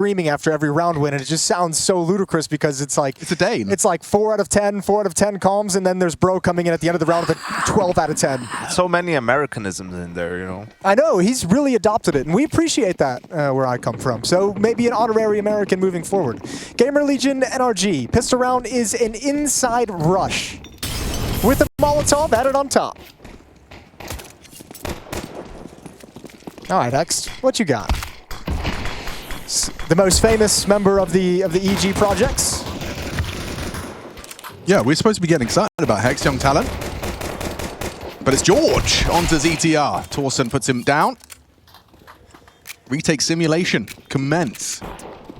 screaming after every round win, and it just sounds so ludicrous because it's like it's a Dane. It's like 4 out of 10 calms, and then there's Bro coming in at the end of the round with a 12 out of 10. So many Americanisms in there, you know. I know, he's really adopted it, and we appreciate that where I come from. So maybe an honorary American moving forward. GamerLegion NRG. Pistol round is an inside rush with a Molotov added on top. All right, Hex, what you got? The most famous member of the EG projects. Yeah, we're supposed to be getting excited about Hex, young talent. But it's George onto ZTR. Torsen puts him down. Retake simulation, commence.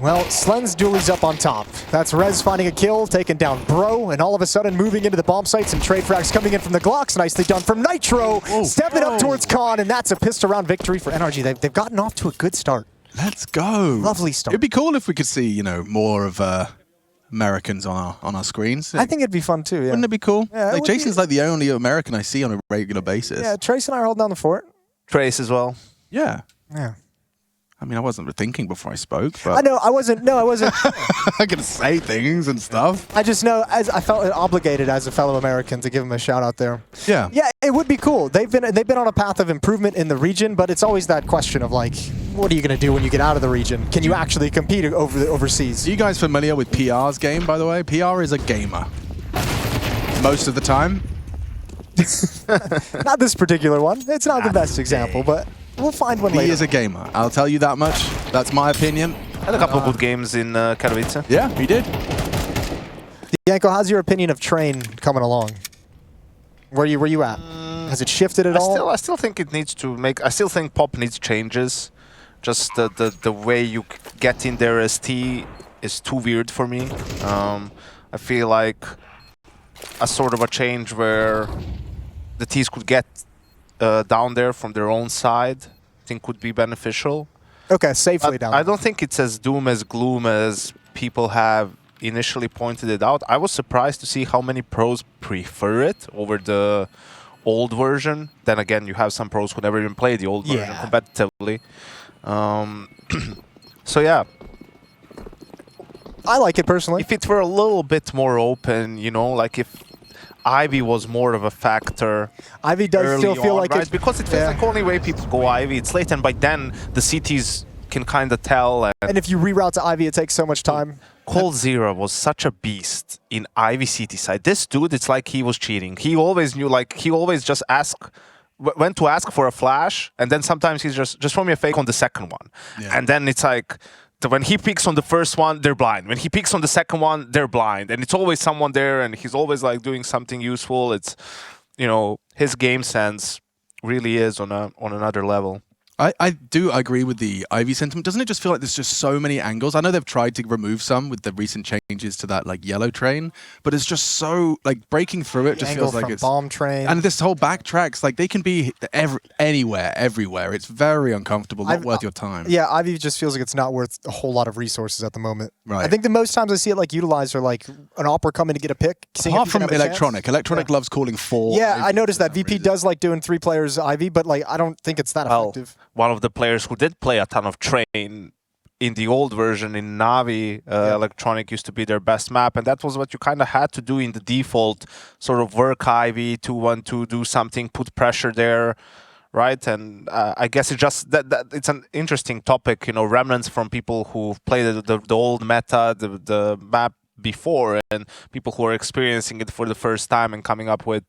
Well, Slen's duelie's up on top. That's Rez finding a kill, taking down Bro, and all of a sudden moving into the bomb sites and trade frags coming in from the Glocks. Nicely done from Nitro. Whoa. Stepping up towards Khan, and that's a pistol round victory for NRG. They've gotten off to a good start. Let's go. Lovely start. It'd be cool if we could see, you know, more of Americans on our screens. I think it'd be fun too, yeah. Wouldn't it be cool? Yeah, like Jason's like the only American I see on a regular basis. Yeah, Trace and I are holding down the fort. Trace as well. Yeah. Yeah. I mean, I wasn't thinking before I spoke, but I know, I wasn't. I'm gonna say things and stuff. I just know, as I felt obligated as a fellow American to give him a shout out there. Yeah. Yeah, it would be cool. They've been on a path of improvement in the region, but it's always that question of like, what are you gonna do when you get out of the region? Can you actually compete overseas? Are you guys familiar with PR's game, by the way? PR is a gamer. Most of the time. Not this particular one. It's not the best example, but we'll find one later. He is a gamer. I'll tell you that much. That's my opinion. Had a couple of good games in Katowice. Yeah, he did. Yanko, how's your opinion of Train coming along? Where you at? Has it shifted at all? I still think it needs to make. I still think Pop needs changes. Just the way you get in there as T is too weird for me. I feel like a sort of a change where the Ts could get down there from their own side, I think would be beneficial. Okay, safely down. I don't think it's as doom as gloom as people have initially pointed it out. I was surprised to see how many pros prefer it over the old version. Then again, you have some pros who never even play the old version competitively. So yeah. I like it personally. If it were a little bit more open, you know, like if Ivy was more of a factor. Ivy does still feel like it's because it feels like only way people go Ivy. It's late, and by then the CTs can kind of tell. And if you reroute to Ivy, it takes so much time. Cold Zero was such a beast in Ivy CT side. This dude, it's like he was cheating. He always knew, like he always just went to ask for a flash, and then sometimes he's just throw me a fake on the second one, and then it's like. When he picks on the first one, they're blind. When he picks on the second one, they're blind. And it's always someone there, and he's always like doing something useful. It's, you know, his game sense really is on another level. I do agree with the Ivy sentiment. Doesn't it just feel like there's just so many angles? I know they've tried to remove some with the recent changes to that like yellow train, but it's just so like breaking through it just feels like it's bomb train. And this whole backtracks, like they can be anywhere, everywhere. It's very uncomfortable, not worth your time. Yeah, Ivy just feels like it's not worth a whole lot of resources at the moment. Right. I think the most times I see it like utilized are like an opera coming to get a pick. Apart from Electronic. Electronic loves calling 4. Yeah, I noticed that. VP does like doing 3 players Ivy, but like I don't think it's that effective. One of the players who did play a ton of Train in the old version in Navi, Electronic used to be their best map, and that was what you kind of had to do in the default, sort of work Ivy, 2-1-2, do something, put pressure there, right? And I guess it just that it's an interesting topic, you know, remnants from people who played the old meta, the map before, and people who are experiencing it for the first time and coming up with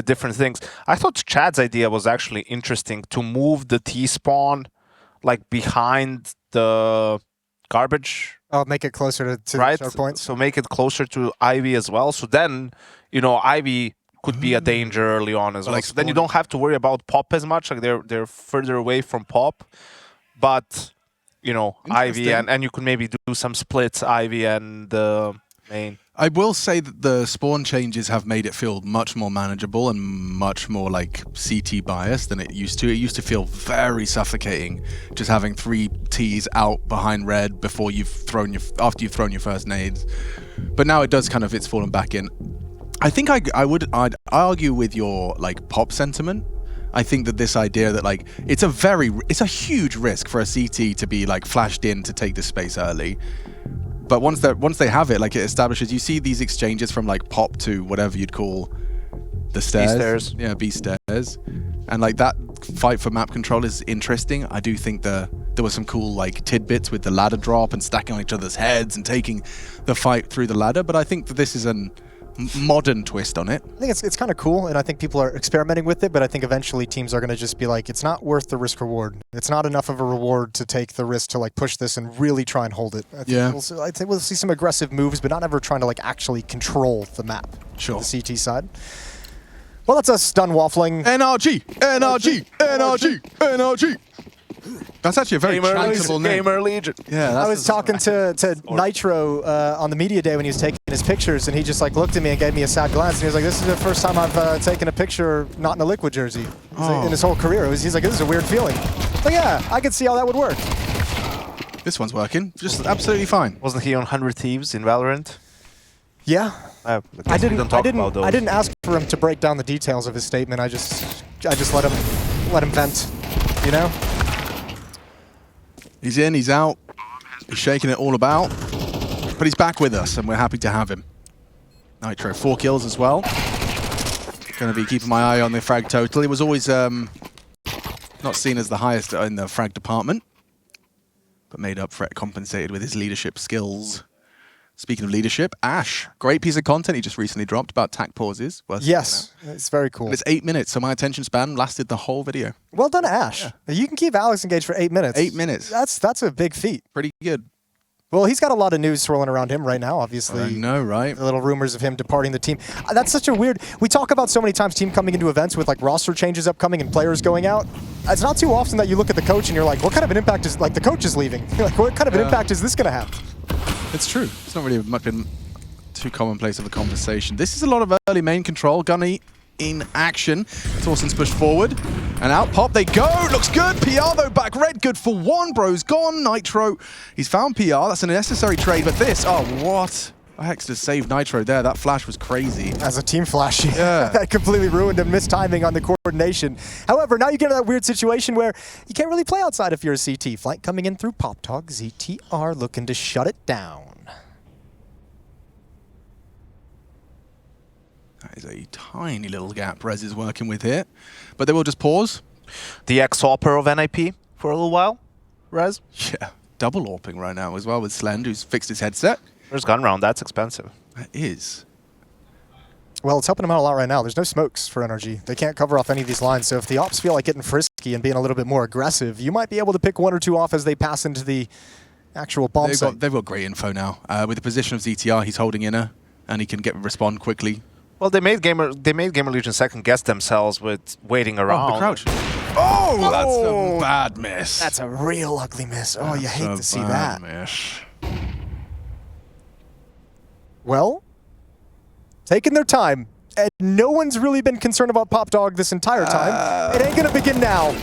different things. I thought Chad's idea was actually interesting to move the T-spawn like behind the garbage. Oh, make it closer to right? the choke points. So make it closer to Ivy as well. So then, you know, Ivy could be a danger early on as well. So then you don't have to worry about Pop as much. Like they're further away from Pop. But, you know, Ivy and you could maybe do some splits, Ivy and main. I will say that the spawn changes have made it feel much more manageable and much more like CT biased than it used to. It used to feel very suffocating just having 3 Ts out behind red before after you've thrown your first nades. But now it's fallen back in. I think I'd argue with your like Pop sentiment. I think that this idea that like it's a huge risk for a CT to be like flashed in to take this space early. But once they have it, like it establishes, you see these exchanges from like pop to whatever you'd call the stairs. B-stairs. Yeah, B-stairs. And like that fight for map control is interesting. I do think there were some cool like tidbits with the ladder drop and stacking on each other's heads and taking the fight through the ladder. But I think that this is an modern twist on it. I think it's kind of cool, and I think people are experimenting with it, but I think eventually teams are going to just be like, it's not worth the risk reward. It's not enough of a reward to take the risk to like push this and really try and hold it. I think we'll see some aggressive moves, but not ever trying to like actually control the map. Sure. The CT side. Well, that's us done waffling. NRG, NRG, NRG, NRG. That's actually a very chantable name. GamerLegion. Yeah, I was talking to Nitro on the media day when he was taking his pictures, and he just like looked at me and gave me a sad glance, and he was like, "This is the first time I've taken a picture not in a Liquid jersey like, in his whole career." He's like, "This is a weird feeling." But yeah, I could see how that would work. This one's working, just absolutely fine. Wasn't he on 100 Thieves in Valorant? Yeah. I didn't ask for him to break down the details of his statement. I just let him vent, you know? He's in, he's out, he's shaking it all about, but he's back with us and we're happy to have him. Nitro, 4 kills as well. Going to be keeping my eye on the frag total. He was always not seen as the highest in the frag department, but made up for it, compensated with his leadership skills. Speaking of leadership, Ash, great piece of content he just recently dropped about tac pauses. Yes, it's very cool. It's 8 minutes, so my attention span lasted the whole video. Well done, Ash. Yeah. You can keep Alex engaged for 8 minutes. 8 minutes. That's a big feat. Pretty good. Well, he's got a lot of news swirling around him right now, obviously. I know, right? The little rumors of him departing the team. That's such a weird... We talk about so many times team coming into events with like roster changes upcoming and players going out. It's not too often that you look at the coach and you're like, what kind of an impact is... Like, the coach is leaving. Like, what kind of an impact is this going to have? It's true. It's not really much been too commonplace of a conversation. This is a lot of early main control. Gunny in action. Torsen's pushed forward. And out pop they go. Looks good. PR though back red. Good for one. Bro's gone. Nitro. He's found PR. That's a necessary trade. But this, oh, what? Hex just saved Nitro there. That flash was crazy. As a team flash, yeah. That completely ruined him. Missed timing on the coordination. However, now you get in that weird situation where you can't really play outside if you're a CT. Flank coming in through Pop Talk. ZTR looking to shut it down. That is a tiny little gap Rez is working with here. But they will just pause. The ex-AWPer of NIP for a little while, Rez? Yeah, double AWPing right now as well with Slend, who's fixed his headset. There's gun round, that's expensive. That is. Well, it's helping them out a lot right now. There's no smokes for NRG. They can't cover off any of these lines. So if the ops feel like getting frisky and being a little bit more aggressive, you might be able to pick 1 or 2 off as they pass into the actual bomb site. They've got great info now. With the position of ZTR, he's holding inner, and he can respond quickly. Well, they made GamerLegion second guess themselves with waiting around. Oh, the crouch. Oh, that's a bad miss. That's a real ugly miss. Oh, you hate to see that. Miss. Well, taking their time, and no one's really been concerned about Pop Dog this entire time. It ain't gonna begin now.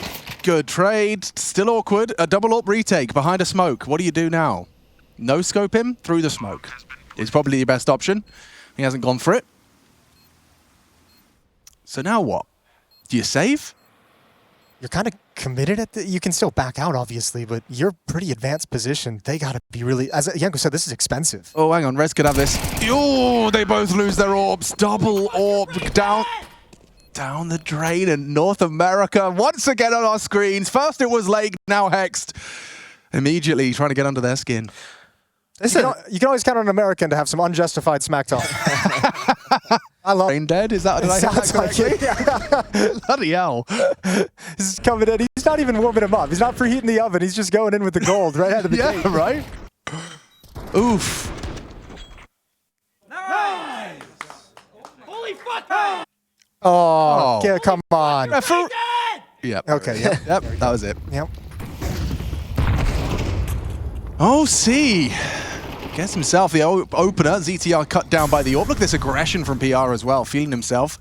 Good trade, still awkward. A double AWP retake behind a smoke. What do you do now? No scope him through the smoke. Is probably your best option. He hasn't gone for it. So now what? Do you save? You're kind of committed at the... You can still back out, obviously, but you're pretty advanced position. They got to be really... As Yanko said, this is expensive. Oh, hang on. Rez could have this. Oh, they both lose their orbs. Double AWP down the drain in North America. Once again on our screens. First it was Lake, now Hexed. Immediately trying to get under their skin. You can always count on an American to have some unjustified smack talk. I love Brain dead? Is that what I sounds like it. Bloody hell. He's coming in. He's not even warming him up. He's not preheating the oven. He's just going in with the gold right out of the gate. Yeah, right? Oof. Nice! Holy fuck! Oh, yeah, come on. Yep. Okay, yep. Yep, that was it. Yep. Oh, see. Gets himself the opener. ZTR cut down by the AWP. Look at this aggression from PR as well, feeling himself.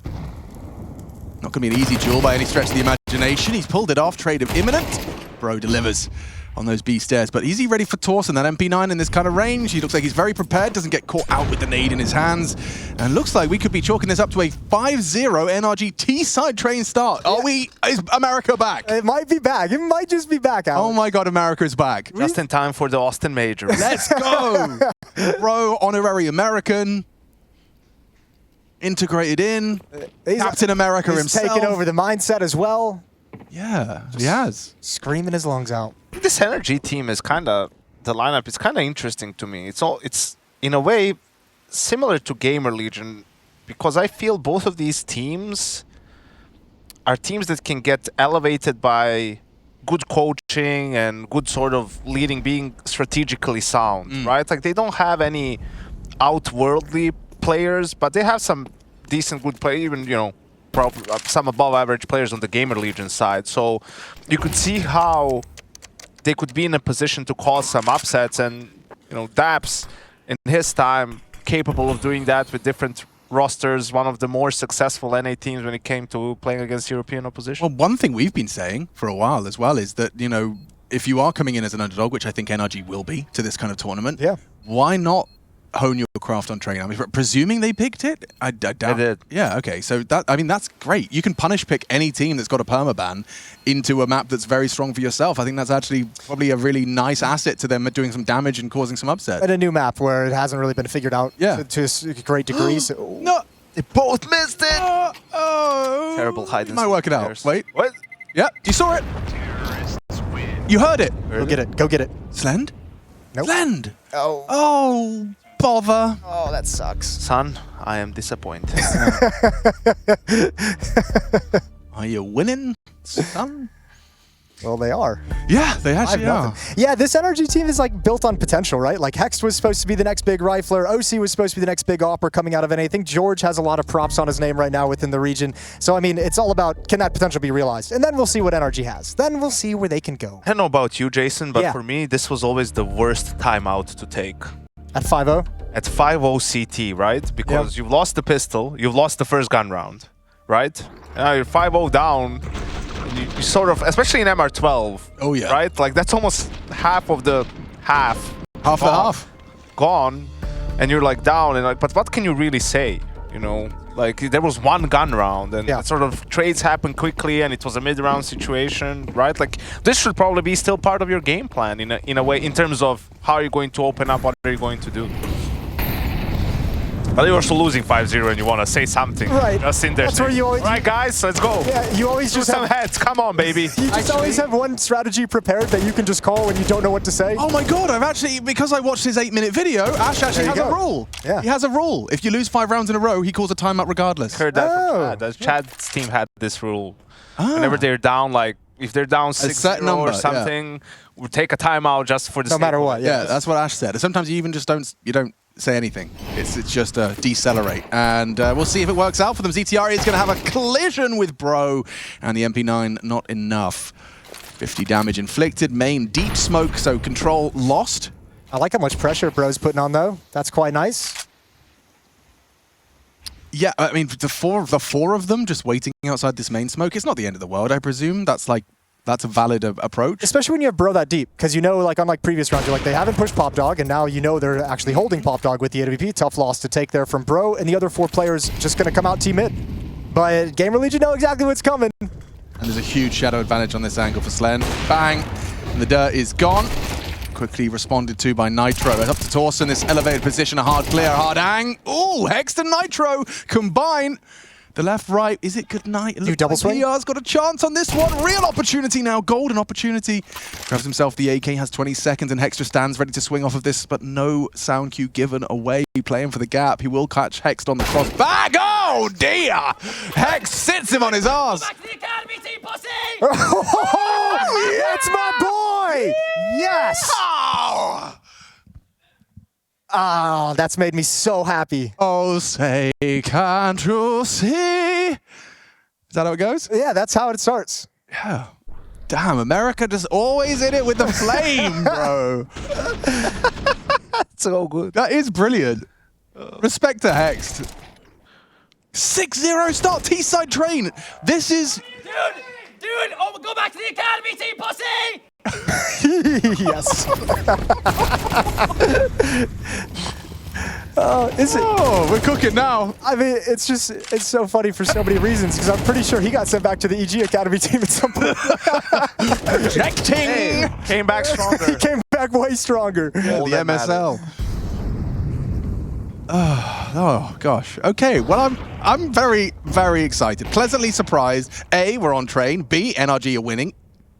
Not going to be an easy duel by any stretch of the imagination. He's pulled it off. Trade of imminent. Bro delivers. on those B stairs. But is he ready for Torsen? That MP9 in this kind of range, he looks like he's very prepared, doesn't get caught out with the nade in his hands. And looks like we could be chalking this up to a 5-0 NRG T-side train start. Are we? Is America back? It might be back. It might just be back, Alex. Oh my God, America's back. Just in time for the Austin Majors. Let's go! Bro, honorary American. Integrated in. Captain America he's himself. taking over the mindset as well. Yeah, he has. Screaming his lungs out. This NRG team is kind of, the lineup is kind of interesting to me. It's in a way similar to GamerLegion, because I feel both of these teams are teams that can get elevated by good coaching and good sort of leading, being strategically sound, right? Like they don't have any outworldly players, but they have some decent good players, even, you know, probably some above average players on the GamerLegion side. So you could see how they could be in a position to cause some upsets, and, you know, Daps in his time capable of doing that with different rosters, one of the more successful NA teams when it came to playing against European opposition. Well, one thing we've been saying for a while as well is that, you know, if you are coming in as an underdog, which I think NRG will be to this kind of tournament, why not hone your craft on train? I mean, presuming they picked it, I doubt. They did. Yeah, okay. So that, I mean, that's great. You can punish pick any team that's got a permaban into a map that's very strong for yourself. I think that's actually probably a really nice asset to them at doing some damage and causing some upset. And a new map where it hasn't really been figured out to a great degree. So. No, They both missed it! oh. Terrible hide and Might work it out. players. Wait. What? Yeah, you saw it. You heard it. Go get it. Go get it. Slend? Nope. Slend. Oh. Oh, bother. Oh, that sucks. Son, I am disappointed. Are you winning, son? Well, they are. Yeah, they actually are. Yeah, this NRG team is like built on potential, right? Like Hext was supposed to be the next big rifler. OC was supposed to be the next big opera coming out of NA. I think George has a lot of props on his name right now within the region. So, I mean, it's all about, can that potential be realized? And then we'll see what NRG has. Then we'll see where they can go. I don't know about you, Jason, but for me, this was always the worst timeout to take. At 5-0? At 5-0 CT, right? Because you've lost the pistol, you've lost the first gun round, right? Now you're 5-0 down. You sort of, especially in MR12. Oh, yeah. Right? Like, that's almost half of the half. Half the half. Gone. And you're, like, down. And like, but what can you really say? You know? Like, there was one gun round. And sort of trades happened quickly. And it was a mid-round situation. Right? Like, this should probably be still part of your game plan in a way, in terms of how you're going to open up, what are you going to do. But you're also losing 5-0 and you want to say something. Right. Just in there. That's where you always... All right, guys, let's go. Yeah, you always just some heads. Come on, baby. You just always have one strategy prepared that you can just call when you don't know what to say. Oh my God, I've actually, because I watched his 8-minute video, Ash actually has a rule. Yeah. He has a rule. If you lose 5 rounds in a row, he calls a timeout regardless. Heard that from Chad. Chad's team had this rule. Whenever they're down, like, if they're down 6-0 or something, we'll take a timeout just for the no matter what. Yeah, that's what Ash said. Sometimes you even just don't say anything. It's just decelerate. And we'll see if it works out for them. ZTR is going to have a collision with Bro, and the MP9 not enough. 50 damage inflicted. Main deep smoke, so control lost. I like how much pressure Bro's putting on, though. That's quite nice. Yeah, I mean, the four of them just waiting outside this main smoke, it's not the end of the world, I presume. That's a valid approach. Especially when you have Bro that deep, because you know, like, unlike previous rounds, you're like, they haven't pushed Pop Dog, and now you know they're actually holding Pop Dog with the AWP. Tough loss to take there from Bro, and the other 4 players just going to come out team mid. But GamerLegion know exactly what's coming. And there's a huge shadow advantage on this angle for Slen. Bang! And the dirt is gone. Quickly responded to by Nitro. Up to Torsen, this elevated position, a hard clear, hard hang. Ooh, Hext and Nitro combine. The left, right, is it good night? You double swing? PR's got a chance on this one. Real opportunity now, golden opportunity. Grabs himself the AK, has 20 seconds, and Hextra stands ready to swing off of this, but no sound cue given away. Playing for the gap. He will catch Hext on the cross. Bag! Oh dear! Hext sits him on his arse. Go back to the academy, team pussy! That's my boy! Yes! Oh! Oh, that's made me so happy. Oh, say, can't you see? Is that how it goes? Yeah, that's how it starts. Yeah. Damn, America just always in it with the flame, bro. So good. That is brilliant. Respect to Hext. 6-0 start T-side train. This is... Dude! Oh, go back to the academy, team pussy! Yes. Is it? Oh, we're cooking now. I mean, it's so funny for so many reasons, because I'm pretty sure he got sent back to the EG Academy team at some point. Rejecting! Hey, came back stronger. He came back way stronger. Yeah, the MSL. Oh gosh. Okay. Well, I'm very, very excited. Pleasantly surprised. A, we're on train. B, NRG are winning.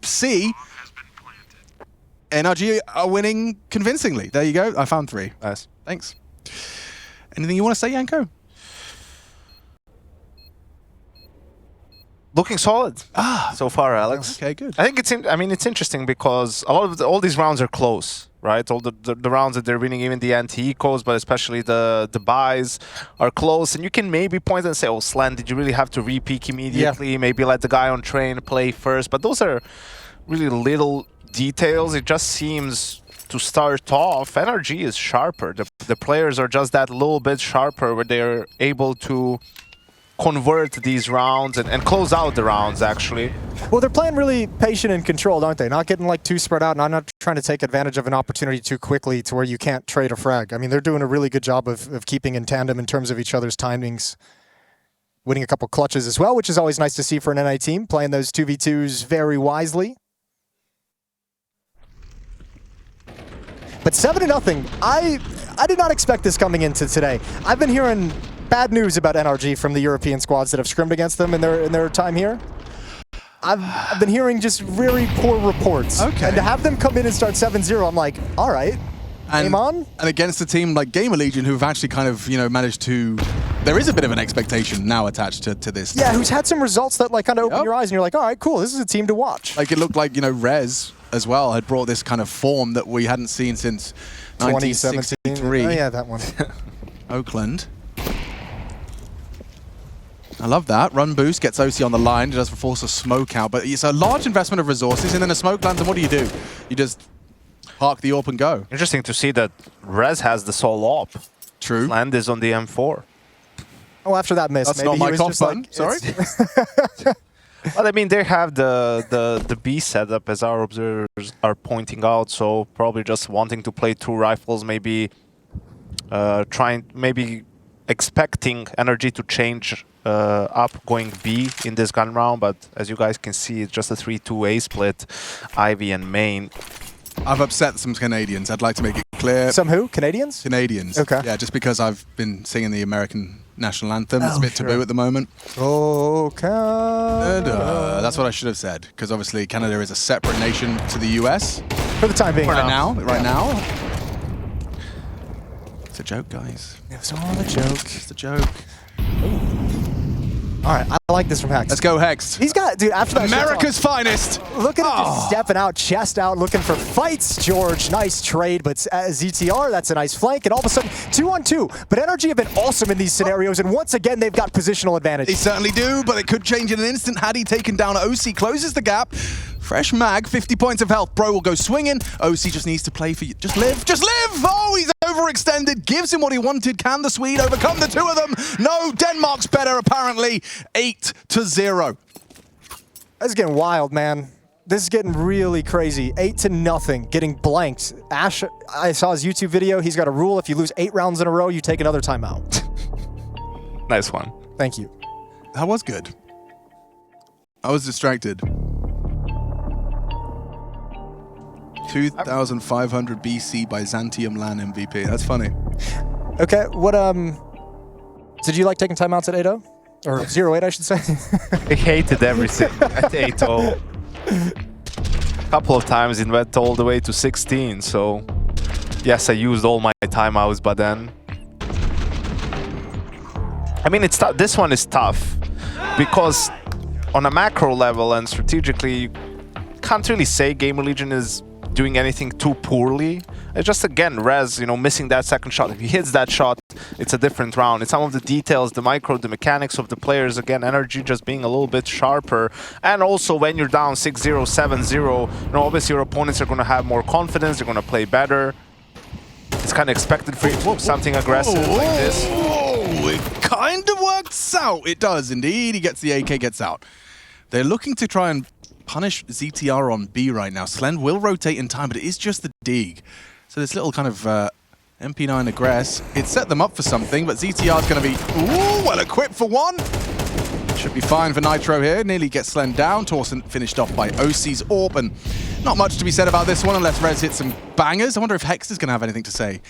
C, NRG are winning convincingly. There you go. I found 3. Nice. Thanks. Anything you want to say, Yanko? Looking solid so far, Alex. Okay, good. I think it's interesting because a lot of all these rounds are close, right? All the rounds that they're winning, even the anti-ecos, but especially the buys are close. And you can maybe point and say, oh, Slan, did you really have to re-peak immediately? Yeah. Maybe let the guy on train play first. But those are really little details. It just seems to start off, NRG is sharper. The players are just that little bit sharper where they're able to convert these rounds and close out the rounds, actually. Well, they're playing really patient and controlled, aren't they? Not getting like too spread out, not trying to take advantage of an opportunity too quickly to where you can't trade a frag. I mean, they're doing a really good job of keeping in tandem in terms of each other's timings. Winning a couple clutches as well, which is always nice to see for an NA team, playing those 2v2s very wisely. But 7-0, I did not expect this coming into today. I've been hearing bad news about NRG from the European squads that have scrimmed against them in their time here. I've been hearing just very poor reports. Okay. And to have them come in and start 7-0, I'm like, all right, game on. And against a team like GamerLegion, who've actually kind of, managed to... There is a bit of an expectation now attached to this. Yeah, who's had some results that like kind of open your eyes and you're like, all right, cool, this is a team to watch. Like it looked like, Rez as well had brought this kind of form that we hadn't seen since 1963. Oh yeah, that one. Oakland. I love that. Run boost, gets OC on the line, does force a smoke out, but it's a large investment of resources, and then a smoke lands, and what do? You just park the AWP and go. Interesting to see that Rez has the sole AWP. True. Land is on the M4. Oh, after that miss, That's maybe not my he was cough just button. like, Sorry. Well, I mean, they have the B setup, as our observers are pointing out, so probably just wanting to play 2 rifles, maybe maybe expecting NRG to change up going B in this gun round, but as you guys can see, it's just a 3-2 A split, Ivy and main. I've upset some Canadians. I'd like to make it clear. Some who? Canadians? Canadians. Okay. Yeah, just because I've been singing the American national anthem. It's a bit taboo at the moment. Oh, Canada. That's what I should have said, because obviously Canada is a separate nation to the US. For the time being. Right now. It's a joke, guys. It was all a joke. It's a joke. All right, I like this from Hex. Let's go, Hex. He's got, dude, after that America's finest. Look at him just stepping out, chest out, looking for fights, George. Nice trade, but ZTR, that's a nice flank, and all of a sudden, 2-on-2. But NRG have been awesome in these scenarios, and once again, they've got positional advantage. They certainly do, but it could change in an instant had he taken down OC. Closes the gap. Fresh mag, 50 points of health. Bro will go swinging. OC just needs to play for you. Just live. Just live! Oh, he's overextended. Gives him what he wanted. Can the Swede overcome the 2 of them? No, Denmark's better, apparently. 8-0. This is getting wild, man. This is getting really crazy. 8-0, getting blanked. Ash, I saw his YouTube video. He's got a rule. If you lose 8 rounds in a row, you take another timeout. Nice one. Thank you. That was good. I was distracted. 2,500 BC Byzantium LAN MVP. That's funny. Okay, what, did you like taking timeouts at 8-0? Or 0-8, I should say? I hated everything at 8-0. A couple of times it went all the way to 16, so yes, I used all my timeouts, but then... I mean, it's tough. This one is tough, because on a macro level and strategically, you can't really say GamerLegion is doing anything too poorly. It's just, again, Rez, missing that second shot. If he hits that shot, it's a different round. It's some of the details, the mechanics of the players. Again, NRG just being a little bit sharper. And also, when you're down 6-0, 7-0, obviously your opponents are going to have more confidence. They're going to play better. It's kind of expected for you to do something aggressive like this. Oh, it kind of works out. It does, indeed. He gets the AK, gets out. They're looking to try and punish ZTR on B right now. Slend will rotate in time, but it is just the dig. So this little kind of MP9 aggress, it set them up for something, but ZTR is going to be well equipped for one. Should be fine for Nitro here. Nearly gets Slend down. Torsen finished off by OC's Orb, and not much to be said about this one unless Rez hits some bangers. I wonder if Hex is going to have anything to say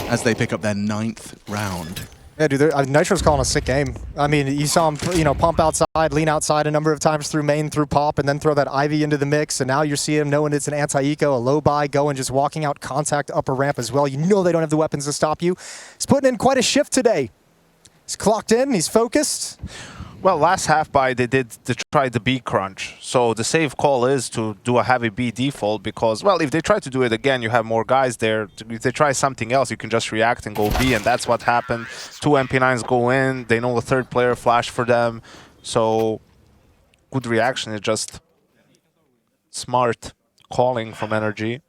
as they pick up their 9th round. Yeah, dude, Nitro's calling a sick game. I mean, you saw him, pump outside, lean outside a number of times through main, through pop, and then throw that Ivy into the mix. And now you're seeing him knowing it's an anti-eco, a low buy, going just walking out contact upper ramp as well. You know they don't have the weapons to stop you. He's putting in quite a shift today. He's clocked in, he's focused. Well, last half buy they tried the B crunch, so the safe call is to do a heavy B default because, well, if they try to do it again, you have more guys there. If they try something else, you can just react and go B, and that's what happened. 2 MP9s go in, they know the third player flash for them, so good reaction. It's just smart calling from NRG.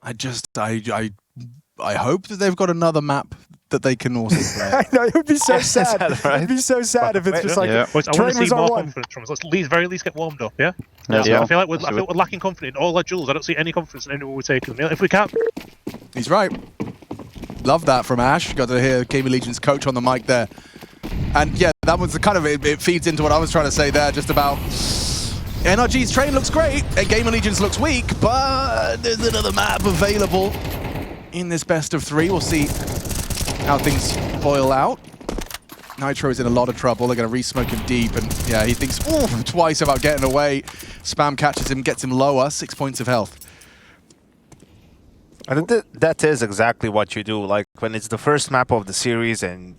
I hope that they've got another map that they can also play. I know, it would be so sad. Right? It'd be so sad if it's just like, I want to see more confidence from us. Let's at very least get warmed up, yeah? Yeah. I feel like we're lacking confidence in all our duels. I don't see any confidence in anyone we're taking. If we can't... He's right. Love that from Ash. Got to hear GamerLegion's coach on the mic there. And yeah, that was the kind of, it feeds into what I was trying to say there, just about NRG's train looks great and GamerLegion's looks weak, but there's another map available in this best of 3. We'll see how things boil out. Nitro's in a lot of trouble. They're going to re-smoke him deep, and yeah, he thinks twice about getting away. Spam catches him, gets him lower, 6 points of health. I think that is exactly what you do. Like when it's the first map of the series and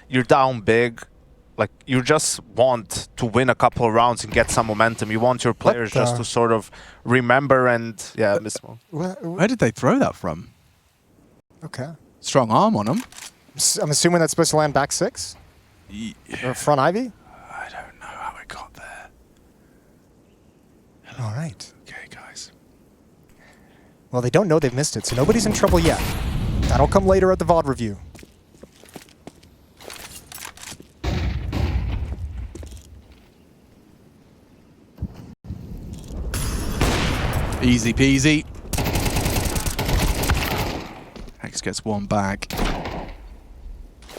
you're down big, like you just want to win a couple of rounds and get some momentum. You want your players just to sort of remember and miss one. Where did they throw that from? Okay. Strong arm on him. I'm assuming that's supposed to land back 6? Or front Ivy? I don't know how it got there. All right. Okay, guys. Well, they don't know they've missed it, so nobody's in trouble yet. That'll come later at the VOD review. Easy peasy. Hex gets one back.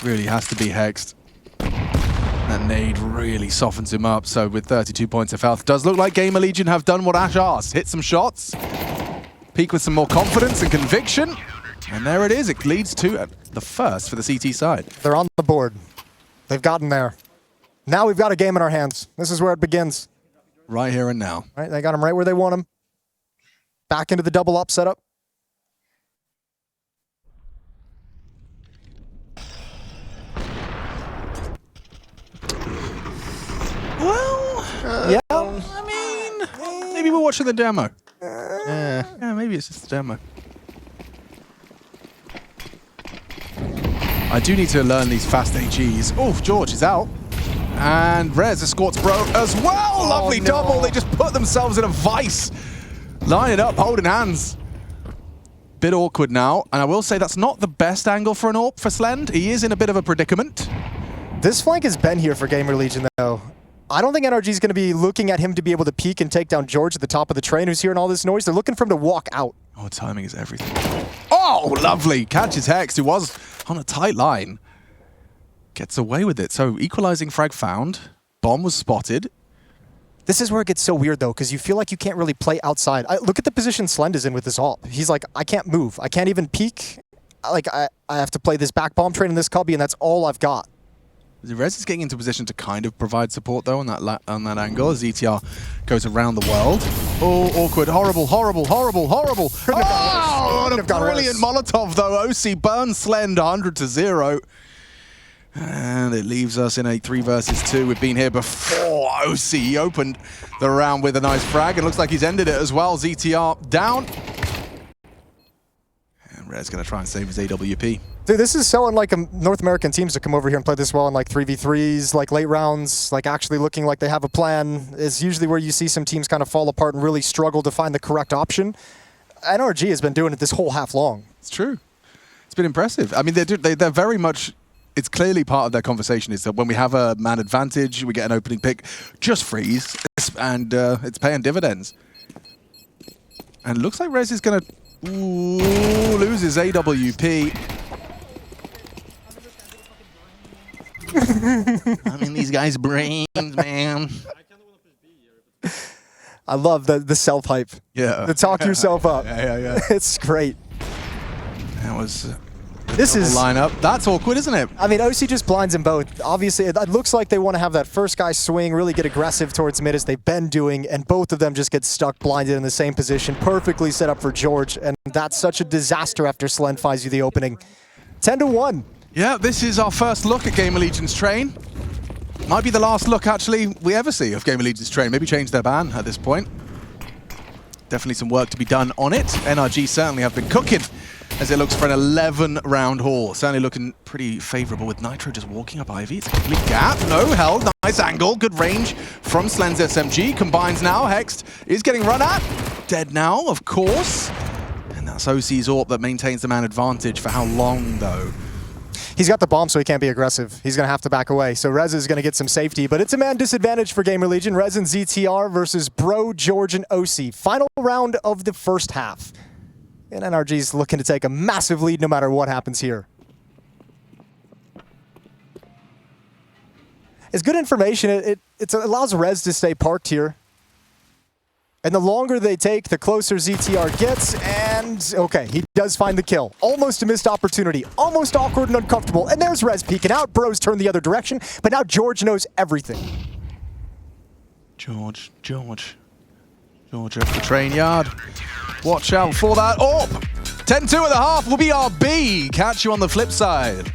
Really has to be hexed. That nade really softens him up, so with 32 points of health, does look like GamerLegion have done what Ash asked. Hit some shots, peak with some more confidence and conviction, and there it is. It leads to the first for the CT side. They're on the board. They've gotten there. Now we've got a game in our hands. This is where it begins. Right here and now. Right, they got him right where they want him. Back into the double up setup. Well, yeah. I mean, maybe we're watching the demo. Yeah, maybe it's just the demo. I do need to learn these fast AGs. Oh, George is out. And Rez escorts Bro as well. Oh, Lovely no. double. They just put themselves in a vice. Line it up, holding hands. Bit awkward now. And I will say that's not the best angle for an AWP for Slend. He is in a bit of a predicament. This flank has been here for GamerLegion, though. I don't think NRG is going to be looking at him to be able to peek and take down George at the top of the train who's hearing all this noise. They're looking for him to walk out. Oh, timing is everything. Oh, lovely. Catches Hex, who was on a tight line. Gets away with it. So, equalizing frag found. Bomb was spotted. This is where it gets so weird, though, because you feel like you can't really play outside. Look at the position Slend is in with this ult. He's like, I can't move. I can't even peek. Like, I have to play this back bomb train in this cubby, and that's all I've got. Rez is getting into position to kind of provide support, though, on that angle. As ETR goes around the world. Oh, awkward. Horrible, horrible, horrible, horrible. Oh, what a brilliant Molotov, though. OC burns Slend 100-0. And it leaves us in a 3 versus 2. We've been here before. OC opened the round with a nice frag. It looks like he's ended it as well. ZTR down. And Red's going to try and save his AWP. Dude, this is so unlike North American teams to come over here and play this well in like 3v3s, like late rounds, like actually looking like they have a plan. Is usually where you see some teams kind of fall apart and really struggle to find the correct option. NRG has been doing it this whole half long. It's true. It's been impressive. I mean, they're very much... It's clearly part of their conversation is that when we have a man advantage, we get an opening pick, just freeze, and it's paying dividends. And looks like Rez is going to lose his AWP. I mean, these guys' brains, man. I love the self-hype. Yeah. The talk yourself up. Yeah. It's great. That was This is lineup. That's awkward, isn't it? I mean, OC just blinds them both. Obviously, it looks like they want to have that first guy swing, really get aggressive towards mid as they've been doing, and both of them just get stuck blinded in the same position, perfectly set up for George, and that's such a disaster after Slen finds you the opening. 10-1. Yeah, this is our first look at GamerLegion's train. Might be the last look, actually, we ever see of GamerLegion's train. Maybe change their ban at this point. Definitely some work to be done on it. NRG certainly have been cooking as it looks for an 11-round haul. Certainly looking pretty favorable with Nitro just walking up Ivy. It's a complete gap. No held. Nice angle. Good range from Slen's SMG. Combines now. Hext is getting run at. Dead now, of course. And that's OC's AWP that maintains the man advantage. For how long, though? He's got the bomb, so he can't be aggressive. He's going to have to back away. So Rez is going to get some safety, but it's a man disadvantage for GamerLegion. Rez and ZTR versus Bro, George, and OC. Final round of the first half. And NRG's looking to take a massive lead no matter what happens here. It's good information. It allows Rez to stay parked here. And the longer they take, the closer ZTR gets, and okay, he does find the kill. Almost a missed opportunity, almost awkward and uncomfortable, and there's Rez peeking out. Bro's turned the other direction, but now George knows everything. George up the train yard. Watch out for that AWP. 10-2 at the half will be our B. Catch you on the flip side.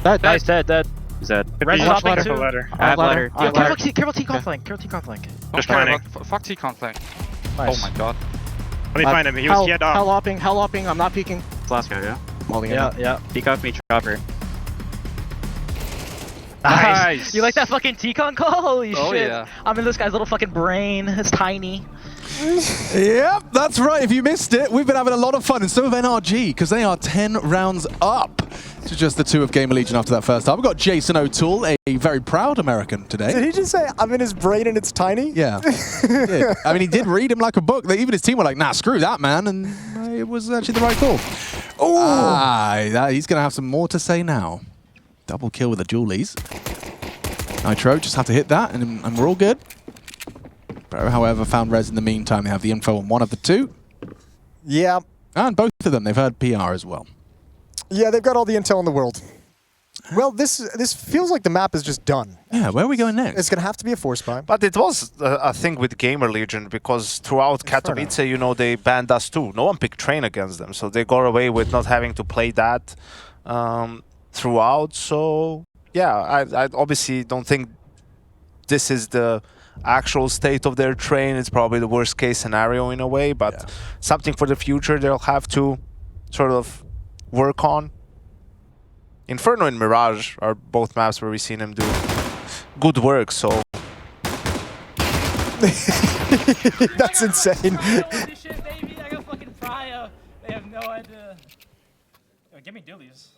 Nice, dead. He's dead. Res is Watch hopping ladder. too. I have ladder. Careful T-con flank. Careful T-con flank. Just planning. Fuck T-con flank. Nice. Oh my god. Let me find him. He had Hell hopping. I'm not peeking. Last guy, yeah. Holding it. Yeah. Peek off me, chopper. Nice. You like that fucking T-con call? Holy Oh, shit. yeah. I'm in this guy's little fucking brain. It's tiny. Yep, that's right. If you missed it, we've been having a lot of fun, and so have NRG, because they are 10 rounds up to just the 2 of GamerLegion after that first half. We've got Jason O'Toole, a very proud American today. Did he just say, I'm in his brain and it's tiny? Yeah. Yeah. I mean, he did read him like a book. Even his team were like, nah, screw that, man. And it was actually the right call. Oh, he's going to have some more to say now. Double kill with the dualies. Nitro just have to hit that, and we're all good. Bro, however, found Res in the meantime. They have the info on one of the 2. Yeah. And both of them, they've heard PR as well. Yeah, they've got all the intel in the world. Well, this feels like the map is just done. Yeah, where are we going next? It's going to have to be a force buy. But it was a thing with GamerLegion because throughout Katowice, you know, they banned us too. No one picked Train against them, so they got away with not having to play that throughout. So, yeah, I obviously don't think this is the actual state of their train. It's probably the worst case scenario in a way, but something for the future they'll have to sort of work on. Inferno and Mirage are both maps where we've seen him do good work, so... That's insane. Holy shit, baby, I got fucking Prio. They have no idea. Yo, give me dualies.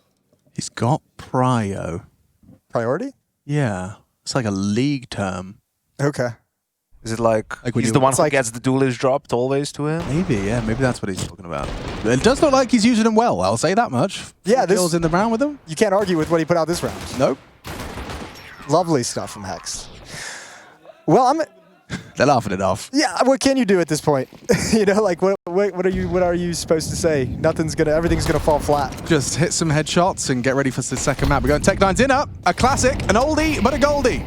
He's got Prio. Priority? Yeah. It's like a league term. Okay. Is it like when he's you- the one It's who like- gets the duelist dropped always to him? Maybe, yeah. Maybe that's what he's talking about. It does look like he's using them well. I'll say that much. Yeah, 4 this- kills in the round with them. You can't argue with what he put out this round. Nope. Lovely stuff from Hex. Well, They're laughing it off. yeah, what can you do at this point? You know, like what are you supposed to say? Everything's gonna fall flat. Just hit some headshots and get ready for the second map. We're going Tech9's in up. A classic, an oldie, but a goldie.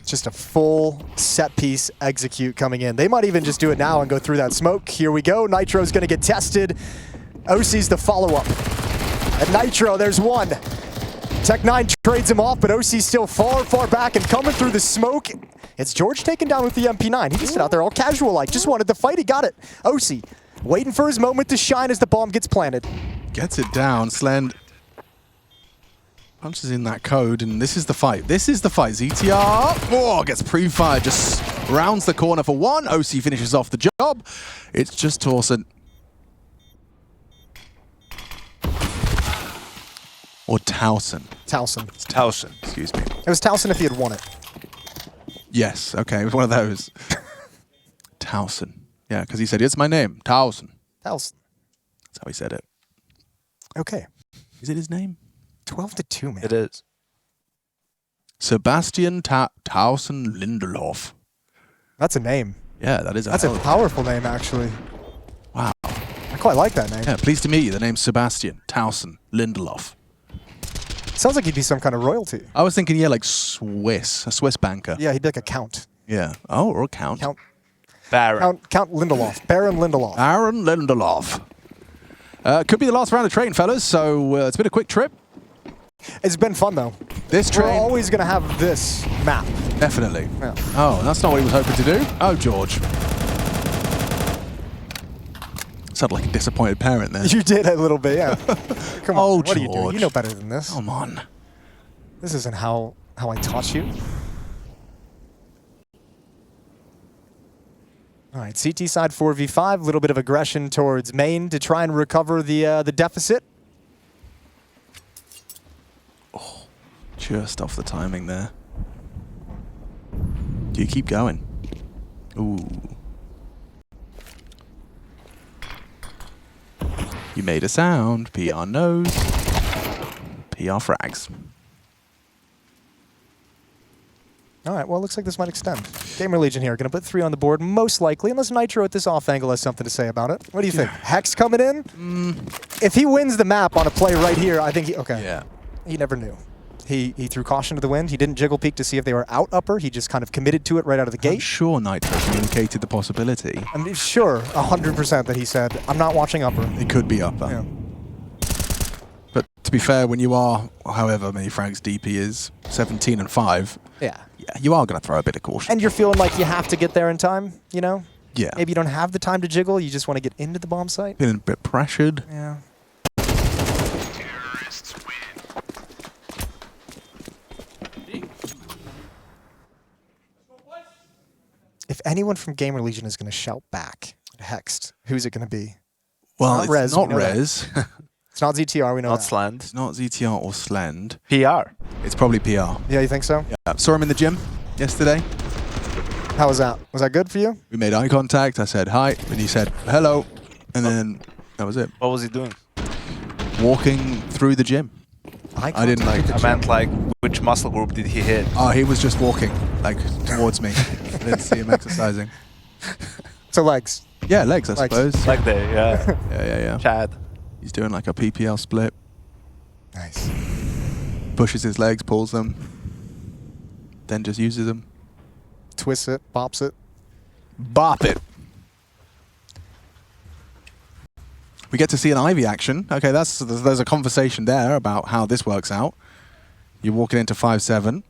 Just a full set piece execute coming in. They might even just do it now and go through that smoke. Here we go. Nitro's gonna get tested. OC's the follow-up. And Nitro, there's one. Tech9 trades him off, but OC's still far, far back and coming through the smoke. It's George taken down with the MP9. He just stood out there all casual-like, just wanted to fight, he got it. OC waiting for his moment to shine as the bomb gets planted. Gets it down. Slend punches in that code, and this is the fight. This is the fight. ZTR, oh, gets pre-fired, just rounds the corner for one. OC finishes off the job. It's just Torsen. Or Towson. Towson. It's Towson. Excuse me. It was Towson if he had won it. Yes, okay, it was one of those. Towson. Yeah, because he said, it's my name, Towson. Towson. That's how he said it. Okay. Is it his name? 12-2, man. It is. Sebastian Towson Lindelof. That's a name. Yeah, that is That's a hell- powerful name, actually. Wow. I quite like that name. Yeah, pleased to meet you. The name's Sebastian Towson Lindelof. Sounds like he'd be some kind of royalty. I was thinking, yeah, like Swiss, a Swiss banker. Yeah, he'd be like a count. Yeah. Oh, or a count. Baron. Count Lindelof. Baron Lindelof. Aaron Lindelof. Could be the last round of train, fellas, so it's been a quick trip. It's been fun, though. This We're train, always going to have this map. definitely. Yeah. Oh, that's not what he was hoping to do. Oh, George. Sounded like a disappointed parent there. You did a little bit, yeah. Come on, Oh, what are you doing? George. You know better than this. Come on. This isn't how I taught you. All right, CT side 4v5, a little bit of aggression towards main to try and recover the deficit. Just off the timing there. Do you keep going? Ooh. You made a sound. PR knows. PR frags. All right, well, it looks like this might extend. GamerLegion here, going to put 3 on the board, most likely, unless Nitro at this off angle has something to say about it. What do you think? Hex coming in? If he wins the map on a play right here, I think he... Okay. Yeah. He never knew. He threw caution to the wind. He didn't jiggle peek to see if they were out upper. He just kind of committed to it right out of the I'm gate. sure Nitro communicated the possibility. I'm sure 100% that he said, I'm not watching upper. It could be upper. Yeah. But to be fair, when you are, however many frags DP is, 17 and 5, Yeah. you are going to throw a bit of caution. And you're feeling like you have to get there in time, you know? Yeah. Maybe you don't have the time to jiggle. You just want to get into the bomb site. Feeling a bit pressured. Yeah. If anyone from GamerLegion is going to shout back at Hext, who's it going to be? Well, not it's Rez, not we know that. Rez. It's not ZTR, we know Not that. Sland. It's not ZTR or Slend. PR. It's probably PR. Yeah, you think so? Yeah. Saw him in the gym yesterday. How was that? Was that good for you? We made eye contact. I said hi, and he said hello, and then that was it. What was he doing? Walking through the gym. I didn't like. I meant like, which muscle group did he hit? Oh, he was just walking like towards me. I didn't see him exercising. So legs. Yeah, legs, I Legs. suppose. Like there, yeah. Yeah. Chad. He's doing like a PPL split. Nice. Pushes his legs, pulls them, then just uses them. Twists it, bops it. Bop it. We get to see an Ivy action. Okay, there's a conversation there about how this works out. You're walking into 5-7.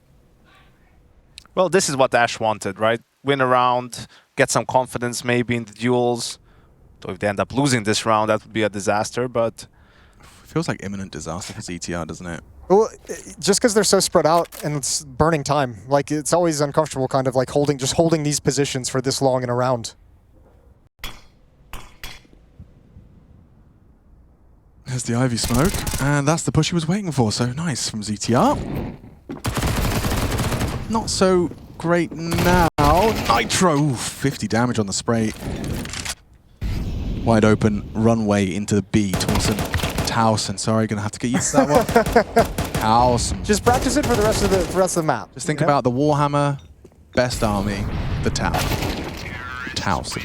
Well, this is what Ash wanted, right? Win a round, get some confidence maybe in the duels. So if they end up losing this round, that would be a disaster, but... Feels like imminent disaster for ZTR, doesn't it? Well, just because they're so spread out and it's burning time, like it's always uncomfortable kind of like just holding these positions for this long in a round. There's the Ivy smoke, and that's the push he was waiting for, so nice from ZTR. Not so great now. Nitro, ooh, 50 damage on the spray. Wide open runway into the B. Towson, sorry, gonna have to get used to that one. Towson. Just practice it for the rest of the map. Just think about the Warhammer, best army, the Tau. Towson.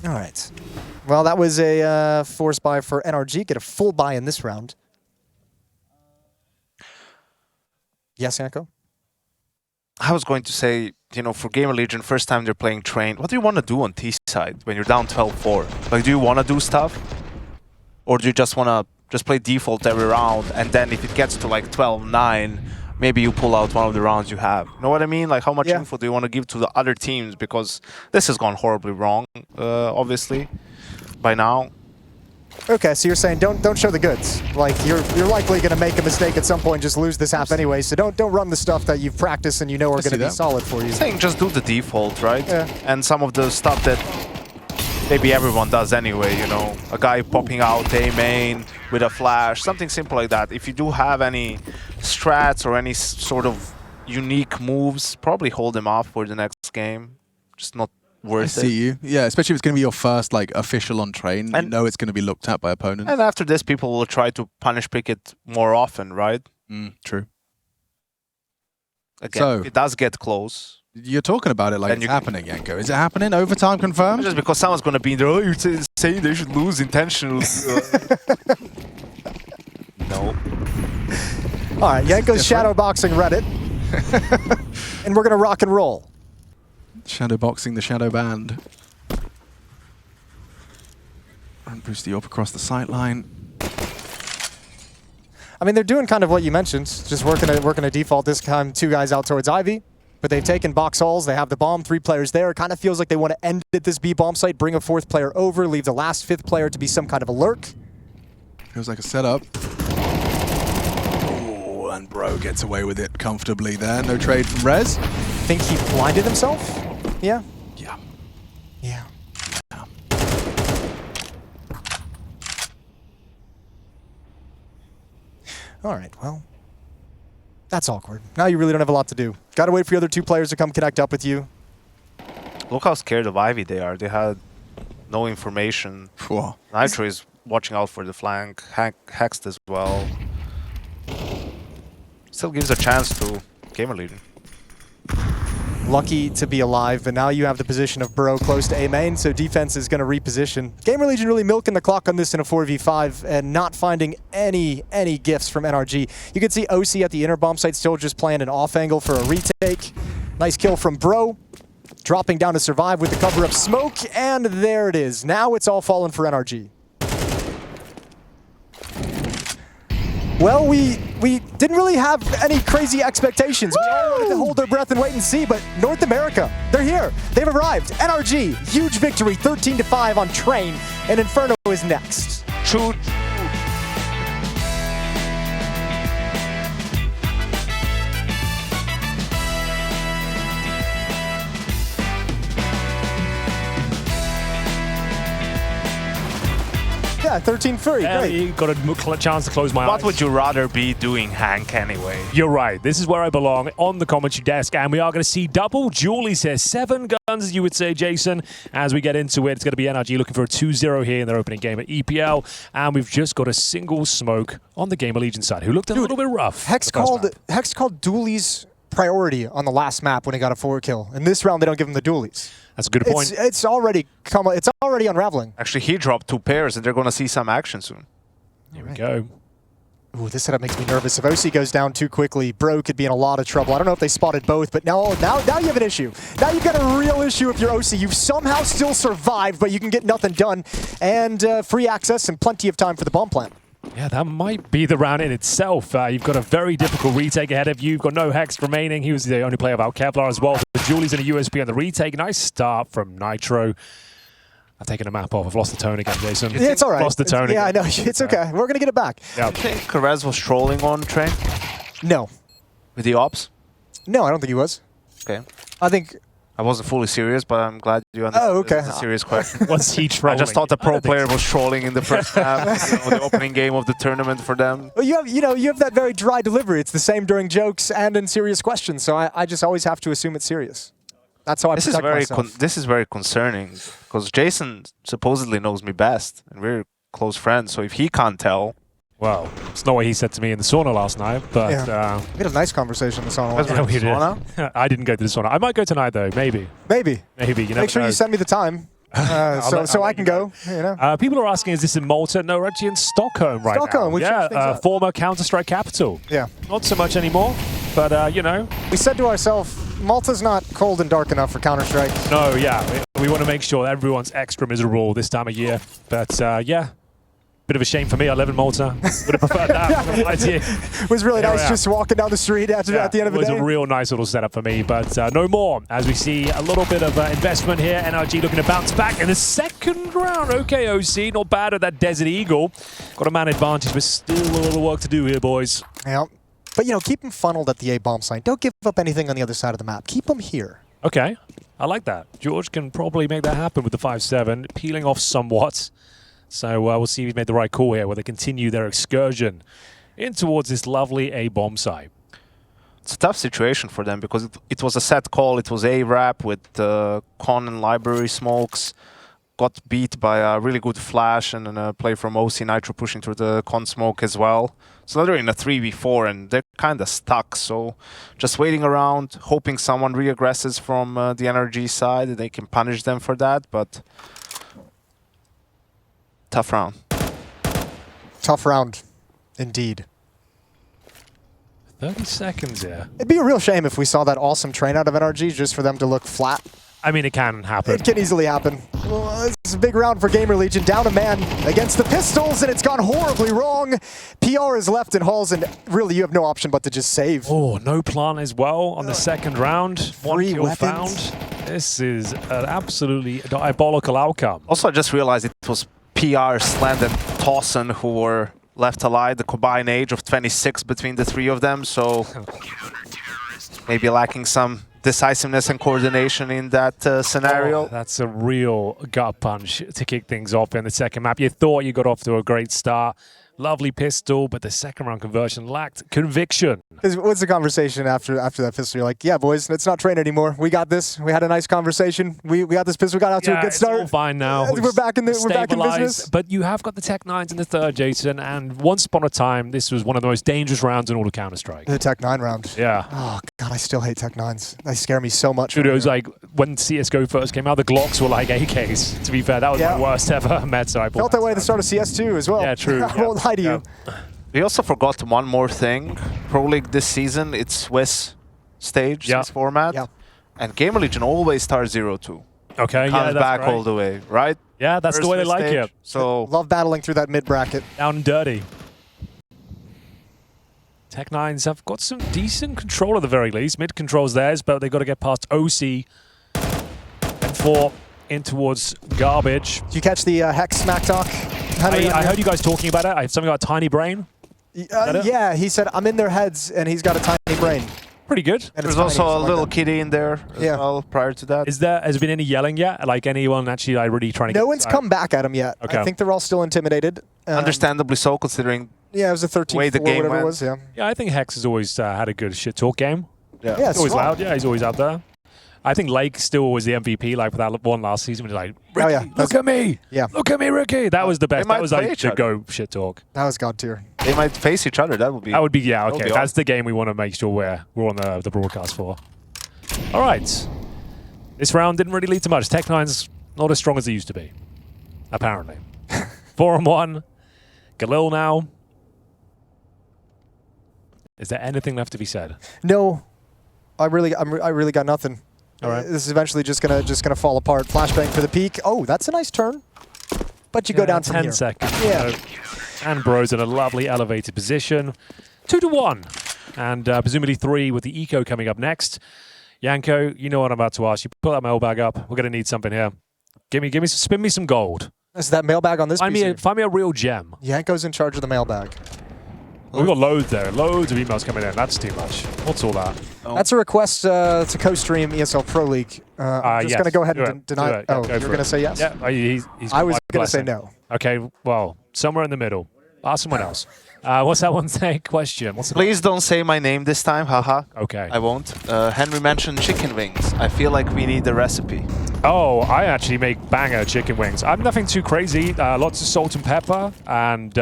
All right. Well, that was a force buy for NRG. Get a full buy in this round. Yes, Yanko? I was going to say, you know, for GamerLegion, first time they're playing Train, what do you want to do on T side when you're down 12-4? Like, do you want to do stuff? Or do you just want to just play default every round, and then if it gets to like 12-9, maybe you pull out one of the rounds you have? You know what I mean? Like, how much info do you want to give to the other teams? Because this has gone horribly wrong, obviously, by now. Okay, so you're saying don't show the goods. Like you're likely going to make a mistake at some point, just lose this app anyway. So don't run the stuff that you've practiced and you know are going to be solid for you. I'm saying just do the default, right? Yeah. And some of the stuff that maybe everyone does anyway, you know, a guy popping out A main with a flash, something simple like that. If you do have any strats or any sort of unique moves, probably hold them off for the next game. Just not worth it. I see you. Yeah, especially if it's going to be your first like official on Train. And you know it's going to be looked at by opponents. And after this, people will try to punish pick it more often, right? True. Again, So- it does get close. You're talking about it like And it's you- happening, Yanko. Is it happening? Overtime confirmed? Just because someone's going to be in there, oh, you're saying they should lose intentionally. No. All right, Yanko's shadowboxing Reddit. And we're going to rock and roll. Shadowboxing the shadow band. And boost the up across the sight line. I mean, they're doing kind of what you mentioned, just working a default this time, 2 guys out towards Ivy. But they've taken box halls, they have the bomb, 3 players there. It kind of feels like they want to end at this B bomb site, bring a 4th player over, leave the last 5th player to be some kind of a lurk. Feels like a setup. Oh, and Bro gets away with it comfortably there. No trade from Rez. Think he blinded himself? Yeah? Yeah. Yeah. All right, well, that's awkward. Now you really don't have a lot to do. Got to wait for the other 2 players to come connect up with you. Look how scared of Ivy they are. They had no information. Whoa. Nitro is watching out for the flank. Hext as well. Still gives a chance to GamerLegion. Lucky to be alive, but now you have the position of Bro close to A main, so defense is going to reposition. GamerLegion really milking the clock on this in a 4v5 and not finding any gifts from NRG. You can see OC at the inner bomb site still just playing an off angle for a retake. Nice kill from Bro, dropping down to survive with the cover of smoke, and there it is. Now it's all fallen for NRG. Well, we didn't really have any crazy expectations. We all wanted to hold our breath and wait and see, but North America, they're here. They've arrived. NRG, huge victory, 13-5 on Train, and Inferno is next. True. Yeah, 13-3, great. You got a chance to close my eyes. What would you rather be doing, Hank, anyway? You're right. This is where I belong, on the commentary desk, and we are going to see double dualies here. 7 guns, as you would say, Jason. As we get into it, it's going to be NRG looking for a 2-0 here in their opening game at EPL, and we've just got a single smoke on the GamerLegion side, who looked a little bit rough. Hex called dualies priority on the last map when he got a 4 kill. In this round, they don't give him the dualies. That's a good point. It's already unraveling. Actually, he dropped 2 pairs, and they're going to see some action soon. Here we go. Ooh, this setup makes me nervous. If OC goes down too quickly, Bro could be in a lot of trouble. I don't know if they spotted both, but now you have an issue. Now you've got a real issue if you're OC. You've somehow still survived, but you can get nothing done. And free access and plenty of time for the bomb plant. Yeah, that might be the round in itself. You've got a very difficult retake ahead of you. You've got no Hex remaining. He was the only player without Kevlar as well. The Julie's and a USP on the retake. Nice start from Nitro. I've taken a map off. I've lost the tone again, Jason. Yeah, it's all right. Lost the tone again. Yeah, I know. It's okay. We're going to get it back. Yeah. I think Karez was trolling on Train No. with the ops. No, I don't think he was. Okay. I think... I wasn't fully serious, but I'm glad you understood. Oh, okay. It's a serious question. Was he trolling? I just thought the pro player was trolling in the first half, the opening game of the tournament for them. Well, you have that very dry delivery. It's the same during jokes and in serious questions, so I just always have to assume it's serious. That's how I protect myself. This is very concerning, because Jason supposedly knows me best, and we're close friends, so if he can't tell... Well, it's not what he said to me in the sauna last night, but... Yeah. We had a nice conversation in the sauna. That's Yeah, we did. sauna? I didn't go to the sauna. I might go tonight, though. Maybe. Maybe. Maybe. You Make sure know. you send me the time, so I can go. You know. People are asking, is this in Malta? No, we're actually in Stockholm right now. Stockholm, we've changed things up. Former Counter-Strike capital. Yeah. Not so much anymore, but, you know. We said to ourselves, Malta's not cold and dark enough for Counter-Strike. No, yeah. We want to make sure everyone's extra miserable this time of year. But, yeah. Bit of a shame for me. I live in Malta. Would have preferred that. I'm not gonna lie to you. It was really nice just walking down the street at the end of the day. It was a real nice little setup for me, but no more. As we see a little bit of investment here. NRG looking to bounce back in the second round. Okay, OC, not bad at that Desert Eagle. Got a man advantage, but still a little work to do here, boys. Yeah. But, keep them funneled at the A bomb site. Don't give up anything on the other side of the map. Keep them here. Okay, I like that. George can probably make that happen with the 5-7, peeling off somewhat. So we'll see if he's made the right call here, where they continue their excursion in towards this lovely A bomb site. It's a tough situation for them, because it was a set call. It was A-Rap with Con and Library smokes. Got beat by a really good flash and then a play from OC Nitro pushing through the Con smoke as well. So they're in a 3v4 and they're kind of stuck. So just waiting around, hoping someone re-aggresses from the NRG side. They can punish them for that, but... Tough round. Tough round, indeed. 30 seconds here. It'd be a real shame if we saw that awesome train out of NRG just for them to look flat. I mean, it can happen. It can easily happen. Well, this is a big round for GamerLegion. Down a man against the Pistols, and it's gone horribly wrong. PR is left in Halls, and really you have no option but to just save. Oh, no plant as well on the second round. One kill weapons. found. This is an absolutely diabolical outcome. Also, I just realized it was PR, Sland, and Tawson who were left alive. The combined age of 26 between the three of them, so maybe lacking some decisiveness and coordination in that scenario. Oh, that's a real gut punch to kick things off in the second map. You thought you got off to a great start, Lovely pistol, but the second round conversion lacked conviction. What's the conversation after that pistol? You're like, yeah, boys, it's not train anymore. We got this. We had a nice conversation. We got this pistol. We got out to a good start. It's all fine now. We're back in Stabilized, business. But you have got the Tech 9s in the third, Jason, and once upon a time, this was one of the most dangerous rounds in all of Counter-Strike. The Tech 9 round. Yeah. Oh, God, I still hate Tech 9s. They scare me so much. Dude, it was like when CSGO first came out, the Glocks were like AKs. To be fair, that was my worst ever met. So I felt that way at the start of CS2 as well. Yeah, true. I won't lie to you. We also forgot one more thing. Pro League this season, it's Swiss stage, Swiss format. Yeah. And GamerLegion always starts 0-2. Okay, Comes that's back right. all the way, right? Yeah, that's the way they like it. So love battling through that mid bracket. Down and dirty. Tech 9s have got some decent control at the very least. Mid controls theirs, but they've got to get past OC and 4 in towards garbage. Did you catch the Hex smack talk? I heard you guys talking about it. I have something about tiny brain. Yeah, he said, I'm in their heads, and he's got a tiny brain. Pretty good. And there's also a little kitty in there as well prior to that. Has there been any yelling yet? Like anyone actually like really trying to No one's come back at him yet. Okay. I think they're all still intimidated. Understandably so, considering it was a 13-4, way the game whatever went. it was. Yeah, Yeah, I think Hex has always had a good shit talk game. Yeah, yeah, He's always loud. Yeah, he's always out there. I think Lake still was the MVP, like with that one last season. When he's like, Ricky, oh yeah, look at me, yeah, look at me, Ricky. That was the best. might That was play like each the other. go shit talk. that was god tier. They might face each other. That would be. That would be okay. be That's the game we want to make sure we're on the broadcast for. All right, this round didn't really lead to much. Tech 9's not as strong as they used to be, apparently. 4-1. Galil now. Is there anything left to be said? No, I really got nothing. All right. This is eventually just gonna fall apart. Flashbang for the peak. Oh, that's a nice turn. But you go down from 10 here. seconds. Yeah. And Bro's in a lovely elevated position. 2-1. And presumably 3 with the eco coming up next. Yanko, you know what I'm about to ask you. Pull that mailbag up. We're gonna need something here. Spin me some gold. Is that mailbag on this piece? Find me a real gem. Yanko's in charge of the mailbag. We've got loads there. Loads of emails coming in. That's too much. What's all that? That's a request to co-stream ESL Pro League. I'm just yes. going to go ahead Do and it. deny Do it. it. Oh, Go you're for going to it. say yes? Yeah, he's I was going to say no. Okay, well, somewhere in the middle. Ask someone else. What's that one say? Question. Please don't say my name this time, haha. Okay. I won't. Henry mentioned chicken wings. I feel like we need the recipe. Oh, I actually make banger chicken wings. I'm nothing too crazy. Lots of salt and pepper, and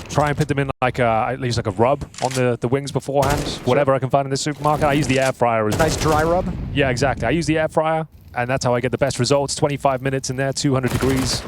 try and put them in like at least like a rub on the wings beforehand. Whatever I can find in the supermarket. I use the air fryer as well. Nice dry rub? Yeah, exactly. I use the air fryer, and that's how I get the best results. 25 minutes in there, 200 degrees.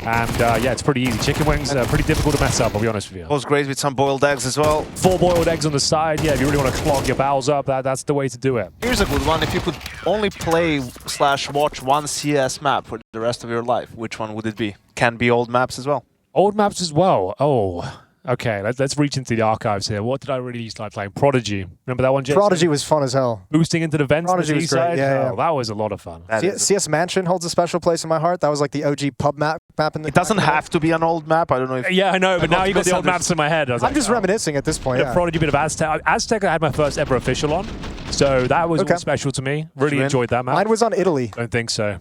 And yeah, it's pretty easy. Chicken wings are pretty difficult to mess up, I'll be honest with you. Goes great with some boiled eggs as well. 4 boiled eggs on the side. Yeah, if you really want to clog your bowels up, that's the way to do it. Here's a good one. If you could only play/watch one CS map for the rest of your life, which one would it be? Can be old maps as well. Old maps as well. Oh, okay. Let's reach into the archives here. What did I really used to like playing? Prodigy. Remember that one, Jason? Prodigy was fun as hell. Boosting into the vents Prodigy on the was great. side. Yeah, Oh, that was a lot of fun. CS Mansion holds a special place in my heart. That was like the OG pub map in the. It doesn't have to be an old map. I don't know if. Yeah, I know, but now you got the old maps in my head. I was I'm like, just reminiscing at this point. a Prodigy, bit of Aztec. Aztec I had my first ever official on, so that was Okay. special to me. Really enjoyed that map. Mine was on Italy. Don't think so.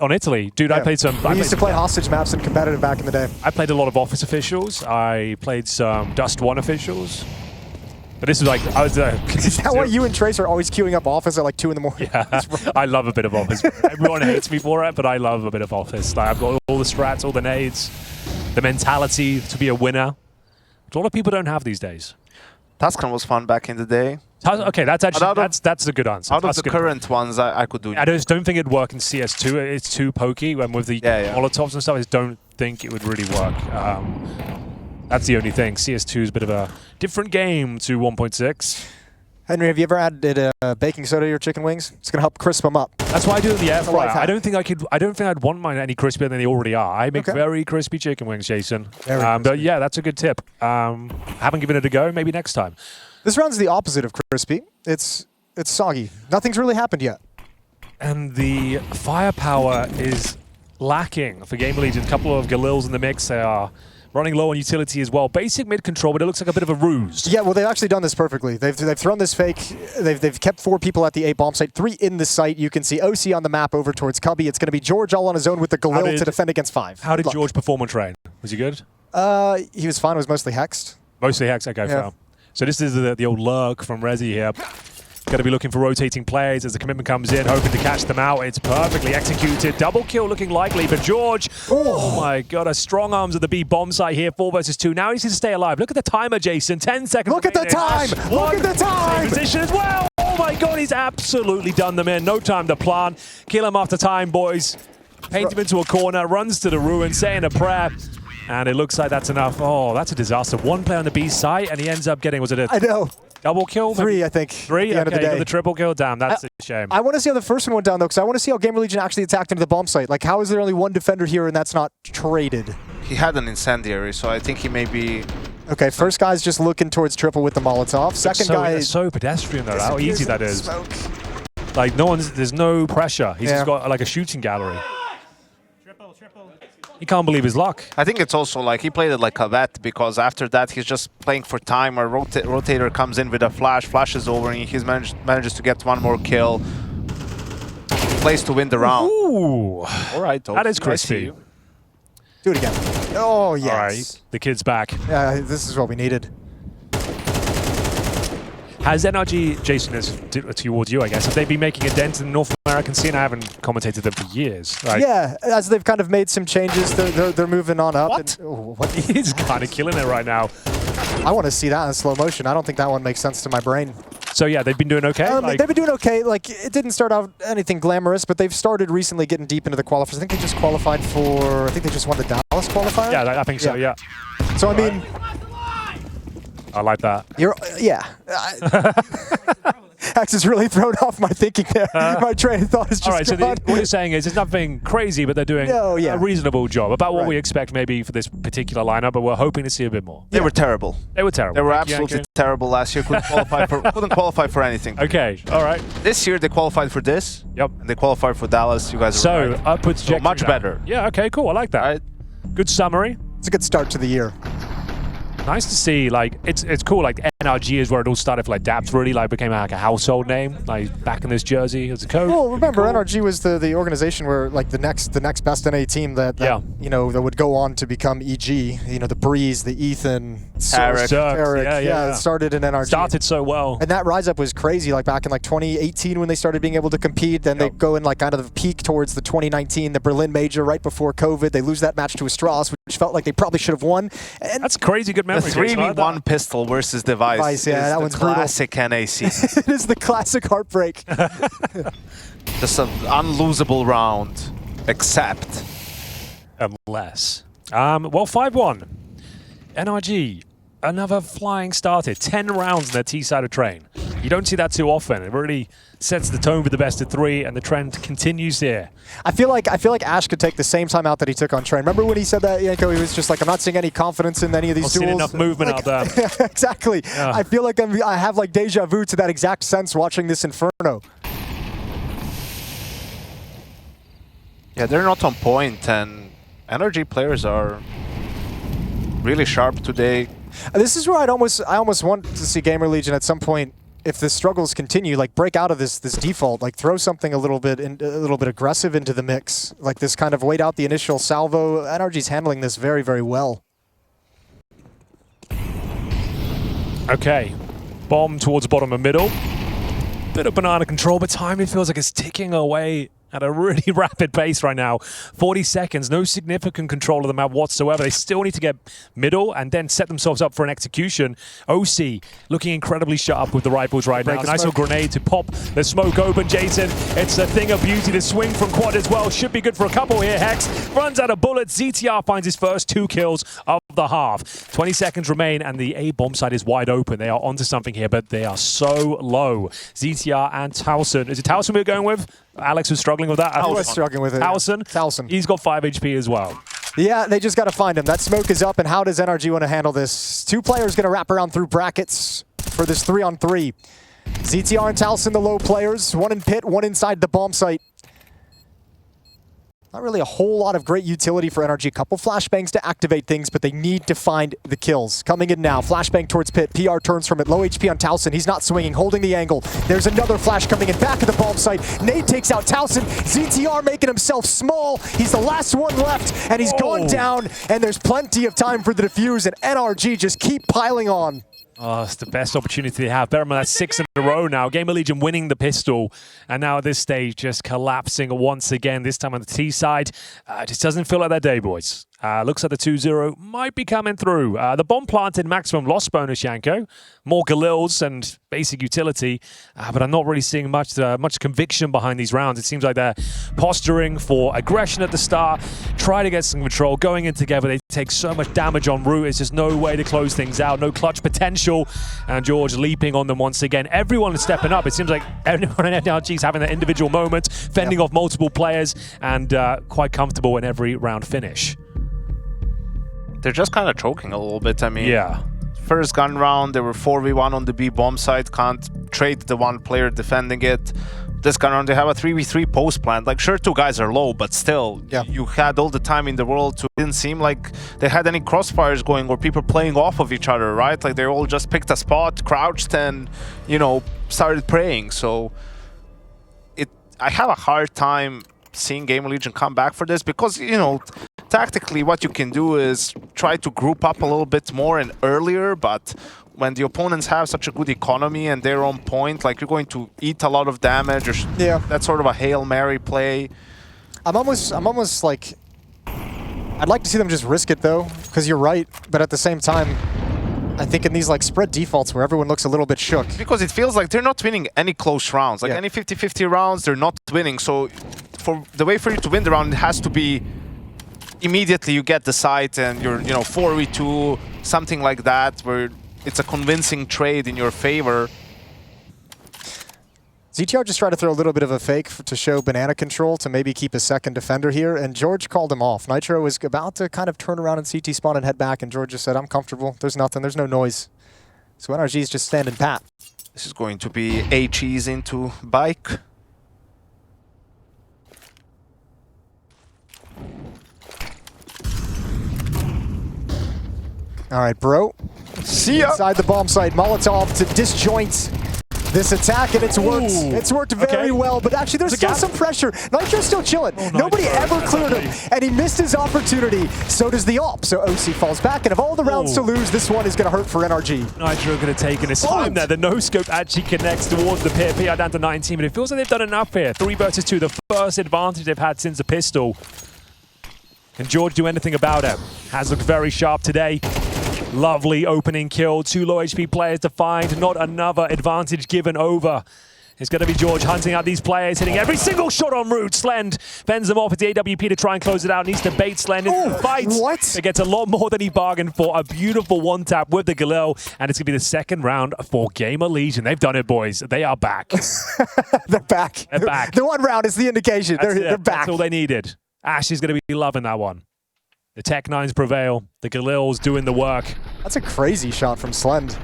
On Italy, dude, I played some. We used to play hostage maps in competitive back in the day. I played a lot of office officials. I played some Dust 1 officials. But this was like, I was Is that why you and Trace are always queuing up office at like 2 in the morning? Yeah, I love a bit of office. Everyone hates me for it, but I love a bit of office. Like, I've got all the strats, all the nades, the mentality to be a winner. Which a lot of people don't have these days. Tuscan was fun back in the day. Okay, that's actually that's a good answer. Out of the current ones, I could do. I just don't think it'd work in CS2. It's too pokey, and with the Molotovs and stuff, I just don't think it would really work. That's the only thing. CS2 is a bit of a different game to 1.6. Henry, have you ever added baking soda to your chicken wings? It's gonna help crisp them up. That's why I do it in the air It's a fryer. life hack. I don't think I'd want mine any crispier than they already are. I make very crispy chicken wings, Jason. Very but crispy. yeah, that's a good tip. Haven't given it a go. Maybe next time. This round's the opposite of crispy. It's soggy. Nothing's really happened yet. And the firepower is lacking for GamerLegion. A couple of Galils in the mix. They are running low on utility as well. Basic mid control, but it looks like a bit of a ruse. Yeah, well, they've actually done this perfectly. They've thrown this fake. They've kept 4 people at the A bomb site, 3 in the site. You can see OC on the map over towards Cubby. It's going to be George all on his own with the Galil to defend against 5. How did George perform on train? Was he good? He was fine. It was mostly hexed. Mostly Hex, okay, fair. So this is the old lurk from Resi here. Going to be looking for rotating plays as the commitment comes in, hoping to catch them out. It's perfectly executed. Double kill looking likely, but George, oh my god, a strong arms at the B bomb site here, 4 versus 2. Now he's going to stay alive. Look at the timer, Jason. 10 seconds. Look at the time! Look at the time! Same position as well. Oh my god, he's absolutely done them in. No time to plan. Kill him after time, boys. Paint him into a corner, runs to the ruin, saying a prayer. And it looks like that's enough. Oh, that's a disaster. 1 player on the B site, and he ends up getting, was it a I know. double kill? 3, I think. 3? At the end of the day. The triple kill? Damn, that's a shame. I want to see how the first one went down, though, because I want to see how GamerLegion actually attacked into the bomb site. Like, how is there only 1 defender here and that's not traded? He had an incendiary, so I think he may be... Okay, first guy's just looking towards triple with the Molotov. Second guy... It's so pedestrian, though, how easy that is. Smoke. Like, there's no pressure. He's just got, like, a shooting gallery. He can't believe his luck. I think it's also like he played it like a vet, because after that he's just playing for time. Or rotator comes in with a flash is over, and he manages to get 1 more kill. Plays to win the round. Ooh. All right, that is crispy. Do it again. Oh, yes. All right, the kid's back. Yeah, this is what we needed. Has NRG, Jason, is towards you, I guess, have they been making a dent in the North American scene? I haven't commentated them for years. Right? Yeah, as they've kind of made some changes, they're moving on up. What? What? He's kind of killing it right now. I want to see that in slow motion. I don't think that one makes sense to my brain. So yeah, they've been doing okay? They've been doing okay. Like, it didn't start out anything glamorous, but they've started recently getting deep into the qualifiers. I think they just qualified for, I think they just won the Dallas qualifier? Yeah, I think so, yeah. So, I mean... I like that. Yeah. X is really thrown off my thinking there. My train of thought is just all right, so gone. what you're saying is it's nothing crazy, but they're doing a reasonable job. About what we expect maybe for this particular lineup, but we're hoping to see a bit more. They were terrible. They were terrible. They were absolutely terrible last year. Couldn't qualify for anything. Okay, all right. This year they qualified for this. Yep. And they qualified for Dallas. You guys are right. Upwards trajectory much now. better. Yeah, okay, cool. I like that. Right. Good summary. It's a good start to the year. Nice to see, like, it's cool, like, NRG is where it all started for, like, Daps really, like, became, like, a household name, like, back in this jersey as a coach. Well, remember, NRG was the organization where, like, the next best NA team that you know, that would go on to become EG, you know, the Breeze, the Ethan, Eric. Eric, started in NRG. Started so well. And that rise up was crazy, like, back in, like, 2018 when they started being able to compete, then they go in, like, kind of the peak towards the 2019, the Berlin Major right before COVID. They lose that match to Astras, which felt like they probably should have won. And that's crazy good memory. The 3v1 pistol versus Device. Yeah, that one's classic NAC. It is the classic heartbreak. Just an unlosable round, except. Unless. Well, 5-1. NRG, another flying started. 10 rounds in their T-side of train. You don't see that too often. It really sets the tone for the best of 3, and the trend continues here. I feel like Ash could take the same time out that he took on Train. Remember when he said that, Yanko? He was just like, I'm not seeing any confidence in any of these duels. Not seeing enough movement out there. Exactly. Yeah. I feel like I have like deja vu to that exact sense watching this Inferno. Yeah, they're not on point, and NRG players are really sharp today. This is where I almost want to see GamerLegion at some point, if the struggles continue, like break out of this default, like throw something a little bit aggressive into the mix, like this kind of wait out the initial salvo. NRG's handling this very, very well. Okay, bomb towards bottom and middle. Bit of banana control, but time it feels like it's ticking away at a really rapid pace right now. 40 seconds, no significant control of the map whatsoever. They still need to get middle and then set themselves up for an execution. OC looking incredibly sharp with the rifles right now. Nice little grenade to pop the smoke open, Jason. It's a thing of beauty. The swing from quad as well should be good for a couple here. Hex runs out of bullets. ZTR finds his first 2 kills of the half. 20 seconds remain and the A bomb side is wide open. They are onto something here, but they are so low. ZTR and Towson. Is it Towson we're going with? Alex was struggling with that. I was struggling with it. Towson. He's got 5 HP as well. Yeah, they just got to find him. That smoke is up, and how does NRG want to handle this? 2 players going to wrap around through brackets for this 3-on-3. ZTR and Towson, the low players. 1 in pit, 1 inside the bomb site. Not really a whole lot of great utility for NRG. Couple flashbangs to activate things, but they need to find the kills. Coming in now, flashbang towards pit. PR turns from it. Low HP on Towson. He's not swinging, holding the angle. There's another flash coming in back of the bomb site. Nade takes out Towson. ZTR making himself small. He's the last one left, and he's gone down. And there's plenty of time for the defuse, and NRG just keep piling on. Oh, it's the best opportunity they have. Bear in mind, that's 6 in a row now. GamerLegion winning the pistol, and now at this stage, just collapsing once again, this time on the T side. Just doesn't feel like that day, boys. Looks like the 2-0 might be coming through. The bomb planted maximum loss bonus, Yanko. More Galils and basic utility, but I'm not really seeing much conviction behind these rounds. It seems like they're posturing for aggression at the start, try to get some control. Going in together, they take so much damage en route. It's just no way to close things out, no clutch potential. And George leaping on them once again. Everyone is stepping up. It seems like everyone in NRG is having their individual moments, fending off multiple players, and quite comfortable in every round finish. They're just kind of choking a little bit. I mean, yeah. First gun round, they were 4v1 on the B bomb site, can't trade the one player defending it. This gun round, they have a 3v3 post plant. Like, sure, 2 guys are low, but still, you had all the time in the world to. It didn't seem like they had any crossfires going or people playing off of each other, right? Like, they all just picked a spot, crouched, and, you know, started praying. So, I have a hard time seeing GamerLegion come back for this because, you know, tactically what you can do is try to group up a little bit more and earlier, but when the opponents have such a good economy and they're on point, like, you're going to eat a lot of damage, or that's sort of a Hail Mary play. I'm almost like, I'd like to see them just risk it though, because you're right, but at the same time, I think in these like spread defaults where everyone looks a little bit shook. Because it feels like they're not winning any close rounds. Like any 50-50 rounds, they're not winning. So for the way for you to win the round, it has to be immediately you get the site and you're, you know, 4v2, something like that, where it's a convincing trade in your favor. ZTR just tried to throw a little bit of a fake to show banana control to maybe keep a second defender here, and George called him off. Nitro was about to kind of turn around in CT spawn and head back, and George just said, I'm comfortable. There's nothing. There's no noise. So NRG's just standing pat. This is going to be HEs into bike. All right, bro. See ya. Inside the bomb site, Molotov to disjoint this attack, and it's worked. It's worked very well, but actually there's still some pressure. Nitro's still chilling. Nobody ever cleared him, and he missed his opportunity. So does the AWP. So OC falls back, and of all the rounds to lose, this one is going to hurt for NRG. Nitro going to take in his time there. The no-scope actually connects towards the pit. PR down to 19, but it feels like they've done enough here. 3 versus 2, the first advantage they've had since the pistol. Can George do anything about it? Has looked very sharp today. Lovely opening kill. 2 low HP players to find. Not another advantage given over. It's going to be George hunting out these players, hitting every single shot en route. Slend fends them off at the AWP to try and close it out. Needs to bait Slend into the fight. What? It gets a lot more than he bargained for. A beautiful one-tap with the Galil. And it's going to be the second round for GamerLegion. They've done it, boys. They are back. They're back. They're back. The one round is the indication. They're back. That's all they needed. Ash is going to be loving that one. The Tech-9s prevail. The Galil's doing the work. That's a crazy shot from Slend.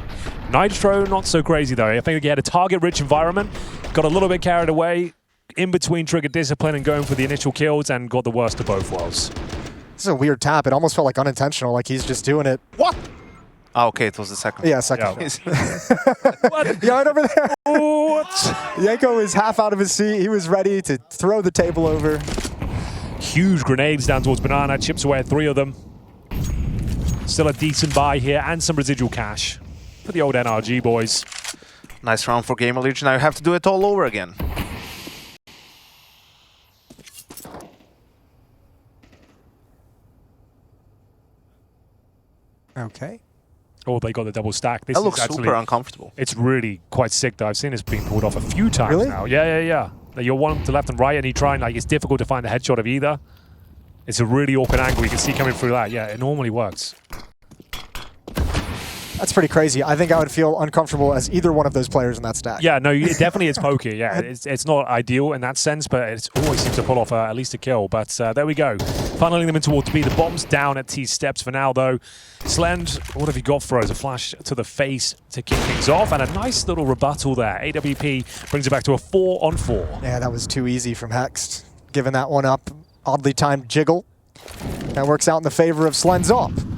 Nitro, not so crazy though. I think he had a target-rich environment, got a little bit carried away, in between trigger discipline and going for the initial kills, and got the worst of both worlds. This is a weird tap. It almost felt like unintentional, like he's just doing it. What? Oh, okay, it was the second. Yeah, second. What? You right over there? What? Yanko is half out of his seat. He was ready to throw the table over. Huge grenades down towards Banana, chips away at 3 of them. Still a decent buy here and some residual cash for the old NRG boys. Nice round for GamerLegion. Now you have to do it all over again. Okay. Oh, they got the double stack. This That looks actually super uncomfortable. It's really quite sick though. I've seen this being pulled off a few times Really? now. Yeah. You'll want them to left and right, and you try and like it's difficult to find the headshot of either. It's a really awkward angle. You can see coming through that. Yeah, it normally works. That's pretty crazy. I think I would feel uncomfortable as either one of those players in that stack. Yeah, no, it definitely is pokey. Yeah, it's not ideal in that sense, but it always seems to pull off at least a kill. But there we go. Funneling them in towards B. The bomb's down at T steps for now, though. Slend, what have you got for us? A flash to the face to kick things off, and a nice little rebuttal there. AWP brings it back to a 4-on-4. Yeah, that was too easy from Hext. Giving that one up Oddly timed jiggle. That works out in the favor of Slenzop.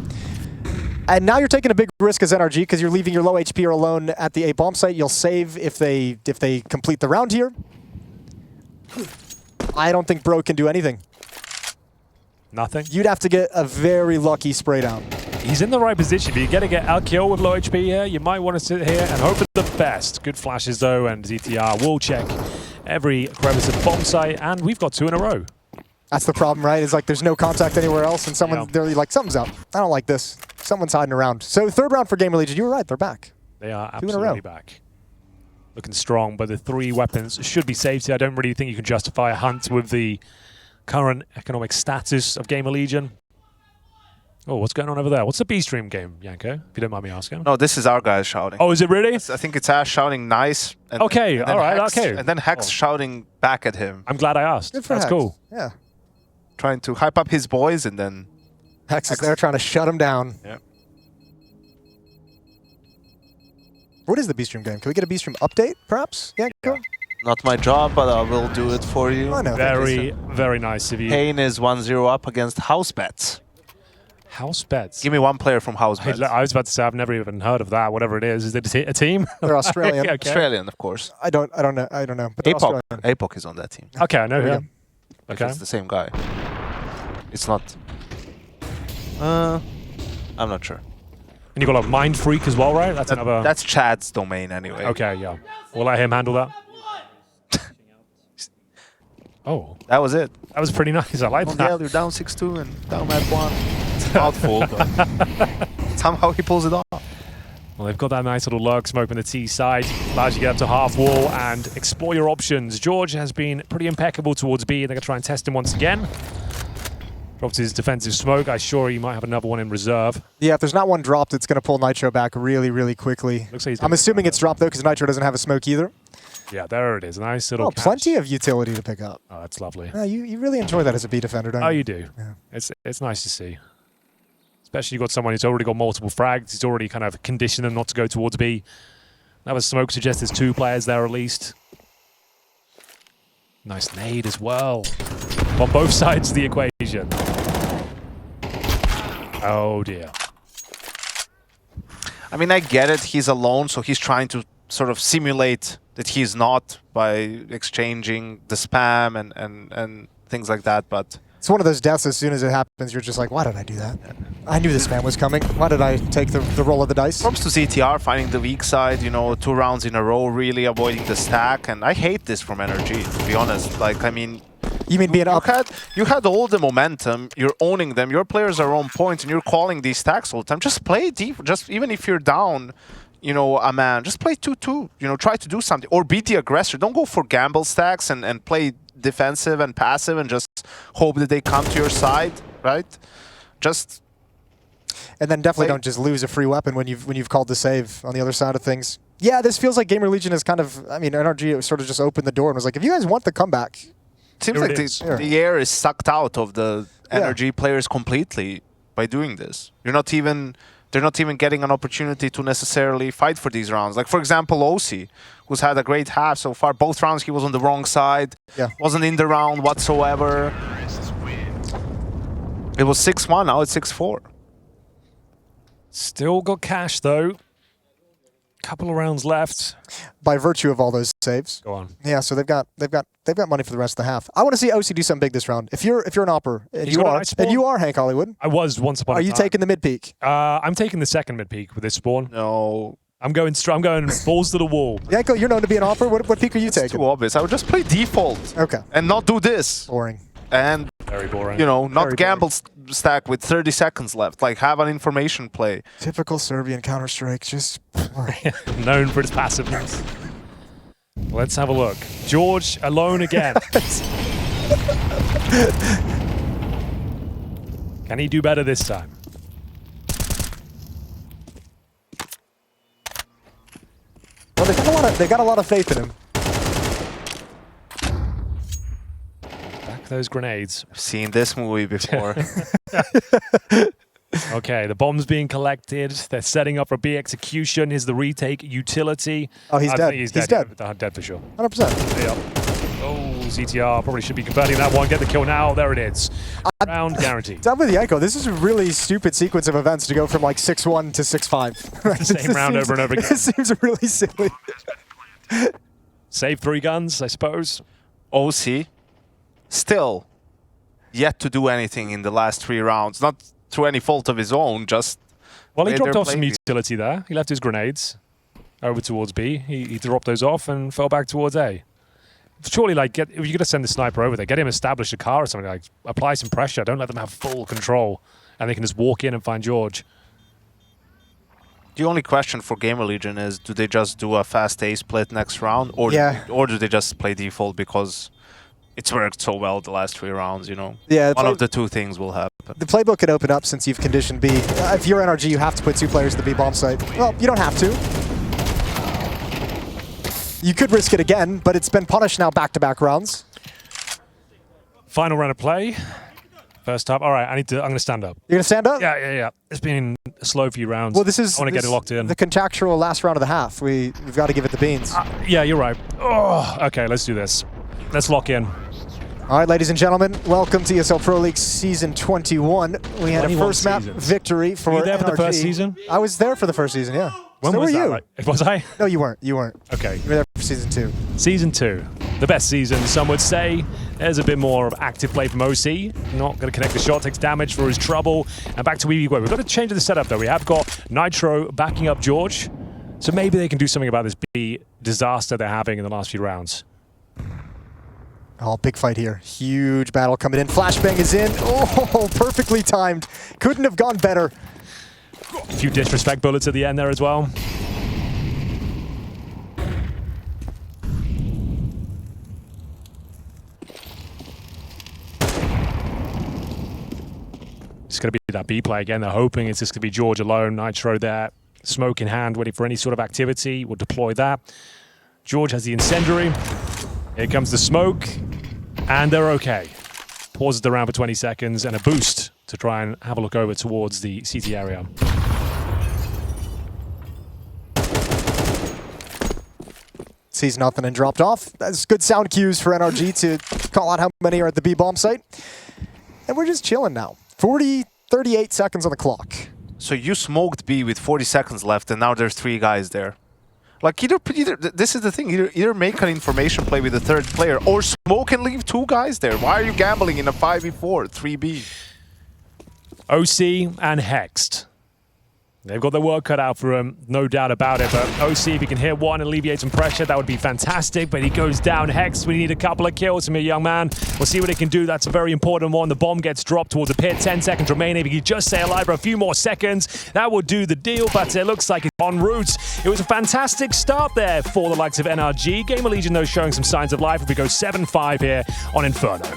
And now you're taking a big risk as NRG because you're leaving your low HP or alone at the A bomb site. You'll save if they complete the round here. I don't think Bro can do anything. Nothing. You'd have to get a very lucky spray down. He's in the right position, but you got to get out kill with low HP here. You might want to sit here and hope for the best. Good flashes though, and ZTR will check every crevice at bomb site, and we've got 2 in a row. That's the problem, right? It's like there's no contact anywhere else, and they're like, something's up. I don't like this. Someone's hiding around. So 3rd round for GamerLegion. You were right, they're back. They are absolutely back. Looking strong, but the 3 weapons should be safe here. I don't really think you can justify a hunt with the current economic status of GamerLegion. Oh, what's going on over there? What's the B-stream game, Yanko, if you don't mind me asking? No, this is our guys shouting. Oh, is it really? I think it's Ash shouting nice. And Okay, and all right, Hex, okay. And then Hex shouting back at him. I'm glad I asked. Good for That's Hex. cool. Yeah. Trying to hype up his boys and then... Hex is there trying to shut him down. Yeah. What is the B-stream game? Can we get a B-stream update, perhaps? Yeah, go. Not my job, but I will do it for you. I know. Very, very nice of you. Kane is 1-0 up against House Bets. House Bets. Give me one player from House Bets. I was about to say I've never even heard of that. Whatever it is it a team? They're Australian. Okay. Australian, of course. I don't know. But they're APOC. Australian. APOC is on that team. Okay, I know There we him. Okay. It's the same guy. It's not... I'm not sure. And you got a Mind Freak as well, right? That's another. That's Chad's domain anyway. Okay, yeah. We'll let him handle that. Oh, That was it. that was pretty nice. I like Yeah, that. you're down 6-2 and down at 1. It's a mouthful, but somehow he pulls it off. Well, they've got that nice little lurk smoke on the T side. Allows you to get up to half wall and explore your options. George has been pretty impeccable towards B. They're going to try and test him once again. Dropped his defensive smoke. I'm sure he might have another one in reserve. Yeah, if there's not one dropped, it's going to pull Nitro back really, really quickly. Looks like he's I'm assuming it's dropped, though, because Nitro doesn't have a smoke either. Yeah, there it is. Nice little catch. Plenty of utility to pick up. Oh, that's lovely. You really enjoy that as a B defender, don't you? Oh, you do. Yeah. It's nice to see. Especially you've got someone who's already got multiple frags. He's already kind of conditioned them not to go towards B. That was smoke suggests there's 2 players there at least. Nice nade as well. On both sides of the equation. Oh dear. I mean, I get it. He's alone, so he's trying to sort of simulate that he's not by exchanging the spam and things like that, but... It's one of those deaths, as soon as it happens, you're just like, why did I do that? I knew this man was coming. Why did I take the roll of the dice? Props to ZTR finding the weak side, you know, 2 rounds in a row, really avoiding the stack, and I hate this from NRG, to be honest. Like, I mean... You mean being up? You had all the momentum, you're owning them, your players are on point, and you're calling these stacks all the time. Just play deep, just even if you're down, you know, a man, just play 2-2, you know, try to do something. Or beat the aggressor. Don't go for gamble stacks and play defensive and passive and just hope that they come to your side, right? Just... And then definitely don't just lose a free weapon when you've called the save on the other side of things. Yeah, this feels like GamerLegion has kind of, I mean, NRG sort of just opened the door and was like, if you guys want the comeback... Seems like the air is sucked out of the NRG players completely by doing this. They're not even getting an opportunity to necessarily fight for these rounds. Like, for example, OC, who's had a great half so far. Both rounds he was on the wrong side. Wasn't in the round whatsoever. It was 6-1, now it's 6-4. Still got cash though. Couple of rounds left. By virtue of all those saves. Go on. Yeah, so they've got money for the rest of the half. I want to see OC do something big this round. If you're an opper, and you are Hank Hollywood. I was once upon a time. Are you taking the mid peak? I'm taking the second mid peak with this spawn. No. I'm going balls to the wall. Yanko, you're known to be an opper. What peak are you taking? Too obvious. I would just play default. Okay. And not do this. Boring. And very boring. You know, not gamble stack with 30 seconds left. Like, have an information play. Typical Serbian Counter-Strike, just boring. Known for its passiveness. Let's have a look. George alone again. Can he do better this time? Well, they got a lot of faith in him. Those grenades. I've seen this movie before. Okay, the bomb's being collected. They're setting up for B execution. Here's the retake utility. Oh, he's dead. He's dead. Dead for sure. 100%. Yep. Oh, CTR probably should be converting that one. Get the kill now. There it is. Round guaranteed. I'm with Yanko. This is a really stupid sequence of events to go from like 6-1 to 6-5. Same round over and over again. It seems really silly. Save 3 guns, I suppose. OC still yet to do anything in the last 3 rounds. Not through any fault of his own, just... Well, he way dropped they're off some playing. utility there. He left his grenades over towards B. He dropped those off and fell back towards A. Surely, like, if you're going to send the sniper over there, get him established a car or something, like, apply some pressure. Don't let them have full control, and they can just walk in and find George. The only question for GamerLegion is, do they just do a fast A split next round, or do they just play default because it's worked so well the last 3 rounds, you know? Yeah, one of the 2 things will happen. The playbook could open up since you've conditioned B. If you're NRG, you have to put 2 players at the B bomb site. Well, you don't have to. You could risk it again, but it's been punished now back-to-back rounds. Final round of play. First up. All right, I'm going to stand up. You're going to stand up? Yeah. It's been a slow few rounds. Well, this is I want to get it locked in. The contractual last round of the half. We've got to give it the beans. Yeah, you're right. Oh, okay, let's do this. Let's lock in. All right, ladies and gentlemen, welcome to ESL Pro League Season 21. We had a first map victory for Were you there for the NRG. first season? I was there for the first season, yeah. When so was were that? you? Like, was I? No, you weren't. You weren't. Okay. You were there for Season 2. Season 2. The best season, some would say. There's a bit more of active play from OC. Not going to connect the shot, takes damage for his trouble. And back to EV. We've got to change the setup, though. We have got Nitro backing up George. So maybe they can do something about this B disaster they're having in the last few rounds. Oh, big fight here. Huge battle coming in. Flashbang is in. Oh, perfectly timed. Couldn't have gone better. A few disrespect bullets at the end there as well. It's going to be that B play again. They're hoping it's just going to be George alone. Nitro there, smoke in hand, waiting for any sort of activity. We'll deploy that. George has the incendiary. Here comes the smoke, and they're okay. Pauses the round for 20 seconds and a boost to try and have a look over towards the CT area. Sees nothing and dropped off. That's good sound cues for NRG to call out how many are at the B bomb site. And we're just chilling now. 38 seconds on the clock. So you smoked B with 40 seconds left, and now there's 3 guys there. Like, either this is the thing, either make an information play with the 3rd player, or smoke and leave 2 guys there. Why are you gambling in a 5v4, 3B? OC and Hexed. They've got their work cut out for him, no doubt about it. But OC, if he can hit one, alleviate some pressure, that would be fantastic. But he goes down. Hex, we need a couple of kills from a young man. We'll see what he can do. That's a very important one. The bomb gets dropped towards the pit. 10 seconds remaining. If he could just stay alive for a few more seconds, that would do the deal. But it looks like it's en route. It was a fantastic start there for the likes of NRG. GamerLegion, though, showing some signs of life. If we go 7-5 here on Inferno.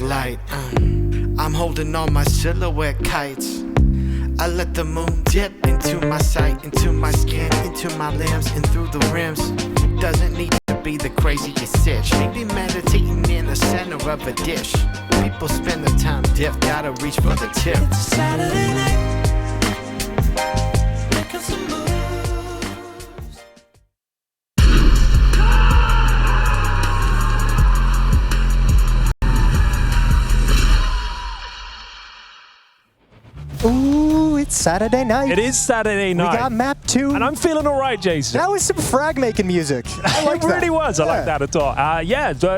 light. I'm holding all my silhouette kites. I let the moon dip into my sight, into my skin, into my limbs, and through the rims. Doesn't need to be the craziest sitch. Maybe meditating in the center of a dish. People spend the time dip, gotta reach for the tip. It's a Saturday night. Making some moves. Ooh, it's Saturday night. It is Saturday night. We got map 2. And I'm feeling all right, Jason. That was some frag-making music. I like It really was. I Yeah. like that at all.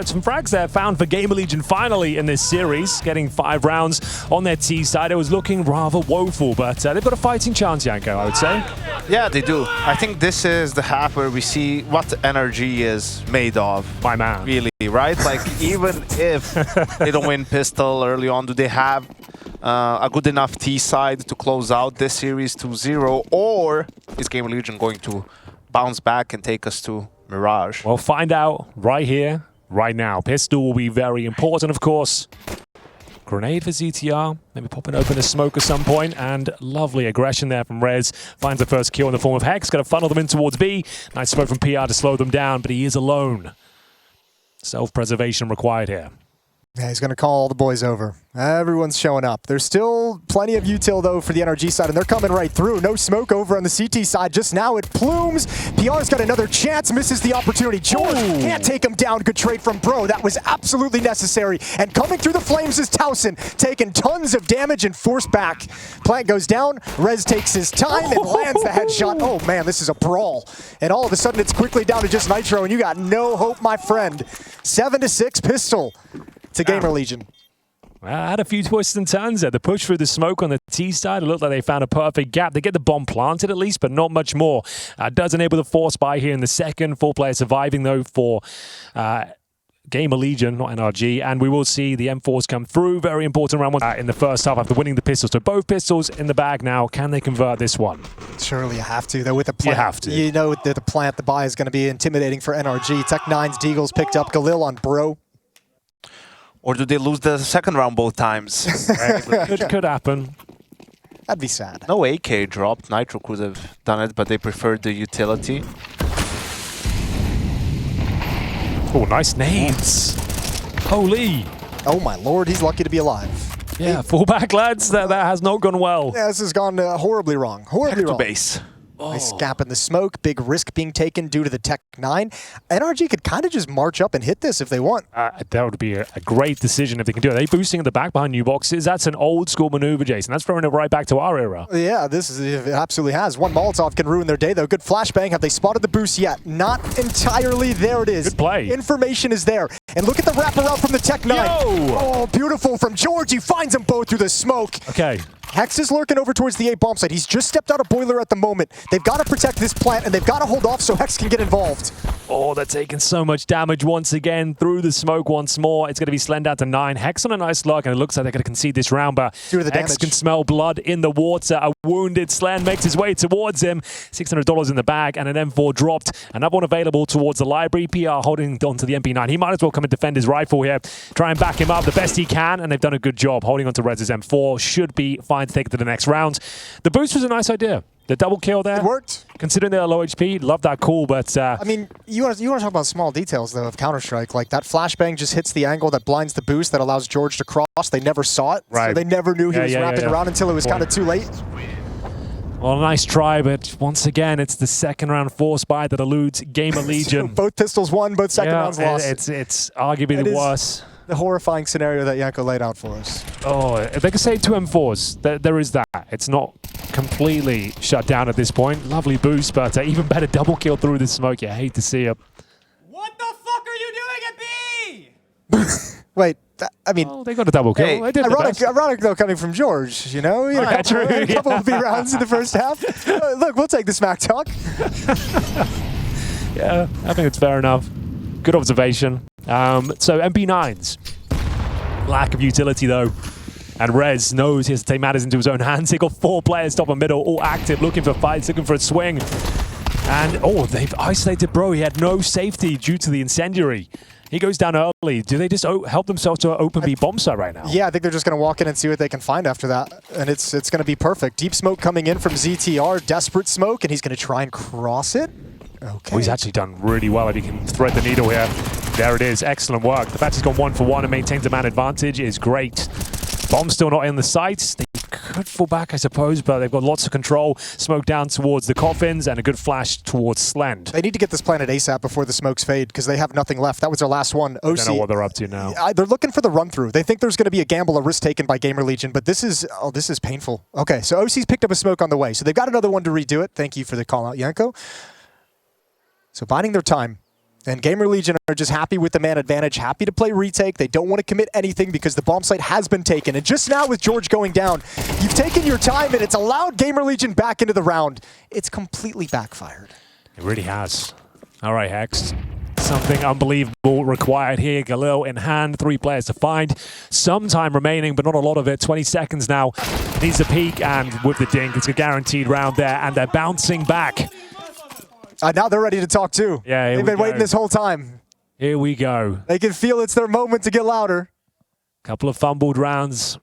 Some frags there found for GamerLegion finally in this series, getting 5 rounds on their T side. It was looking rather woeful, but they've got a fighting chance, Yanko, I would say. Yeah, they do. I think this is the half where we see what NRG is made of. My man. Really, right? Like, even if they don't win pistol early on, do they have a good enough T side to close out this series 2-0, or is GamerLegion going to bounce back and take us to Mirage? We'll find out right here, right now. Pistol will be very important, of course. Grenade for ZTR, maybe popping open a smoke at some point, and lovely aggression there from Rez. Finds the first kill in the form of Hex, going to funnel them in towards B. Nice smoke from PR to slow them down, but he is alone. Self-preservation required here. Yeah, he's going to call all the boys over. Everyone's showing up. There's still plenty of util, though, for the NRG side, and they're coming right through. No smoke over on the CT side. Just now it plumes. PR's got another chance, misses the opportunity. George can't take him down. Good trade from Bro. That was absolutely necessary. And coming through the flames is Towson, taking tons of damage and forced back. Plant goes down. Rez takes his time and lands the headshot. Oh, man, this is a brawl. And all of a sudden, it's quickly down to just Nitro, and you got no hope, my friend. 7-6 pistol to GamerLegion. Well, I had a few twists and turns there. The push through the smoke on the T side, it looked like they found a perfect gap. They get the bomb planted at least, but not much more. Does enable the force buy here in the second. 4 players surviving, though, for GamerLegion, not NRG. And we will see the M4s come through. Very important round 1 in the first half after winning the pistols. So both pistols in the bag now. Can they convert this one? Surely you have to, though, with the plant. You have to. You know that the plant, the buy is going to be intimidating for NRG. Tech9's Deagles picked up Galil on Bro. Or do they lose the second round both times? Could happen. That'd be sad. No AK dropped. Nitro could have done it, but they preferred the utility. Oh, nice nades. Holy. Oh, my lord, he's lucky to be alive. Yeah, fall back, lads. That has not gone well. Yeah, this has gone horribly wrong. Horribly wrong. Base. Nice gap in the smoke. Big risk being taken due to the Tech9. NRG could kind of just march up and hit this if they want. That would be a great decision if they can do it. Are they boosting at the back behind new boxes? That's an old school maneuver, Jason. That's throwing it right back to our era. Yeah, this is, it absolutely has. One Molotov can ruin their day, though. Good flashbang. Have they spotted the boost yet? Not entirely. There it is. Good play. Information is there. And look at the wraparound from the Tech9. Yo! Oh, beautiful from George. He finds them both through the smoke. Okay. Hex is lurking over towards the A bomb site. He's just stepped out of boiler at the moment. They've got to protect this plant, and they've got to hold off so Hex can get involved. Oh, they're taking so much damage once again through the smoke once more. It's going to be Slend down to 9. Hex on a nice luck, and it looks like they're going to concede this round, but Due to the Hex damage. can smell blood in the water. A wounded Slend makes his way towards him. $600 in the bag, and an M4 dropped. Another one available towards the library. PR holding on to the MP9. He might as well come and defend his rifle here. Try and back him up the best he can, and they've done a good job holding on to Rez's M4. Should be fine to take it to the next round. The boost was a nice idea. The double kill there. It worked. Considering they're low HP, love that call, but... I mean, you want to talk about small details, though, of Counter-Strike. Like, that flashbang just hits the angle that blinds the boost that allows George to cross. They never saw it. Right. So they never knew he was wrapping around until it was kind of too late. Well, nice try, but once again, it's the second round force buy that eludes GamerLegion. So both pistols won, both second rounds lost. It's arguably the worst. The horrifying scenario that Yanko laid out for us. Oh, if they could save 2 M4s, there is that. It's not completely shut down at this point. Lovely boost, but even better double kill through the smoke. I hate to see it. What the fuck are you doing at B? Wait, I mean... Oh, they got a double kill. Hey, They did ironic, though, coming from George, you know? Yeah, true. A couple of B rounds in the first half. Look, we'll take the smack talk. Yeah, I think it's fair enough. Good observation. So MP9s. Lack of utility, though. And Rez knows he has to take matters into his own hands. He got 4 players top and middle, all active, looking for fights, looking for a swing. And, oh, they've isolated Bro. He had no safety due to the incendiary. He goes down early. Do they just help themselves to an open B bomb site right now? Yeah, I think they're just going to walk in and see what they can find after that. And it's going to be perfect. Deep smoke coming in from ZTR. Desperate smoke, and he's going to try and cross it. Okay. Well, he's actually done really well if he can thread the needle here. There it is. Excellent work. The fact he's gone 1 for 1 and maintains a man advantage is great. Bomb's still not in the sights. They could fall back, I suppose, but they've got lots of control. Smoke down towards the coffins and a good flash towards Slend. They need to get this planet ASAP before the smokes fade because they have nothing left. That was their last one. OC, I don't know what they're up to now. They're looking for the run-through. They think there's going to be a gamble, a risk taken by GamerLegion, but this is painful. Okay, so OC's picked up a smoke on the way, so they've got another one to redo it. Thank you for the call out, Yanko. So biding their time. And GamerLegion are just happy with the man advantage, happy to play retake. They don't want to commit anything because the bomb site has been taken. And just now with George going down, you've taken your time and it's allowed GamerLegion back into the round. It's completely backfired. It really has. All right, Hex. Something unbelievable required here. Galil in hand, 3 players to find. Some time remaining, but not a lot of it. 20 seconds now. Needs a peek, and with the dink, it's a guaranteed round there, and they're bouncing back. Now they're ready to talk too. Yeah, they've been waiting this whole time. Here we go. They can feel it's their moment to get louder. Couple of fumbled rounds,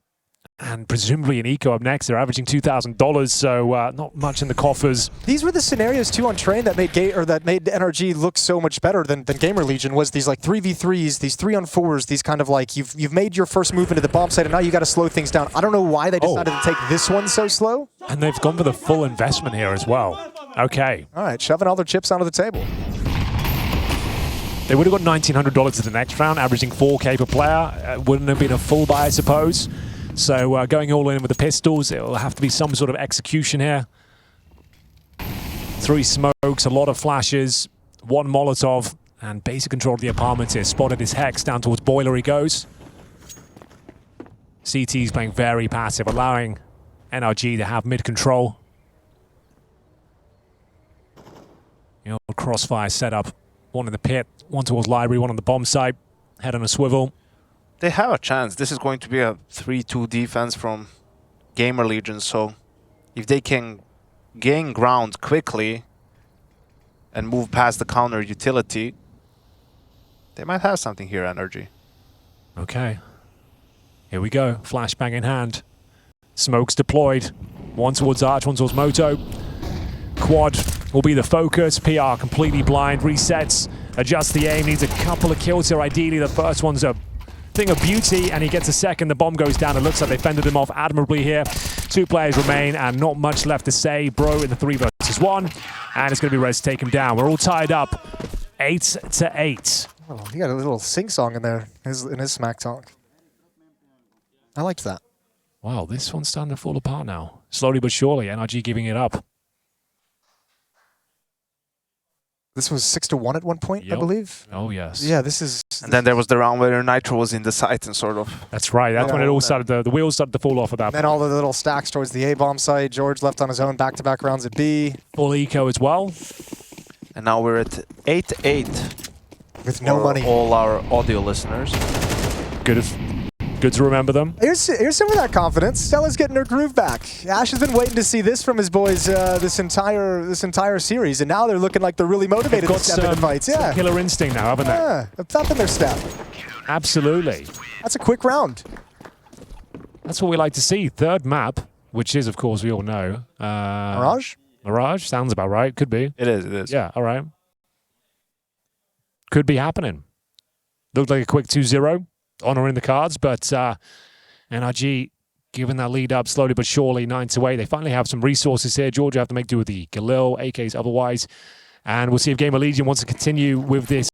and presumably an eco up next. They're averaging $2,000, so not much in the coffers. These were the scenarios too on Train that made NRG look so much better than GamerLegion. Was these like 3v3s, these 3-on-4s, these kind of like you've made your first move into the bomb site and now you got to slow things down. I don't know why they decided to take this one so slow. And they've gone for the full investment here as well. Okay. All right, shoving all their chips onto the table. They would have got $1,900 to the next round, averaging 4K per player. Wouldn't have been a full buy, I suppose. So going all in with the pistols, it will have to be some sort of execution here. 3 smokes, a lot of flashes, 1 Molotov, and basic control of the apartment here. Spotted his Hex, down towards Boiler he goes. CT's playing very passive, allowing NRG to have mid-control. You know, crossfire setup. 1 in the pit, 1 towards library, 1 on the bomb site. Head on a swivel. They have a chance. This is going to be a 3-2 defense from GamerLegion, so if they can gain ground quickly and move past the counter utility, they might have something here, NRG. Okay. Here we go. Flashbang in hand. Smokes deployed. 1 towards Arch, 1 towards Moto. Quad will be the focus. PR completely blind. Resets. Adjusts the aim. Needs a couple of kills here. Ideally, the first one's a thing of beauty, and he gets a second. The bomb goes down. It looks like they fended him off admirably here. 2 players remain, and not much left to say. Bro in the 3 versus 1, and it's going to be Rez to take him down. We're all tied up, 8-8. Oh, he got a little sing-song in there in his smack talk. I liked that. Wow, this one's starting to fall apart now. Slowly but surely, NRG giving it up. This was 6-1 at one point, I believe. Oh, yes. Yeah, this is... And then there was the round where Nitro was in the site and sort of... That's right. That's when it all started, the wheels started to fall off of that. And then all the little stacks towards the A-bomb site. George left on his own back-to-back rounds at B. Full eco as well. And now we're at 8-8. With no money. All our audio listeners. Good to remember them. Here's some of that confidence. Stella's getting her groove back. Ash has been waiting to see this from his boys this entire series, and now they're looking like they're really motivated to step into fights. Yeah, killer instinct now, haven't they? Yeah, a thump in their step. Absolutely. That's a quick round. That's what we like to see. 3rd map, which is, of course, we all know. Mirage? Mirage? Sounds about right. Could be. It is. Yeah, all right. Could be happening. Looked like a quick 2-0. Honor in the cards, but NRG giving that lead up slowly but surely, 9-8. They finally have some resources here. Georgia have to make do with the Galil, AKs otherwise. And we'll see if GamerLegion wants to continue with this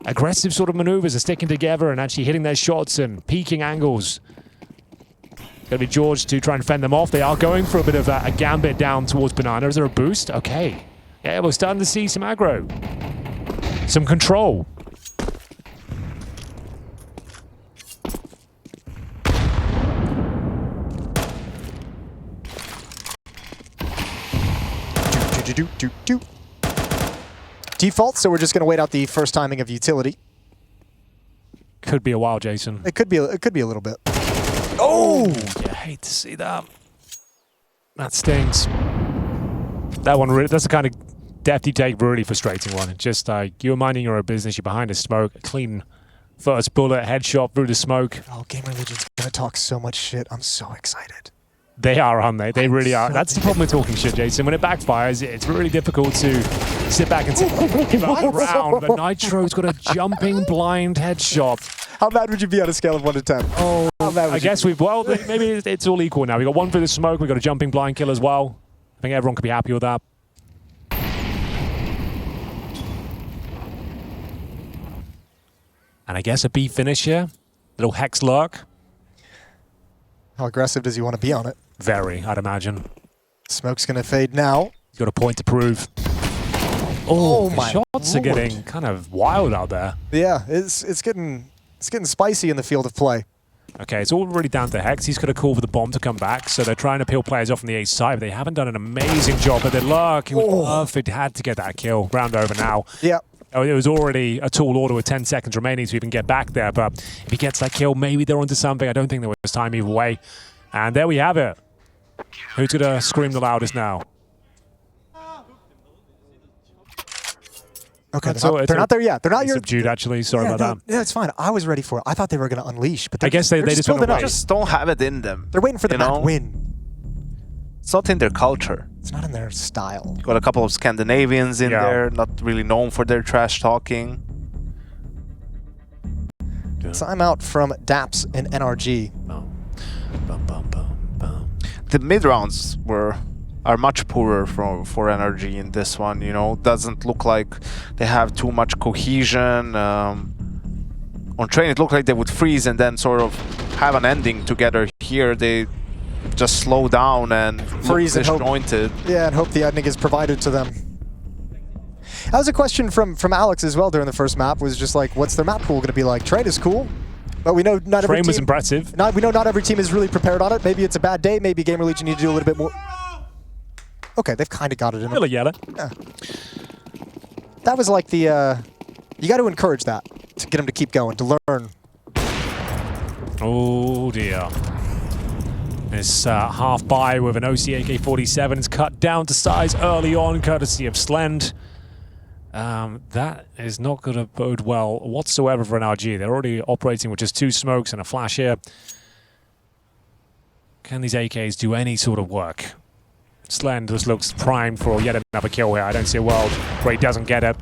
aggressive sort of maneuvers of sticking together and actually hitting their shots and peaking angles. Going to be George to try and fend them off. They are going for a bit of a gambit down towards Banana. Is there a boost? Okay. Yeah, we're starting to see some aggro. Some control. Default, so we're just going to wait out the first timing of utility. Could be a while, Jason. It could be a little bit. Oh! Yeah, hate to see that. That stings. That one, that's the kind of death you take, really frustrating one. Just like, you're minding your own business, you're behind a smoke, a clean First bullet, headshot through the smoke. Oh, GamerLegion's gonna talk so much shit. I'm so excited. They are, aren't they? They really are. That's the problem with talking shit, Jason. When it backfires, it's really difficult to sit back and say, give up a round. But Nitro's got a jumping blind headshot. How mad would you be on a scale of 1 to 10? Oh, How mad would I you guess be? maybe it's all equal now. We got one through the smoke. We got a jumping blind kill as well. I think everyone could be happy with that. And I guess a B finish here. Little Hex lurk. How aggressive does he want to be on it? Very, I'd imagine. Smoke's gonna fade now. He's got a point to prove. Oh the my shots are lord. getting kind of wild out there. Yeah, it's getting spicy in the field of play. Okay, it's all really down to Hex. He's got a call for the bomb to come back, so they're trying to peel players off on the A side, but they haven't done an amazing job. But the luck, it was perfect. Had to get that kill. Round over now. Yeah. Oh, it was already a tall order with 10 seconds remaining to even get back there, but if he gets that kill, maybe they're onto something. I don't think there was time either way. And there we have it. Who's going to scream the loudest now? Okay, they're not there yet. They're not subdued, actually. Sorry about that. Yeah, it's fine. I was ready for it. I thought they were going to unleash, but I guess they just went building away. up. Just don't have it in them. They're waiting for the you map know? win. It's not in their culture. It's not in their style. Got a couple of Scandinavians in there, not really known for their trash talking. Timeout from Daps and NRG. The mid rounds are much poorer for NRG in this one. You know, doesn't look like they have too much cohesion. On train, it looked like they would freeze and then sort of have an ending together. Here, they just slow down and freeze and disjointed. Yeah, and hope the ending is provided to them. That was a question from Alex as well during the first map. Was just like, what's their map pool going to be like? Train is cool, but we know not every Train team was impressive. We know not every team is really prepared on it. Maybe it's a bad day. Maybe GamerLegion need to do a little bit more. Okay, they've kind of got it in. Really yellow. Yeah. That was like the. You got to encourage that to get them to keep going, to learn. Oh dear. This half buy with an OC AK-47 is cut down to size early on, courtesy of Slend. That is not going to bode well whatsoever for NRG. They're already operating with just 2 smokes and a flash here. Can these AKs do any sort of work? Slend just looks primed for yet another kill here. I don't see a world where he doesn't get it.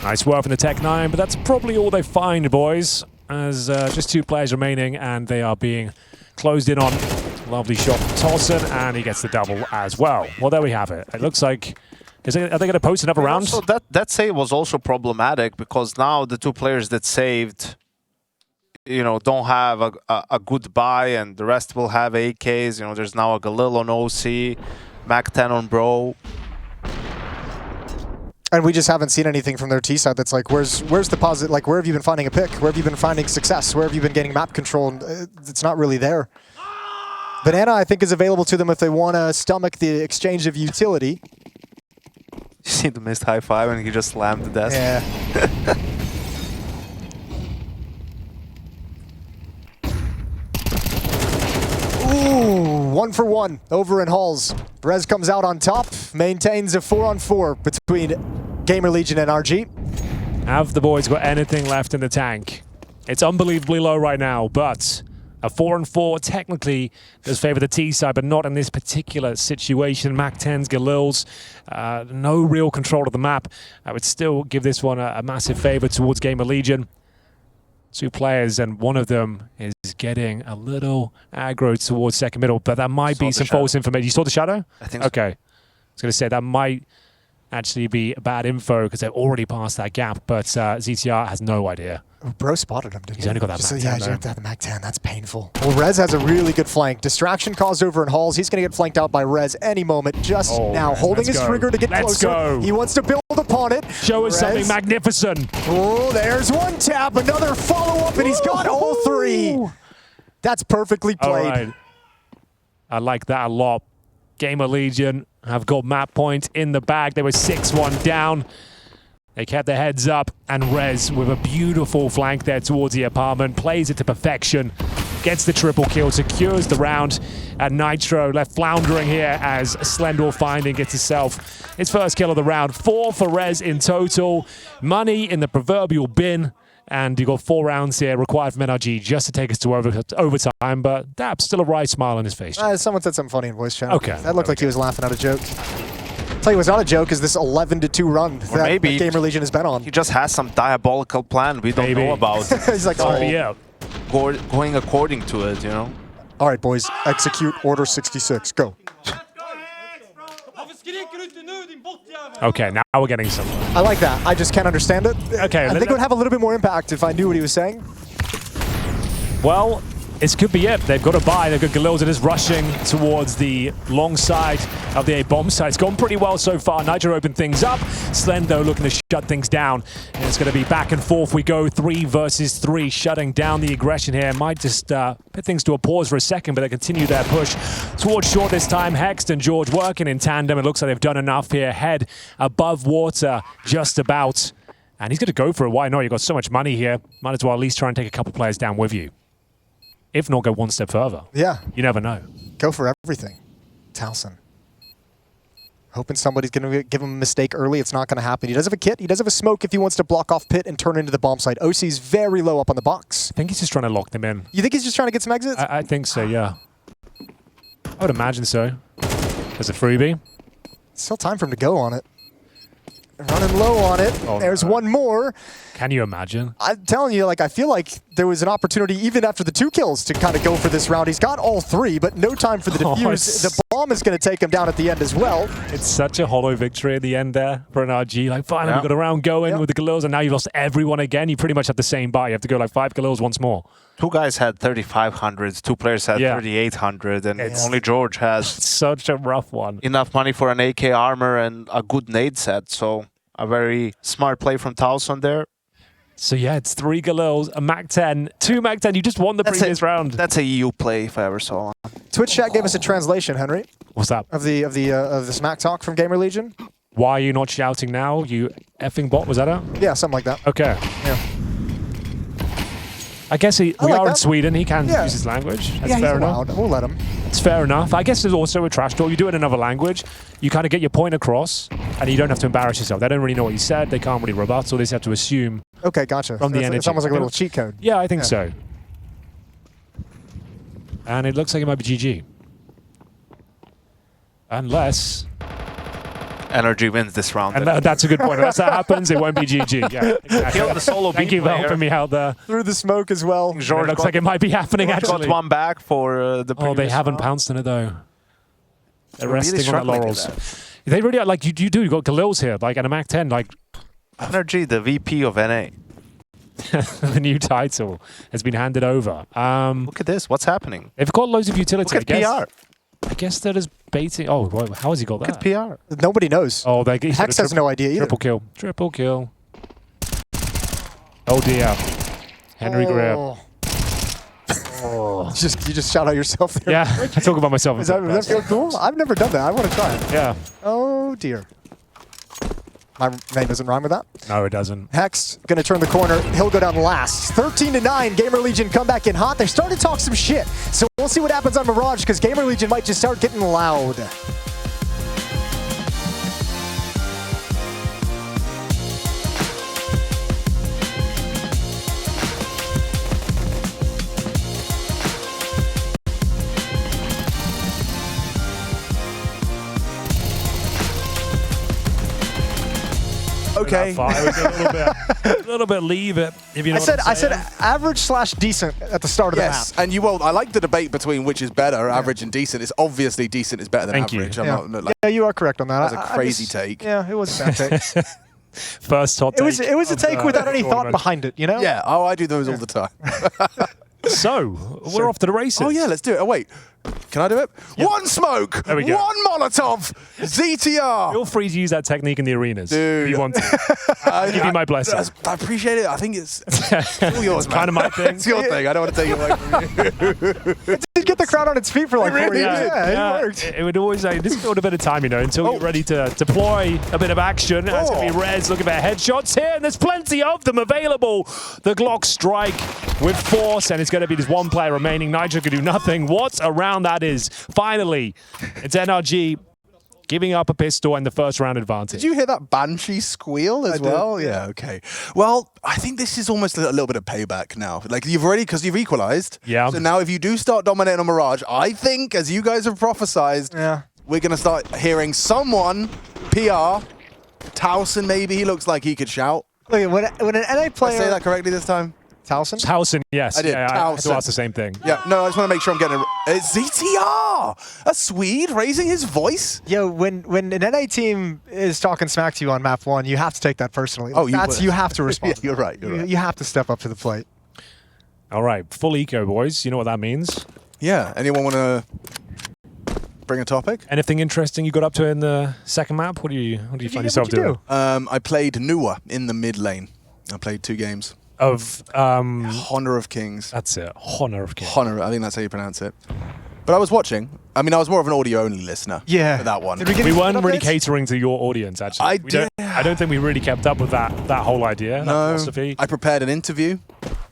Nice work from the Tech 9, but that's probably all they find, boys. As just 2 players remaining, and they are being closed in on. Lovely shot from Tolson, and he gets the double as well. Well, there we have it. It looks like... are they going to post another round? So that save was also problematic because now the 2 players that saved, you know, don't have a good buy, and the rest will have AKs. You know, there's now a Galil on OC, Mac 10 on Bro. And we just haven't seen anything from their T side that's like, where's the positive? Like, where have you been finding a pick? Where have you been finding success? Where have you been getting map control? It's not really there. Banana, I think, is available to them if they want to stomach the exchange of utility. You see the missed high five and he just slammed the desk. Yeah. Ooh, 1 for 1 over in Halls. Rez comes out on top, maintains a 4-on-4 between GamerLegion and NRG. Have the boys got anything left in the tank? It's unbelievably low right now, but a 4-on-4 technically does favor the T side, but not in this particular situation. Mac 10s, Galils, no real control of the map. I would still give this one a massive favor towards GamerLegion. 2 players, and one of them is getting a little aggro towards second middle, but that might be some false information. You saw the shadow? I think so. Okay. I was going to say that might actually be bad info because they've already passed that gap, but ZTR has no idea. Oh, Bro spotted him, didn't he? He's only got that Mac 10. Yeah, he's got that Mac 10. That's painful. Well, Rez has a really good flank. Distraction caused over in Halls. He's going to get flanked out by Rez any moment. Just now, holding his trigger to get closer. Go. He wants to build upon it. Show us something magnificent. Oh, there's one tap. Another follow-up, and he's got all 3. That's perfectly played. All right. I like that a lot. GamerLegion have got map points in the bag. They were 6-1 down. They kept their heads up, and Rez with a beautiful flank there towards the apartment, plays it to perfection, gets the triple kill, secures the round, and Nitro left floundering here as Slendor Finding gets himself his first kill of the round. 4 for Rez in total, money in the proverbial bin, And you've got 4 rounds here required from NRG just to take us to overtime, but Dap's still a wry smile on his face. Someone said something funny in voice chat. Okay. That looked like he was laughing at a joke. Tell you what's not a joke is this 11-2 run that maybe GamerLegion has been on. He just has some diabolical plan we don't know about. He's like, oh, Yeah. Going according to it, you know? all right, boys, execute Order 66. Go. Okay, now we're getting some. I like that. I just can't understand it. Okay, I think it would have a little bit more impact if I knew what he was saying. Well, this could be it. They've got to buy. They've got Galil that is rushing towards the long side of the A-bomb site. It's gone pretty well so far. Nitro opened things up. Slendo looking to shut things down. And it's going to be back and forth. We go 3 versus 3, shutting down the aggression here. Might just put things to a pause for a second, but they continue their push towards short this time. Hext and George working in tandem. It looks like they've done enough here. Head above water, just about. And he's going to go for it. Why not? You've got so much money here. Might as well at least try and take a couple players down with you. If not, go one step further. Yeah. You never know. Go for everything. Towson. Hoping somebody's going to give him a mistake early. It's not going to happen. He does have a kit. He does have a smoke if he wants to block off pit and turn into the bomb site. OC's very low up on the box. I think he's just trying to lock them in. You think he's just trying to get some exits? I think so, yeah. I would imagine so. There's a freebie. Still time for him to go on it. Running low on it. Oh, There's one more. Can you imagine? I'm telling you, like, I feel like there was an opportunity even after the 2 kills to kind of go for this round. He's got all 3, but no time for the defuse. The bomb is going to take him down at the end as well. It's such a hollow victory at the end there for NRG. Like, finally, we've got a round going with the Galils, and now you've lost everyone again. You pretty much have the same buy. You have to go like 5 Galils once more. 2 guys had 3,500s, 2 players had 3,800, and only George has such a rough one. Enough money for an AK armor and a good nade set, so a very smart play from Towson there. So yeah, it's 3 Galils, a MAC-10, 2 MAC-10. You just won the previous round. That's a EU play if I ever saw one. Twitch chat gave us a translation, Henry. What's that? Of the smack talk from GamerLegion. Why are you not shouting now? You effing bot, was that it? Yeah, something like that. Okay. Yeah. I guess we like are that. in Sweden. He can use his language. That's fair enough. We'll let him. It's fair enough. I guess there's also a trash talk. You do it in another language. You kind of get your point across, and you don't have to embarrass yourself. They don't really know what you said. They can't really rebut, so they just have to assume. Okay, gotcha. From the energy. It's almost like a little cheat code. Yeah, I think so. And it looks like it might be GG. Unless... NRG wins this round. And that's a good point. Unless that happens, it won't be GG. Yeah, exactly. Killed the solo Thank you for helping me out there. Through the smoke as well. George it looks like it might be happening, actually. Got one back for the Oh, they haven't round. pounced on it, though. They're Really resting on their struggling laurels. with They really are, like, you do. You've got Galil's here, like, and a MAC-10, like... NRG, the VP of NA. The new title has been handed over. Look at this. What's happening? They've got loads of utility. Look at PR. I guess that is baiting... Oh, how has he got that? Look at PR. Nobody knows. Oh, Hex has no idea either. Triple kill. Triple kill. Oh, dear. Henry Graham. Oh. You just shout out yourself there. Yeah, I talk about myself. Does that feel cool? I've never done that. I want to try it. Yeah. Oh, dear. My name doesn't rhyme with that. No, it doesn't. Hex going to turn the corner. He'll go down last. 13-9. GamerLegion come back in hot. They're starting to talk some shit. So we'll see what happens on Mirage because GamerLegion might just start getting loud. Okay. A little bit leave it, if you know what I'm I said saying. average/decent at the start of the map. Yes, and you will. I like the debate between which is better, average and decent. It's obviously decent is better than Thank you. average. Yeah. I'm not, like, Yeah, you are correct on that. That was a crazy take. Yeah, it was a bad take. First hot take. It was a take without any thought tournament. behind it, you know? Yeah. Oh, I do those all the time. So, we're off to the races. Oh yeah, let's do it. Oh wait, can I do it? Yep. One smoke, There we go. one Molotov, ZTR. Feel free to use that technique in the arenas Dude. if you want to. I'll give you my blessing. I appreciate it. I think it's all yours, man. Kind of my thing. It's your thing. I don't want to take it away from you. It did get the crowd on its feet for like 4 years. Yeah, Yeah, it worked. It would always just build a bit of time, you know, until you're ready to deploy a bit of action. It's going to be Reds looking for headshots here, and there's plenty of them available. The Glock strike with force, and it's going to be just one player remaining. Nitro can do nothing. What a round that is. Finally, it's NRG giving up a pistol and the first round advantage. Did you hear that Banshee squeal as well? Yeah, okay. Well, I think this is almost a little bit of payback now. Like, you've already, because you've equalized. Yeah. So now if you do start dominating on Mirage, I think, as you guys have prophesized, we're going to start hearing someone, PR, Towson maybe, he looks like he could shout. Look, when an NA player... Did I say that correctly this time? Towson? Towson, yes. I did. Yeah, I had to ask the same thing. Yeah, no, I just want to make sure I'm getting it. It's ZTR! A Swede raising his voice? Yo, when an NA team is talking smack to you on map 1, you have to take that personally. Oh, you have to respond. Yeah, you're right. You have to step up to the plate. All right, full eco, boys. You know what that means? Yeah. Anyone want to bring a topic? Anything interesting you got up to in the second map? What do you find yourself doing? I played Nuwa in the mid lane. I played 2 games. Of Honor of Kings. That's it. Honor of Kings. Honor, I think that's how you pronounce it. But I was watching. I mean, I was more of an audio-only listener. Yeah. For that one. We weren't really catering to your audience, actually. I don't think we really kept up with that whole idea, that philosophy. I prepared an interview,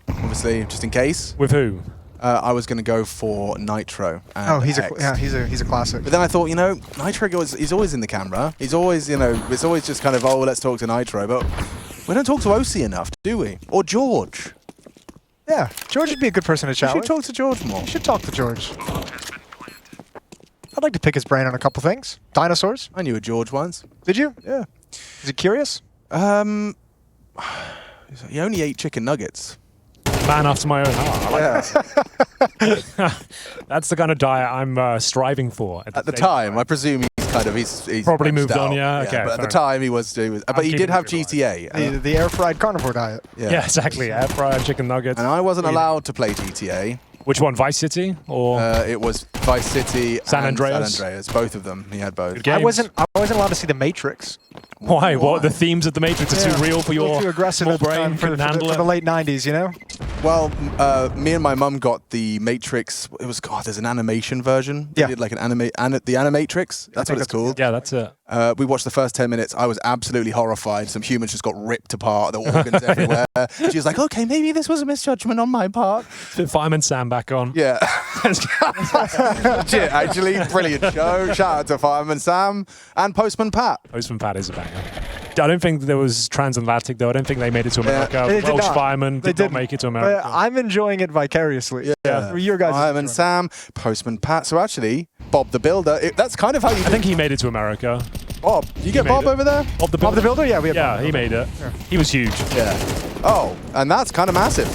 obviously, just in case. With who? I was going to go for Nitro. And he's X. a classic. But then I thought, you know, Nitro he's always in the camera. He's always, you know, it's always just kind of, oh, let's talk to Nitro. But we don't talk to OC enough, do we? Or George. Yeah, George would be a good person to chat with. You should talk to George more. You should talk to George. I'd like to pick his brain on a couple things. Dinosaurs. I knew a George once. Did you? Yeah. Is he curious? He only ate chicken nuggets. Man after my own heart. I like that. That's the kind of diet I'm striving for. At the time, I presume he's probably moved out. on. Yeah, okay. But at the time, he was but he did have GTA. The air-fried carnivore diet. Yeah, exactly. Air fried chicken nuggets. And I wasn't allowed to play GTA. Which one, Vice City or? It was Vice City San and Andreas? San Andreas. Both of them. He had both. I wasn't allowed to see The Matrix. Why? What? The themes of The Matrix are too real for your too aggressive small brain? for the late 90s, you know? Well, me and my mum got the Matrix. It was there's an animation version. Yeah. They did like the Animatrix. That's what it's called. Yeah, that's it. We watched the first 10 minutes. I was absolutely horrified. Some humans just got ripped apart. The organs everywhere. She was like, okay, maybe this was a misjudgment on my part. Put Fireman Sam back on. Yeah. Legit, actually, brilliant show. Shout out to Fireman Sam and Postman Pat. Postman Pat is a banger. I don't think there was Transatlantic, though. I don't think they made it to America. Welsh Fireman did not make it to America. I'm enjoying it vicariously. Yeah. Your guys. Fireman Sam, Postman Pat. So actually, Bob the Builder, that's kind of how you I think he made it to America. Bob, you get Bob over there? Bob the Builder? Bob the Builder? Yeah, we have Bob he made it. Yeah. He was huge. Yeah. Oh, and that's kind of massive.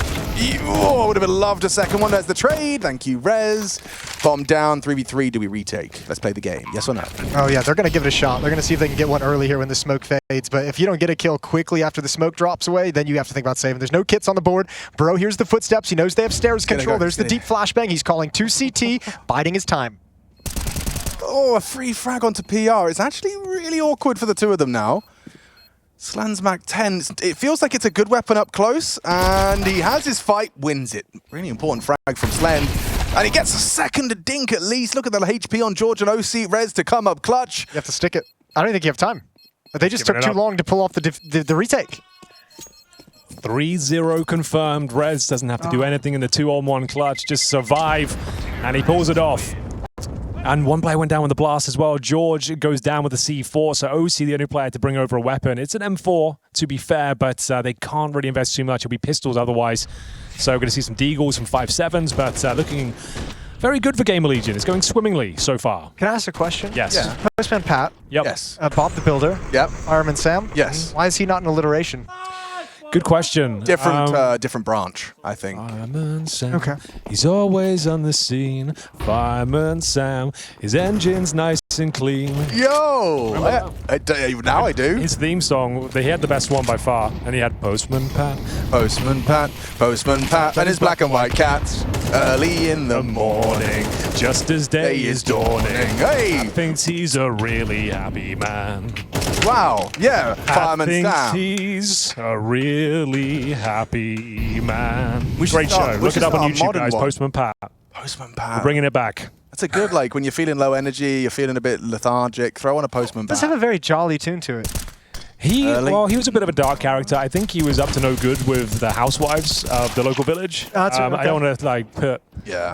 Oh, would have loved a second one. There's the trade. Thank you, Rez. Bomb down, 3v3. Do we retake? Let's play the game. Yes or no? Oh, yeah, they're going to give it a shot. They're going to see if they can get one early here when the smoke fades. But if you don't get a kill quickly after the smoke drops away, then you have to think about saving. There's no kits on the board. Bro hears the footsteps. He knows they have stairs control. There's the deep flashbang. He's calling 2 CT, biding his time. Oh, a free frag onto PR. It's actually really awkward for the two of them now. Slansmac 10, it feels like it's a good weapon up close, and he has his fight, wins it. Really important frag from Slend, and he gets a second dink at least. Look at the HP on George and OC. Rez to come up clutch. You have to stick it. I don't think you have time. They just took too long to pull off the retake. 3-0 confirmed. Rez doesn't have to do anything in the 2-on-1 clutch, just survive, and he pulls it off. And one player went down with the blast as well. George goes down with the C4, so OC the only player to bring over a weapon. It's an M4, to be fair, but they can't really invest too much. It'll be pistols otherwise. So we're going to see some Deagles, some 5.7s, but looking very good for GamerLegion. It's going swimmingly so far. Can I ask a question? Yes. Yeah. Postman Pat. Yep. Yes. Bob the Builder. Yep. Fireman Sam. Yes. Why is he not in alliteration? Good question. Different branch, I think. Fireman Sam. Okay. He's always on the scene. Fireman Sam. His engine's nice and clean. Yo! Now I do. His theme song, he had the best one by far, and he had Postman Pat. Postman Pat, and his black and white cats. Early in the morning, just as day is dawning. Hey! Pat thinks he's a really happy man. Wow, yeah, Fireman thinks Sam. He's a really happy man. We should Great start- show. we Look should it up on start a YouTube, modern guys. one. Postman Pat. Postman Pat. We're bringing it back. That's a good, like, when you're feeling low energy, you're feeling a bit lethargic, throw on a Postman It does Pat. have a very jolly tune to it. Well, he was a bit of a dark character. I think he was up to no good with the housewives of the local village. Okay. I don't want to like put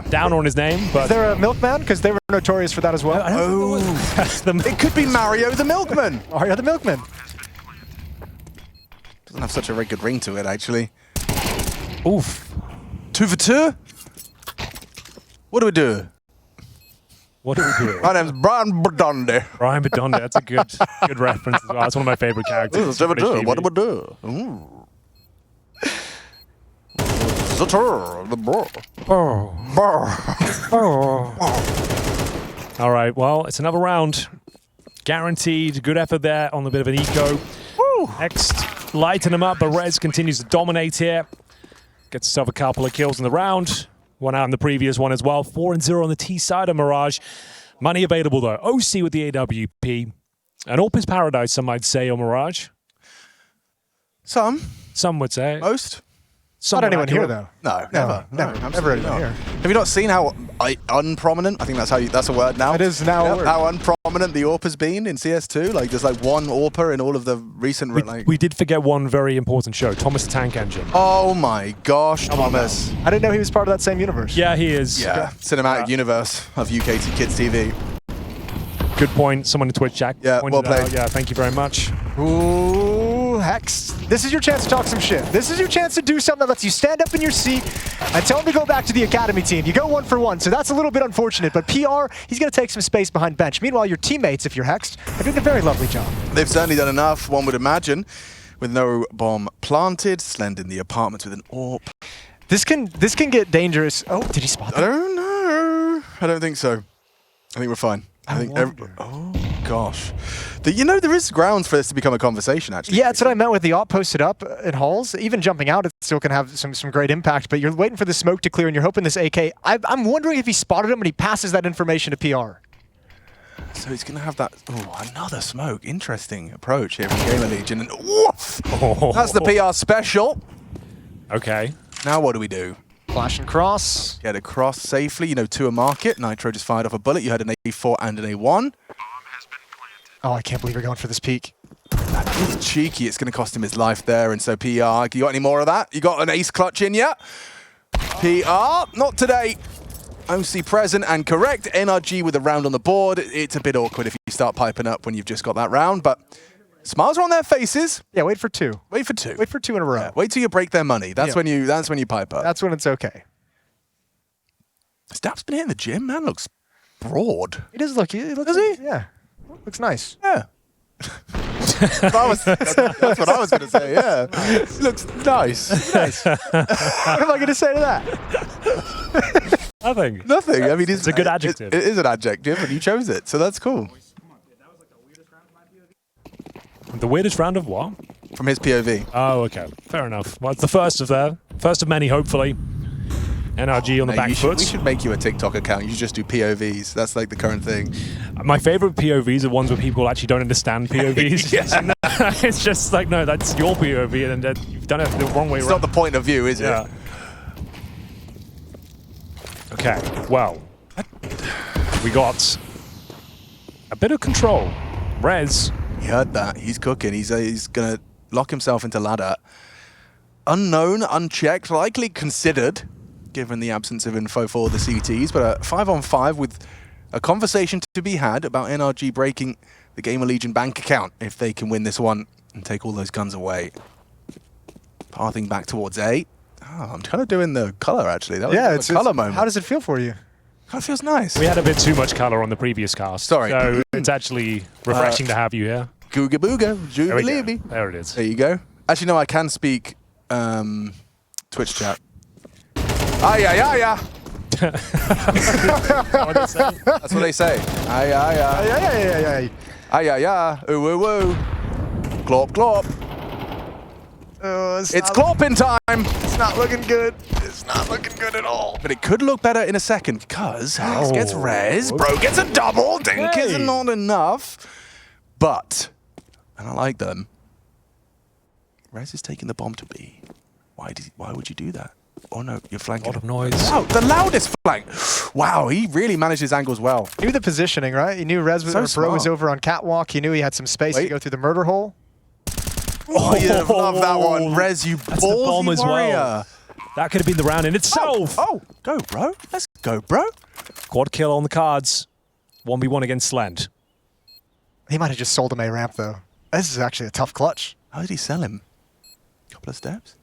down on his name, but is there a milkman? Because they were notorious for that as well. It could be Mario the Milkman. Mario the Milkman. Doesn't have such a very good ring to it, actually. Oof. 2 for 2. What do we do? What do we do? My name's Brian Badonde. Brian Badonde. That's a good reference as well. That's one of my favorite characters. What do we do? Ooh. The bro. All right, well, it's another round. Guaranteed. Good effort there on a bit of an eco. Next, lighten him up, but Rez continues to dominate here. Gets himself a couple of kills in the round. One out in the previous one as well. 4-0 on the T side of Mirage. Money available, though. OC with the AWP. An AWP is paradise, some might say, on Mirage. Some would say. Most. Not anyone here, though. No, never anyone here. Have you not seen how unprominent? I think that's a word now. It is now a word. How unprominent the AWP has been in CS2. Like there's like one AWP in all of the recent. We did forget one very important show. Thomas the Tank Engine. Oh my gosh, Thomas! I didn't know he was part of that same universe. Yeah, he is. Yeah, cinematic universe of UKT Kids TV. Good point. Someone in Twitch chat. Yeah, well played. Out. Yeah, thank you very much. Ooh, Hex. This is your chance to talk some shit. This is your chance to do something that lets you stand up in your seat and tell him to go back to the academy team. You go 1-for-1, so that's a little bit unfortunate, but PR, he's going to take some space behind bench. Meanwhile, your teammates, if you're Hexed, are doing a very lovely job. They've certainly done enough, one would imagine, with no bomb planted. Slend in the apartment with an AWP. This can get dangerous. Oh, did he spot that? I don't know. I don't think so. I think we're fine. I think oh gosh, there is grounds for this to become a conversation. Actually, yeah, that's what I meant with the AWP posted up in halls. Even jumping out, it still can have some great impact. But you're waiting for the smoke to clear, and you're hoping this AK. I'm wondering if he spotted him and he passes that information to PR. So he's gonna have that. Oh, another smoke. Interesting approach here from GamerLegion, and woof! That's the PR special. Okay. Now what do we do? Flash and cross. Get across safely. To a market. Nitro just fired off a bullet. You had an A4 and an A1. Oh, I can't believe you're going for this peek. That is cheeky. It's going to cost him his life there. And so PR, you got any more of that? You got an ace clutch in yet? PR, not today. OC present and correct. NRG with a round on the board. It's a bit awkward if you start piping up when you've just got that round, but smiles are on their faces. Yeah, wait for 2. Wait for 2. Wait for 2 in a row. Yeah, wait till you break their money. That's when you pipe up. That's when it's okay. Stab's been hitting the gym, man. Looks broad. He does look. Does he? Yeah. Looks nice. Yeah. that's what I was going to say, yeah. Looks nice. Nice. What am I going to say to that? Nothing. Nothing. I mean, it's a good adjective. It is an adjective, and you chose it, so that's cool. The weirdest round of what? From his POV. Oh, okay. Fair enough. Well, it's the first of many, hopefully. NRG on the back foot. We should make you a TikTok account. You just do POVs. That's like the current thing. My favorite POVs are ones where people actually don't understand POVs. It's just like, no, that's your POV, and you've done it the wrong way around. It's not the point of view, is it? Okay, well, we got a bit of control. Rez. He heard that. He's cooking. He's going to lock himself into ladder. Unknown, unchecked, likely considered, given the absence of info for the CTs, but a 5-on-5 with a conversation to be had about NRG breaking the GamerLegion bank account if they can win this one and take all those guns away. Pathing back towards A. Oh, I'm kind of doing the color, actually. That was a color moment. How does it feel for you? That feels nice. We had a bit too much color on the previous cast. Sorry. So it's actually refreshing to have you here. Googa booga, jubilee. There it is. There you go. Actually, no, I can speak Twitch chat. Ay, ay, ay, ay. That's what they say. Ay, ay, ay. Ay, ay, ay, ay. Ay, ay, ay. Ooh, ooh, ooh. Glop, glop. It's clopping time. It's not looking good. It's not looking good at all. But it could look better in a second because Hex gets res. Bro gets a double. Dink is not enough. But, and I like them, Rez is taking the bomb to B. Why would you do that? Oh no, you're flanking. A lot of noise. Wow, the loudest flank. Wow, he really managed his angles well. He knew the positioning, right? He knew Bro was over on catwalk. He knew he had some space to go through the murder hole. Oh, you love that one. Res, you That's the bomb ballsy as warrior. well. That could have been the round in itself. Oh, go, bro. Let's go, bro. Quad kill on the cards. 1v1 against Slend. He might have just sold him a ramp, though. This is actually a tough clutch. How did he sell him? Couple of steps.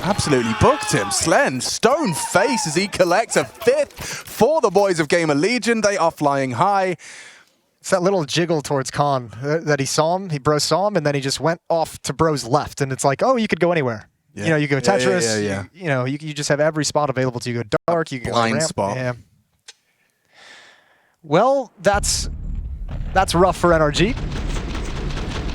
Absolutely booked him. Slen, stone face as he collects a 5th for the boys of GamerLegion. They are flying high. It's that little jiggle towards Khan that he saw him. Bro saw him, and then he just went off to Bro's left. And it's like, oh, you could go anywhere. Yeah. You know, you go Tetris. Yeah. You just have every spot available to you. Go dark. You can Blind go ramp. spot. Yeah. Well, that's rough for NRG.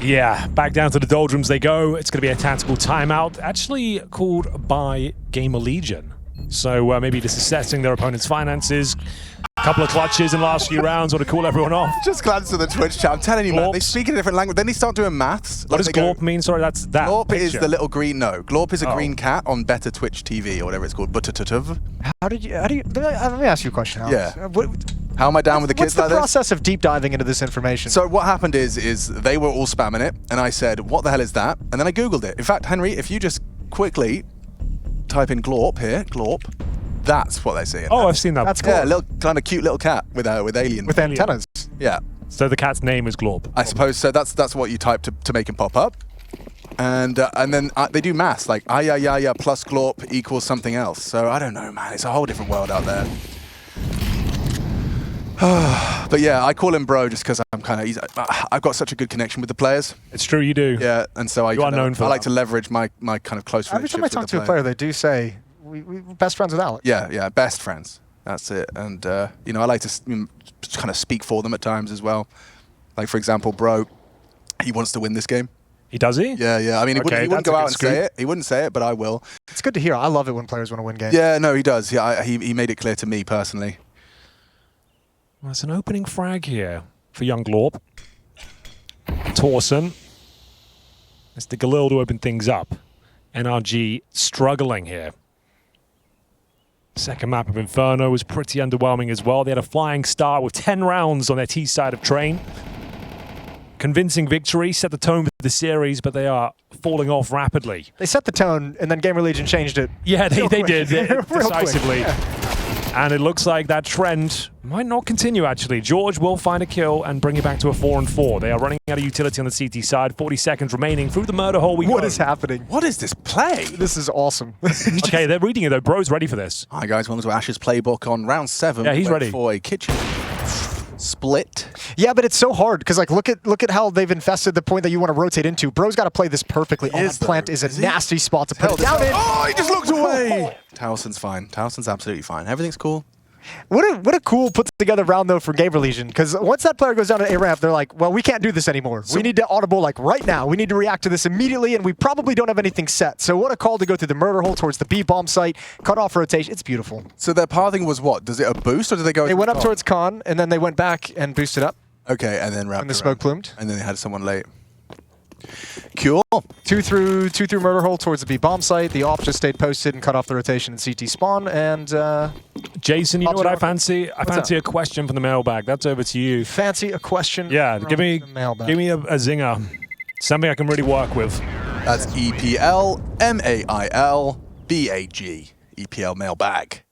Yeah, back down to the doldrums they go. It's going to be a tactical timeout, actually called by GamerLegion. So maybe just assessing their opponent's finances. A couple of clutches in the last few rounds to cool everyone off. Just glance to the Twitch chat. I'm telling you, man, they Glorps. speak in a different language. Then they start doing maths. What does Glorp mean? Sorry, that's that Glorp is picture. the little green. No, Glorp is a green cat on Better Twitch TV or whatever it's called. Buttatutov. How do you? Let me ask you a question, Alex. Yeah. How am I down with the kids What's the like this? process of deep diving into this information? So what happened is they were all spamming it, and I said, what the hell is that? And then I Googled it. In fact, Henry, if you just quickly type in Glorp here, Glorp, that's what they see. Oh, I've seen that. That's cool. Yeah, a little kind of cute little cat with alien. With antennas. Yeah. So the cat's name is Glorp. I suppose so. That's what you type to make him pop up. And then they do maths, like yeah plus Glorp equals something else. So I don't know, man. It's a whole different world out there. But yeah, I call him bro just because I've got such a good connection with the players. It's true, you do. Yeah, and so I like to leverage my kind of close Every relationships time I talk with to the a player, they do say, we're best friends with Alex. Yeah, best friends. That's it. And, I like to kind of speak for them at times as well. Like, for example, bro, he wants to win this game. He does he? Yeah. I mean, he wouldn't go out and say it. He wouldn't say it, but I will. It's good to hear. I love it when players want to win games. Yeah, no, he does. Yeah, he made it clear to me personally. Well, it's an opening frag here for young Glorp. Torsen. Mr. Galil to open things up. NRG struggling here. Second map of Inferno was pretty underwhelming as well. They had a flying start with 10 rounds on their T side of train. Convincing victory, set the tone for the series, but they are falling off rapidly. They set the tone, and then GamerLegion changed it. Yeah, they did Real decisively. quick. And it looks like that trend might not continue, actually. George will find a kill and bring it back to a 4-4. They are running out of utility on the CT side. 40 seconds remaining. Through the murder hole we go. What is happening? What is this play? This is awesome. Okay, they're reading it, though. Bro's ready for this. Hi, guys. Welcome to Ash's playbook on round 7. Yeah, he's ready. For a kitchen split. Yeah, but it's so hard because look at how they've infested the point that you want to rotate into. Bro's got to play this perfectly. Oh, that plant is a nasty spot to put it down in. Oh, he just looked away. Towson's fine. Towson's absolutely fine. Everything's cool. What a cool put together round though for GamerLegion, because once that player goes down to A ramp, they're like, well, we can't do this anymore. We need to audible like right now. We need to react to this immediately, and we probably don't have anything set. So what a call to go through the murder hole towards the B bomb site, cut off rotation. It's beautiful. So their pathing was what? Does it a boost or did they go? They went up towards Khan, and then they went back and boosted up. Okay, and then wrapped when the smoke plumed. And then they had someone late. Cool. Two through murder hole towards the B bomb site. The op just stayed posted and cut off the rotation in CT spawn. And Jason, you know what I fancy? I fancy a question from the mailbag. That's over to you. Fancy a question? Yeah, give me a zinger. Something I can really work with. That's EPLMAILBAG. EPL mailbag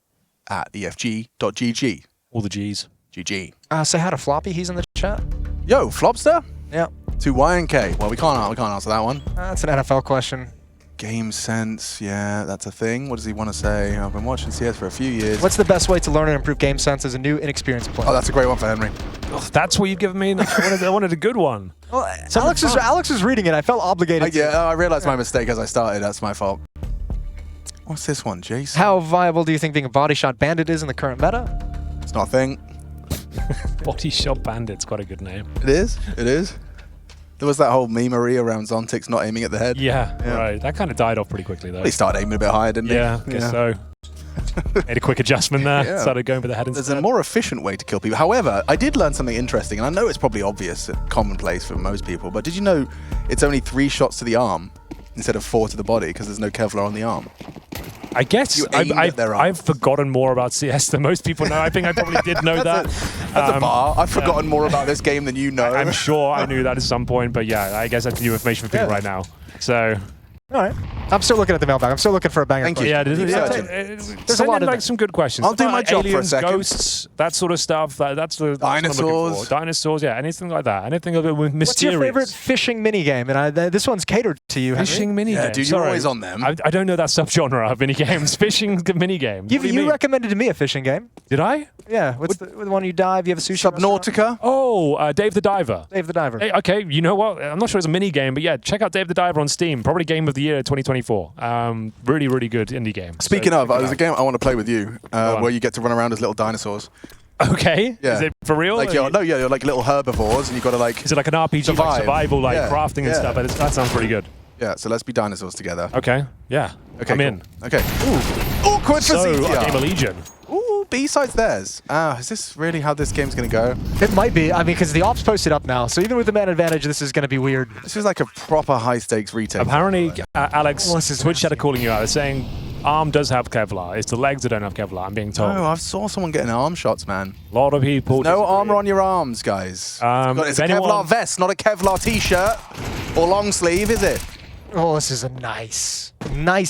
at EFG.GG. All the G's. GG. Say hi to Floppy. He's in the chat. Yo, Flopster? Yeah. To Y and K. Well, we can't answer that one. That's an NFL question. Game sense, yeah, that's a thing. What does he want to say? I've been watching CS for a few years. What's the best way to learn and improve game sense as a new, inexperienced player? Oh, that's a great one for Henry. Oh, that's what you've given me. I wanted a good one. Well, Alex was reading it. I felt obligated. I realized my mistake as I started. That's my fault. What's this one, Jason? How viable do you think being a body shot bandit is in the current meta? It's not a thing. Body shot bandit's quite a good name. It is. It is. There was that whole memery around Zontix not aiming at the head. Yeah, right. That kind of died off pretty quickly, though. Well, he started aiming a bit higher, didn't he? Yeah, I guess so. Made a quick adjustment there. Yeah. Started going for the head instead. There's a more efficient way to kill people. However, I did learn something interesting, and I know it's probably obvious, commonplace for most people, but did you know it's only 3 shots to the arm instead of 4 to the body because there's no Kevlar on the arm? I guess You aimed at their I've arms. forgotten more about CS than most people know. I think I probably did know that. That's a bar. I've forgotten more about this game than you know. I'm sure I knew that at some point, but yeah, I guess that's new information for people right now. So. All right. I'm still looking at the mailbag. I'm still looking for a banger. Thank you. Yeah, There's a lot in of there. some good questions. I'll do my job for a aliens, second. Ghosts, that sort of stuff. That's what I'm looking Dinosaurs. for. Dinosaurs, yeah, anything like that. Anything a bit mysterious. What's your favorite fishing minigame? And this one's catered to you, Henry. Fishing minigame? Yeah, dude, you're always on them. I don't know that subgenre of minigames. Fishing minigame. You recommended to me a fishing game. Did I? Yeah. What's the one you dive? You have a sushi Subnautica. Oh, Dave the Diver. Dave the Diver. Hey, okay, you know what? I'm not sure it's a mini game, but yeah, check out Dave the Diver on Steam. Probably Game of the Year 2024. Really, really good indie game. Speaking So of, there's a game I want to play with you where you get to run around as little dinosaurs. Okay. Yeah. Is it for real? Like you're like little herbivores, and you got to like. Is it like an RPG, survive. like survival, like Yeah, crafting and stuff? That sounds pretty good. Yeah, so let's be dinosaurs together. Okay. Yeah. Okay, I'm cool. in. Okay. Ooh. Awkward for So, CTR. GamerLegion. Ooh, B-sides theirs. Is this really how this game's going to go? It might be. I mean, because the ops posted up now, so even with the man advantage, this is going to be weird. This is like a proper high-stakes retake. Apparently, Alex, What's his Twitch chat are calling you out. They're saying ARM does have Kevlar. It's the legs that don't have Kevlar, I'm being told. Oh, I saw someone getting arm shots, man. A lot of people. No disagree. armor on your arms, guys. It's a if anyone- Kevlar vest, not a Kevlar t-shirt or long sleeve, is it? Oh, this is a nice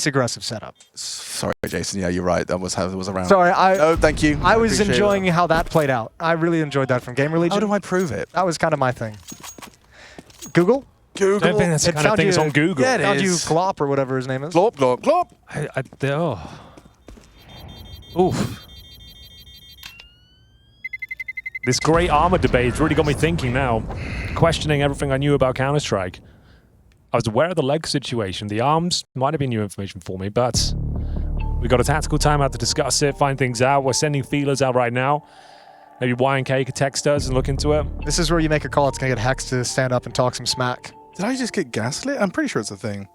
aggressive setup. Sorry, Jason. Yeah, you're right. That was how it was around. Sorry, No, thank you. I was appreciate enjoying that. how that played out. I really enjoyed that from GamerLegion. How do I prove it? That was kind of my thing. Google? I don't think that's the It kind of found thing that's you- on Google. Yeah, it Found you is. Glop or whatever his name is. Glop, glop, glop. Oof. This great armor debate's really got me thinking now, questioning everything I knew about Counter-Strike. I was aware of the leg situation. The arms might have been new information for me, but we got a tactical timeout to discuss it, find things out. We're sending feelers out right now. Maybe Y&K could text us and look into it. This is where you make a call. It's going to get Hex to stand up and talk some smack. Did I just get gaslit? I'm pretty sure it's a thing.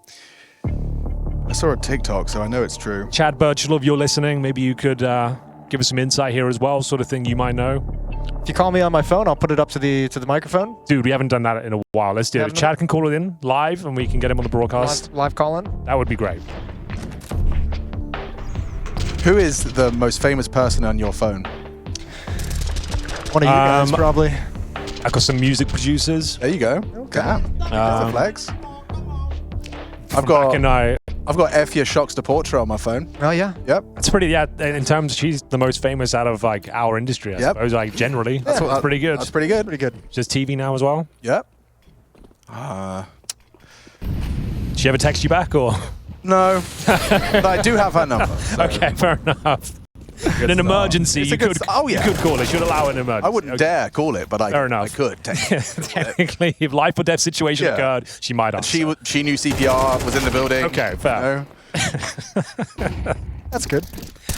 I saw it TikTok, so I know it's true. Chad Birchall, if you're listening, maybe you could give us some insight here as well, sort of thing you might know. If you call me on my phone, I'll put it up to the microphone. Dude, we haven't done that in a while. Let's do it. Haven't Chad can call it in live, and we can get him on the broadcast. Live call in. That would be great. Who is the most famous person on your phone? One of you guys, probably. I've got some music producers. There you go. Okay. Damn. That's a flex. I've got F your Shocks to Portra on my phone. Oh, yeah. Yep. It's pretty, yeah, in terms, she's the most famous out of, like, our industry, I suppose, like, generally. That's pretty good. That's pretty good. Pretty good. Just TV now as well? Yep. Did she ever text you back, or? No. But I do have her number. So. Okay, fair enough. In an emergency, It's you a good could, start. Oh, yeah. you could call it. Should allow an emergency. I wouldn't dare call it, but Fair enough. I could. Technically, if life or death situation Yeah. occurred, she might answer. She knew CPR, was in the building. Okay, fair. You know? That's good.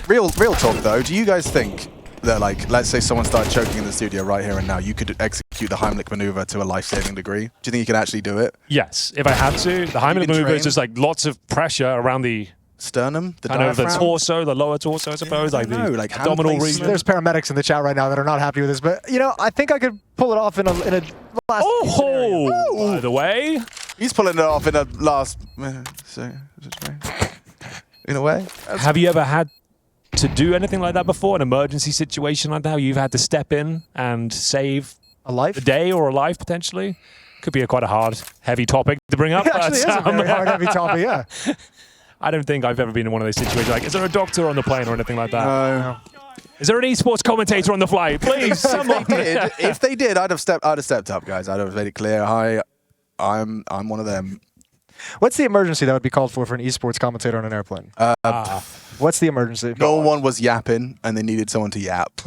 Real talk, though. Do you guys think that, like, let's say someone started choking in the studio right here and now, you could execute the Heimlich maneuver to a life-saving degree? Do you think you could actually do it? Yes, if I had to. The Heimlich been maneuver is trained? just like lots of pressure around the Sternum, the kind of the diaphragm? torso, the lower torso, I suppose, like the like hand abdominal placement. region. There's paramedics in the chat right now that are not happy with this, but, you know, I think I could pull it off in a last Oh, by the way. He's pulling it off in a last... in a way. Have you ever had to do anything like that before? An emergency situation like that, where you've had to step in and save a life? a day or a life, potentially? Could be quite a hard, heavy topic to bring up. It actually is a very hard, heavy topic, yeah. I don't think I've ever been in one of those situations. Like, is there a doctor on the plane or anything like that? No. Is there an esports commentator on the flight? Please, someone. If they did, I'd have stepped up, guys. I'd have made it clear. Hi, I'm one of them. What's the emergency that would be called for an esports commentator on an airplane? What's the emergency? No one was yapping, and they needed someone to yap.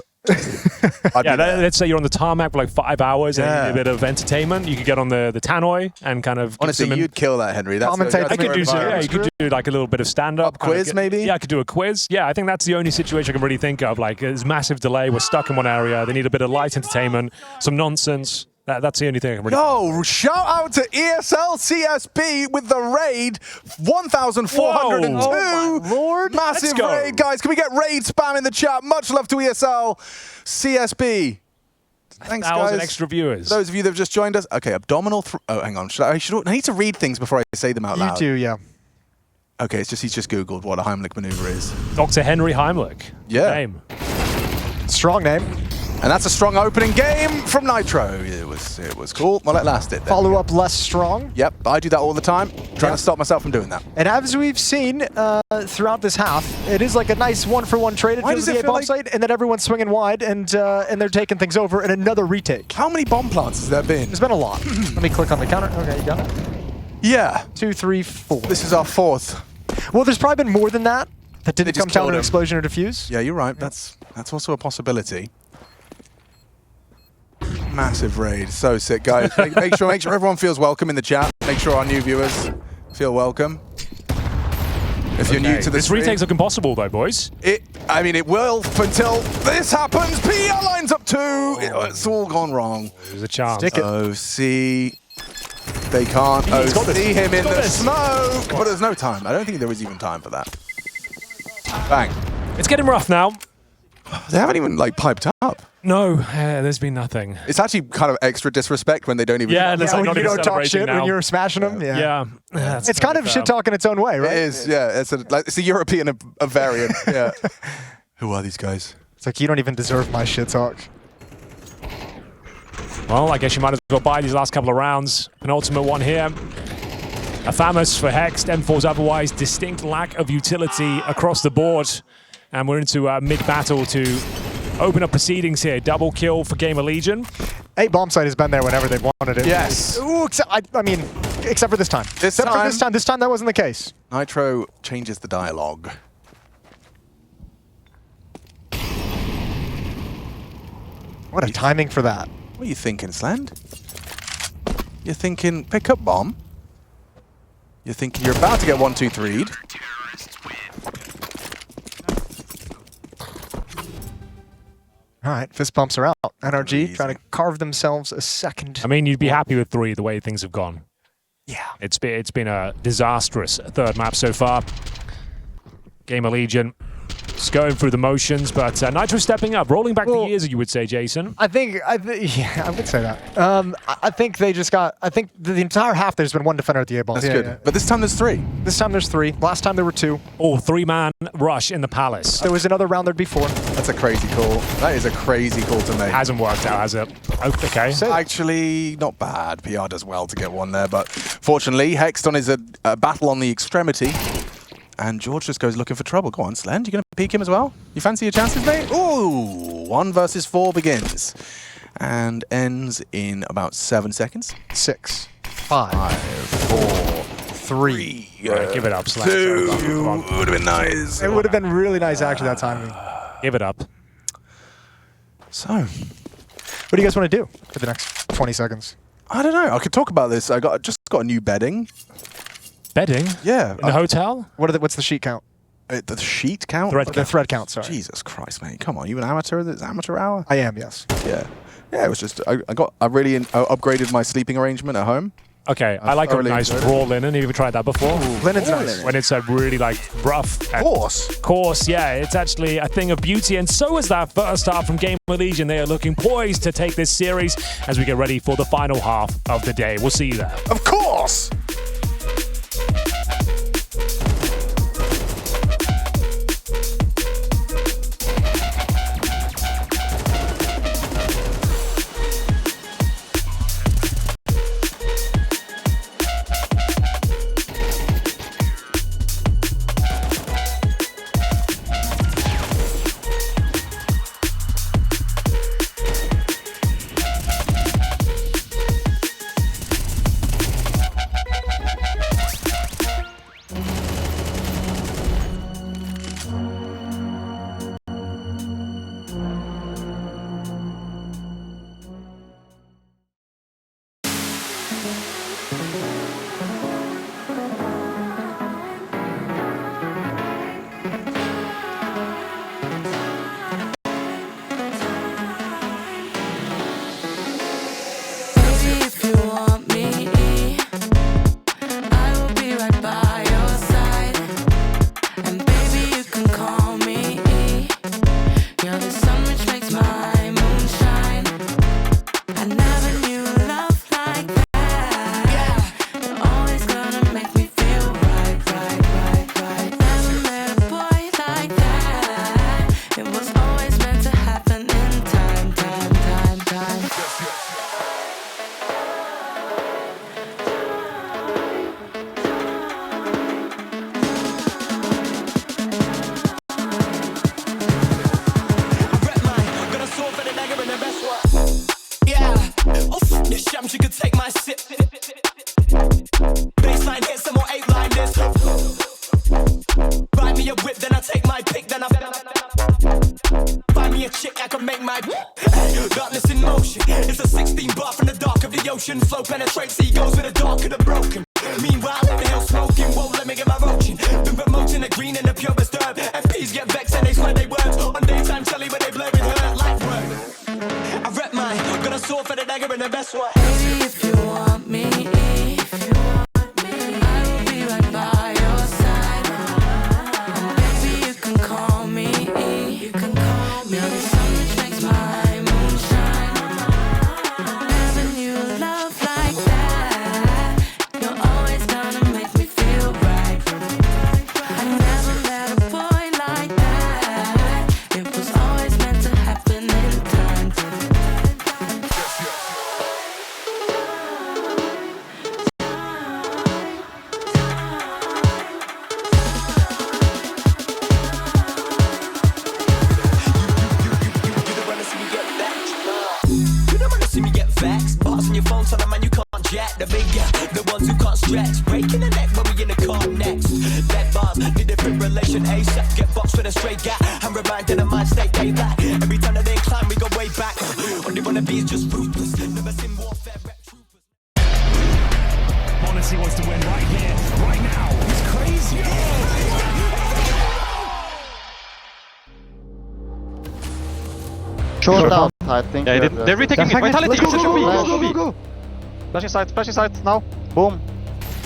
Yeah, let's say you're on the tarmac for like 5 hours and Yeah. you need a bit of entertainment. You could get on the tannoy and kind of give Honestly, some you'd kill that, Henry. That's Commentate I could the do some, yeah, environment. you could do like a little bit of stand-up. Pub quiz, maybe? Yeah, I could do a quiz. Yeah, I think that's the only situation I can really think of. Like, there's massive delay. We're stuck in one area. They need a bit of light entertainment, some nonsense. That's the only thing I can really Yo, shout out to ESL CSB with the raid 1,402. Oh my Lord. Massive Let's go. raid, guys. Can we get raid spam in the chat? Much love to ESL CSB. Thanks, 1,000 guys. extra viewers. For those of you that have just joined us. Okay, abdominal. Oh, hang on. I need to read things before I say them out loud. You do, yeah. Okay, it's just he's just Googled what a Heimlich maneuver is. Dr. Henry Heimlich. Yeah. Name. Strong name. And that's a strong opening game from Nitro. It was cool. Well, it lasted. Then. Follow up less strong. Yep, I do that all the time. Trying to stop myself from doing that. And as we've seen throughout this half, it is like a nice one-for-one trade. Why does it the feel bomb like- site, and then everyone's swinging wide, and they're taking things over, and another retake. How many bomb plants has there been? There's been a lot. Let me click on the counter. Okay, you got it. Yeah. 2, 3, 4. This is our 4th. Well, there's probably been more than that didn't just come down killed to an him. explosion or defuse. Yeah, you're right. That's also a possibility. Massive raid. So sick, guys. Make sure everyone feels welcome in the chat. Make sure our new viewers feel welcome. If you're new to This stream, retake's looking possible though, boys. I mean, it will until this happens. PR lines up 2. It's all gone wrong. There's a chance. Stick it. OC. They can't He's got OC this. him in Got the this. smoke. But there's no time. I don't think there was even time for that. Bang. It's getting rough now. They haven't even, like, piped up. No, there's been nothing. It's actually kind of extra disrespect when they don't even... Yeah, there's Yeah, like when not you even don't talk celebrating shit now. when you're smashing them. Yeah. That's It's kind of shit talk in its own way, right? It is, yeah. It's a European a variant. Yeah. Who are these guys? It's like you don't even deserve my shit talk. Well, I guess you might as well buy these last couple of rounds. Penultimate one here. A famous for Hex, M4's otherwise distinct lack of utility across the board. And we're into mid-battle to open up proceedings here. Double kill for GamerLegion. Hey, bomb site has been there whenever they've wanted it. Yes. Ooh, I mean, except for this time. Except for this time. This time that wasn't the case. Nitro changes the dialogue. What a timing for that. What are you thinking, Sland? You're thinking pick up bomb. You're thinking you're about to get 1, 2, 3'd. All right, fist bumps are out. NRG Easy. trying to carve themselves a second. I mean, you'd be happy with 3 the way things have gone. Yeah. It's been a disastrous third map so far. GamerLegion just going through the motions, but Nitro stepping up, rolling back the years, you would say, Jason. I would say that. I think they just got. I think the entire half there's been one defender at the A ball. That's good. But this time there's 3. This time there's 3. Last time there were 2. Oh, 3-man rush in the Palace. There was another round there before. That's a crazy call. That is a crazy call to make. Hasn't worked out, has it? Oh, okay. Actually, not bad. PR does well to get one there, but fortunately, Hexton is a battle on the extremity. And George just goes looking for trouble. Go on, Slend. You going to peek him as well? You fancy your chances, mate? Ooh, 1 versus 4 begins. And ends in about 7 seconds. 6, 5, 4, 3. Right, give it up, Slash. 2. Come on. Would have been nice. It would have been really nice actually that timing. Give it up. What So, do you guys want to do for the next 20 seconds? I don't know. I could talk about this. I just got a new bedding. Bedding? Yeah. In the hotel? What's the sheet count? The sheet count? Thread The thread count, sorry. Jesus Christ, mate. Come on. You an amateur? This amateur hour? I am, yes. Yeah. Yeah, it was just, I really upgraded my sleeping arrangement at home. Okay, I like a thoroughly nice enjoyed it. raw linen. Have you ever tried that before? Linen's nice. When it's really like rough. Coarse, yeah. It's actually a thing of beauty. And so is that first half from GamerLegion. They are looking poised to take this series as we get ready for the final half of the day. We'll see you there. Of course! explosion. Flow penetrates egos with the dark and the broken. Meanwhile, in the hill smoking, won't let me get my roaching. Been promoting the green and the purest herb. FPs get vexed and they swear they weren't. On daytime telly, but they blur with her like word. I rep mine, got a sword for the dagger and the best one. Baby, if you want me, I will be right by your side. Baby, you can call me. You can call me. The sun which makes my moonshine. Having you love like that, you're always gonna make me feel right. I never met a boy like that. It was always meant to happen in time. You don't wanna see me get vexed. Bars on your phone, tell a man you can't jack. The big guy, the ones who can't stretch. Breaking the neck when we in the car next. Dead bars, the different relation. ASAP, get boxed with a straight gap. I'm reminded of mind state payback. Every time that they climb, we go way back. Only wanna be is just ruthless. Never seen warfare, rep troopers. Honesty wants to win right here, right now. It's crazy. Short out, I think. Yeah, they're retaking it. Vitality, Go. Flashing side now. Boom.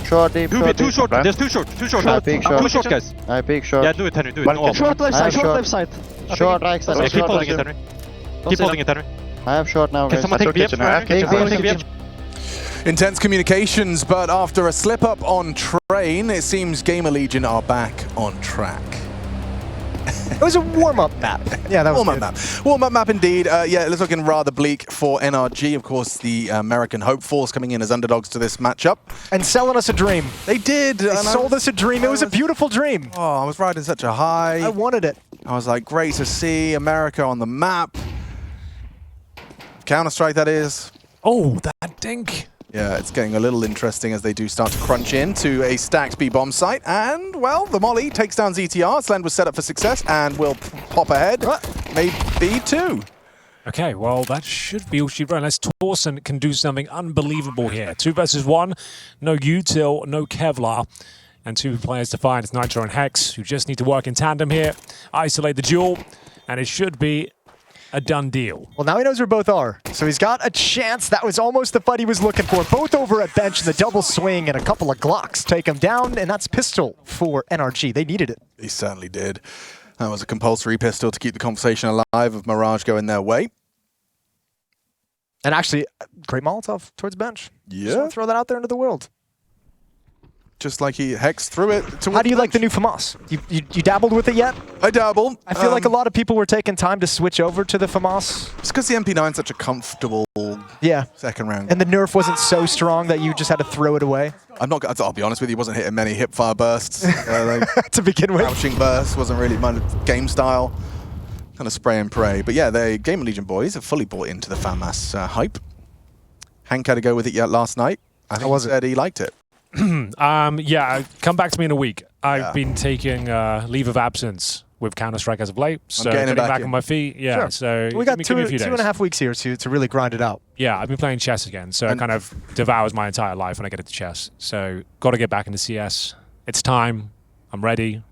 Short, deep, short, Too short. There's too short. I peek short. Too short, guys. I peek short. Yeah, do it, Henry. Do it. Short left side, short left side. Short right side. Keep holding it, Henry. Keep holding it, Henry. I have short now, Can guys. someone take BF? Take BF. Intense communications, but after a slip up on train, it seems GamerLegion are back on track. It was a warm-up map. Yeah, that was warm-up map. Warm-up map indeed. Yeah, it's looking rather bleak for NRG. Of course, the American hopefuls coming in as underdogs to this matchup. And selling us a dream. They did. They sold us a dream. It was a beautiful dream. Oh, I was riding such a high. I wanted it. I was like, great to see America on the map. Counter-Strike, that is. Oh, that dink. Yeah, it's getting a little interesting as they do start to crunch into a stacked B bomb site. And, well, the Molly takes down ZTR. Slend was set up for success and will pop ahead. Maybe two. Okay, well, that should be all she'd run. Unless Torsen can do something unbelievable here. 2 versus 1. No Util, no Kevlar. And 2 players to find. It's Nitro and Hex, who just need to work in tandem here. Isolate the duel. And it should be a done deal. Well, now he knows where both are. So he's got a chance. That was almost the fight he was looking for. Both over at bench, the double swing and a couple of Glocks take him down, and that's pistol for NRG. They needed it. They certainly did. That was a compulsory pistol to keep the conversation alive of Mirage going their way. And actually, great Molotov towards bench. Yeah. Just want to throw that out there into the world. Just like he Hex threw it. How do you like the new FAMAS? You dabbled with it yet? I dabbled. I feel like a lot of people were taking time to switch over to the FAMAS. It's because the MP9 is such a comfortable second round. And the nerf wasn't so strong that you just had to throw it away. I'll be honest with you, wasn't hitting many hip fire bursts. To begin with. Crouching bursts wasn't really my game style. Kind of spray and pray. But yeah, the GamerLegion boys have fully bought into the FAMAS hype. Hank had to go with it yet last night. I think he said he liked it. Yeah, come back to me in a week. I've been taking leave of absence with Counter-Strike as of late, so getting back on my feet. Yeah, sure. So we got give me a few days. 2.5 weeks here to really grind it out. Yeah, I've been playing chess again, so it kind of devours my entire life when I get into chess. So got to get back into CS. It's time. I'm ready.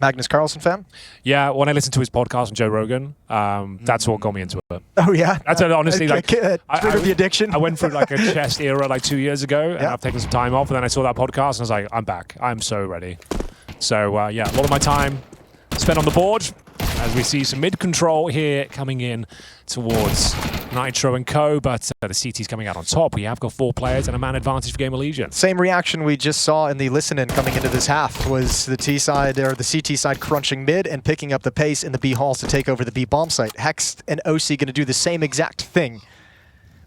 Magnus Carlsen fan? Yeah, when I listened to his podcast on Joe Rogan, that's what got me into it. Oh yeah, that's honestly like triggered the addiction. I went through like a chess era like 2 years ago, and I've taken some time off. And then I saw that podcast, and I was like, I'm back. I'm so ready. So yeah, a lot of my time spent on the board as we see some mid control here coming in towards Nitro and Co. But the CT's coming out on top. We have got 4 players and a man advantage for GamerLegion. Same reaction we just saw in the listen-in coming into this half was the T side or the CT side crunching mid and picking up the pace in the B halls to take over the B bomb site. Hex and OC going to do the same exact thing.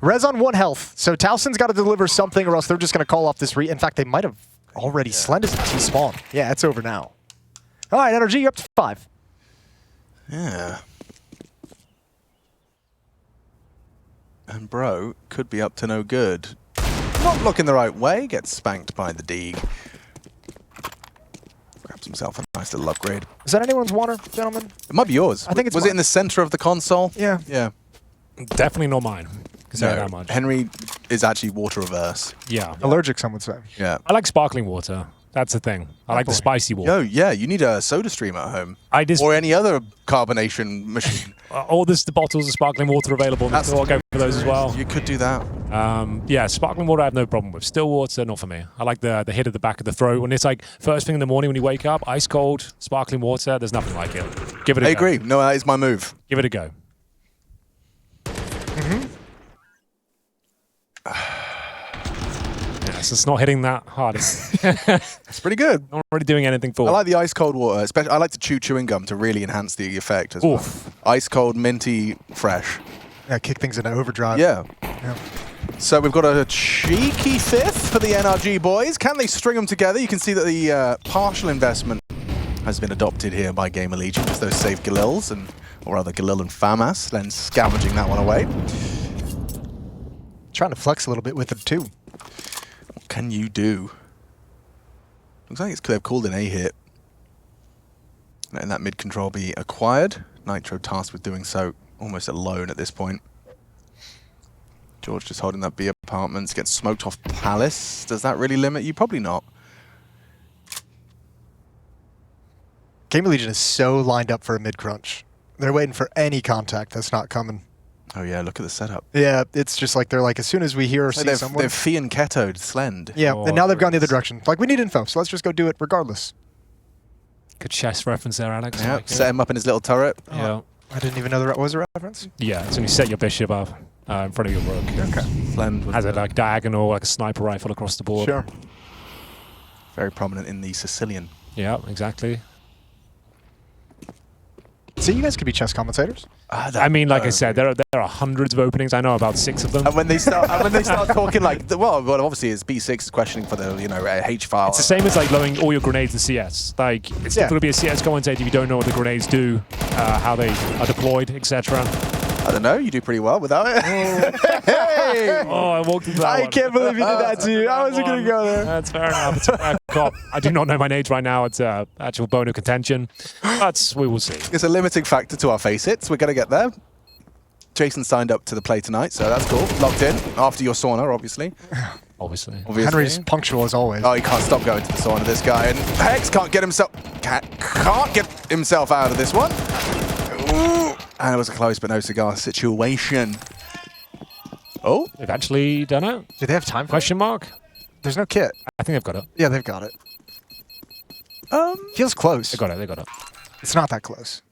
Rez on 1 health, so Towson's got to deliver something or else they're just going to call off this In fact, they might have already Slend is in T-spawn. Yeah, it's over now. All right, NRG, you're up to 5. Yeah. And bro could be up to no good. Not looking the right way, gets spanked by the Deeg. Grabs himself a nice little upgrade. Is that anyone's water, gentlemen? It might be yours. I think it's Was it in the center of the console? Yeah. Yeah. Definitely not mine. can say that much. Henry is actually water averse. Yeah. Allergic, some would say. Yeah. I like sparkling water. That's the thing. I like the spicy water. Yo, yeah, you need a soda stream at home. Or any other carbonation machine. All the bottles of sparkling water available. I'll go for those as well. You could do that. Yeah, sparkling water I have no problem with. Still water, not for me. I like the hit at the back of the throat. When it's like first thing in the morning when you wake up, ice cold, sparkling water, there's nothing like it. Give it a go. I agree. No, that is my move. Give it a go. Yes, it's not hitting that hard. It's pretty good. Not really doing anything for I like the ice cold water. Especially, I like to chew chewing gum to really enhance the effect as well. Ice cold, minty, fresh. Yeah, kick things into overdrive. Yeah. So we've got a cheeky fifth for the NRG boys. Can they string them together? You can see that the partial investment has been adopted here by GamerLegion. Just those safe Galils, or rather Galil and Famas, then scavenging that one away. Trying to flex a little bit with it too. What can you do? Looks like they've called an A-hit. Letting that mid-control be acquired. Nitro tasked with doing so almost alone at this point. George just holding that B apartments, gets smoked off Palace. Does that really limit you? Probably not. GamerLegion is so lined up for a mid-crunch. They're waiting for any contact that's not coming. Oh yeah, look at the setup. Yeah, it's just like they're like, as soon as we hear or see someone... They've Fee and Keto'd Slend. Yeah, and now they've gone the other direction. Like, we need info, so let's just go do it regardless. Good chess reference there, Alex. Yeah, set him up in his little turret. Yeah. I didn't even know there was a reference. Yeah, it's when you set your bishop up in front of your rook. Okay. Slend has it like diagonal, like a sniper rifle across the board. Sure. Very prominent in the Sicilian. Yeah, exactly. So you guys could be chess commentators. I mean, like I said, there are hundreds of openings. I know about 6 of them. And when they start, talking like, well, obviously it's B6 is questioning for the H file. It's the same as like loading all your grenades in CS. Like it's difficult to be a CS commentator if you don't know what the grenades do, how they are deployed, etc. I don't know. You do pretty well without it. Hey! Oh, I walked into that I can't believe you did that to you. I wasn't going to go there. That's fair enough. It's a fair cop. I do not know my nades right now. It's actual bone of contention. But we will see. It's a limiting factor to our face hits. We're going to get there. Jason signed up to the play tonight, so that's cool. Locked in after your sauna, obviously. Obviously. Henry's punctual as always. Oh, he can't stop going to the sauna, this guy. And Hex can't get himself out of this one. Ooh. And it was a close but no cigar situation. Oh, they've actually done it. Do they have time? Question mark? There's no kit. I think they've got it. Yeah, they've got it. Feels close. They got it. They got it. It's not that close.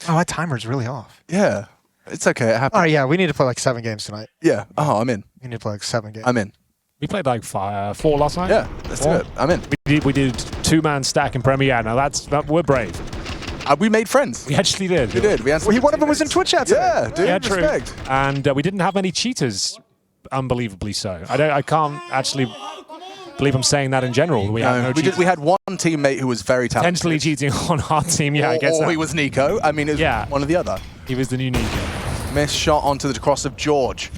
Oh, my timer's really off. Yeah. It's okay. It happens. All right, yeah, we need to play like 7 games tonight. Yeah. Oh, I'm in. We need to play like 7 games. I'm in. We played like 4 last night. Yeah, let's do it. I'm in. We did 2-man stack in Premier. Now we're brave. We made friends. We actually did. We did. We had one of them was in Twitch chat today. Yeah, dude. Yeah, respect. true. And we didn't have many cheaters, unbelievably so. I can't actually believe I'm saying that in general. We had no cheaters. We had one teammate who was very talented. Potentially cheating on our team, yeah, I guess. Or he was Nico. I mean, it was one or the other. He was the new Nico. Missed shot onto the cross of George.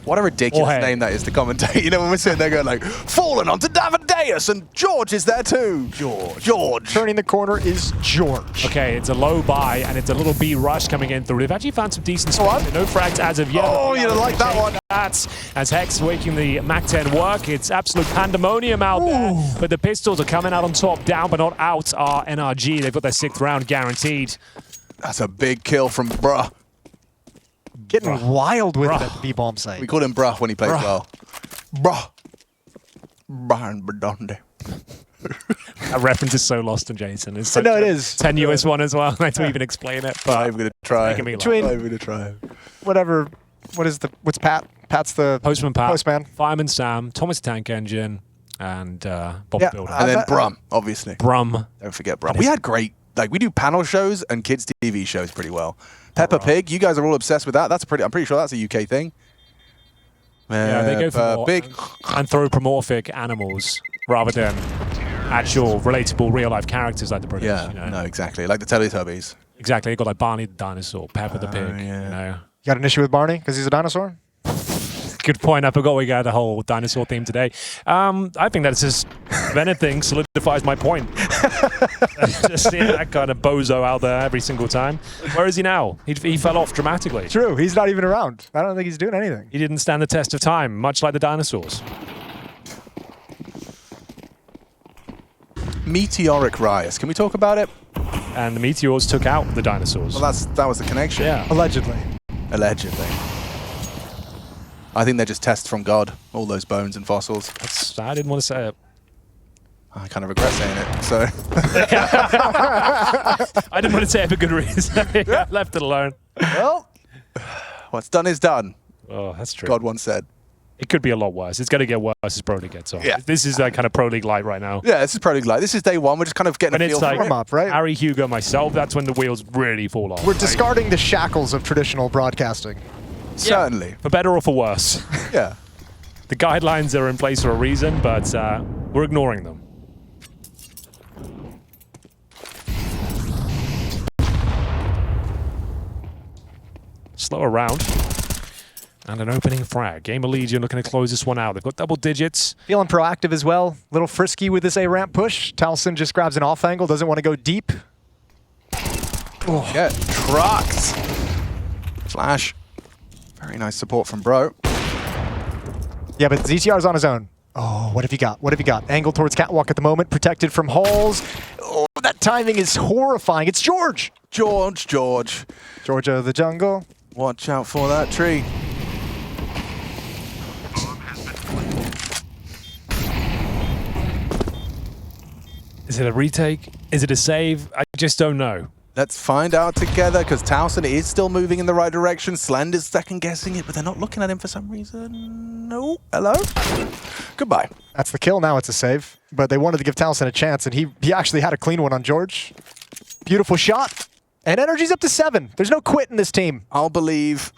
What a ridiculous name that is to commentate. You know, when we're sitting there going like, fallen onto Davideus, and George is there too. George. Turning the corner is George. Okay, it's a low buy, and it's a little B rush coming in through. They've actually found some decent spots. No frags as of yet. Oh, you like that one. That's as Hex making the MAC-10 work. It's absolute pandemonium out there. But the pistols are coming out on top. Down but not out are NRG. They've got their 6th round guaranteed. That's a big kill from Bruh. Getting wild with it at the B-bomb site. We call him Bruh when he plays well. Bruh. Brian Berdonde. That reference is so lost in Jason. It's such it is. Tenuous one as well. I have to even explain it. But I'm going to try. I'm going to try. Whatever. What's Pat? Pat's the Postman Pat. Postman. Fireman Sam. Thomas Tank Engine. And Bob Builder. And then Brum, obviously. Brum. Don't forget Brum. We had great, we do panel shows and kids' TV shows pretty well. Peppa Pig, you guys are all obsessed with that. I'm pretty sure that's a UK thing. Yeah, they go for more big anthropomorphic animals rather than actual relatable real-life characters like the British. Yeah, you know? no, exactly. Like the Teletubbies. Exactly. They got like Barney the dinosaur, Peppa the pig. Yeah. You know. You got an issue with Barney because he's a dinosaur? Good point. I forgot we got the whole dinosaur theme today. I think that's just, if anything, solidifies my point. Just seeing that kind of bozo out there every single time. Where is he now? He fell off dramatically. True, he's not even around. I don't think he's doing anything. He didn't stand the test of time, much like the dinosaurs. Meteoric rise. Can we talk about it? And the meteors took out the dinosaurs. Well, that was the connection. Yeah. Allegedly. Allegedly. I think they're just tests from God, all those bones and fossils. I didn't want to say it. I kind of regret saying it, so... I didn't want to say it for good reason. I left it alone. Well, what's done is done. Oh, that's true. God once said. It could be a lot worse. It's going to get worse as Pro League gets on. Yeah. This is kind of Pro League light right now. Yeah, this is Pro League Light. This is day one. We're just kind of getting When a it's feel like for it. up, right? Harry, Hugo, myself, that's when the wheels really fall off. We're discarding the shackles of traditional broadcasting. Certainly. For better or for worse. Yeah. The guidelines are in place for a reason, but we're ignoring them. Slower round. And an opening frag. GamerLegion looking to close this one out. They've got double digits. Feeling proactive as well. A little frisky with this A-ramp push. Towson just grabs an off angle, doesn't want to go deep. Oh. Get trucked. Flash. Very nice support from Bro. Yeah, but ZTR's on his own. Oh, what have you got? What have you got? Angle towards Catwalk at the moment, protected from holes. Oh, that timing is horrifying. It's George. George. Georgia of the jungle. Watch out for that tree. Is it a retake? Is it a save? I just don't know. Let's find out together, because Towson is still moving in the right direction. Slend is second-guessing it, but they're not looking at him for some reason. No. Hello? Goodbye. That's the kill. Now it's a save. But they wanted to give Towson a chance, and he actually had a clean one on George. Beautiful shot. And NRG's up to 7. There's no quit in this team. I'll believe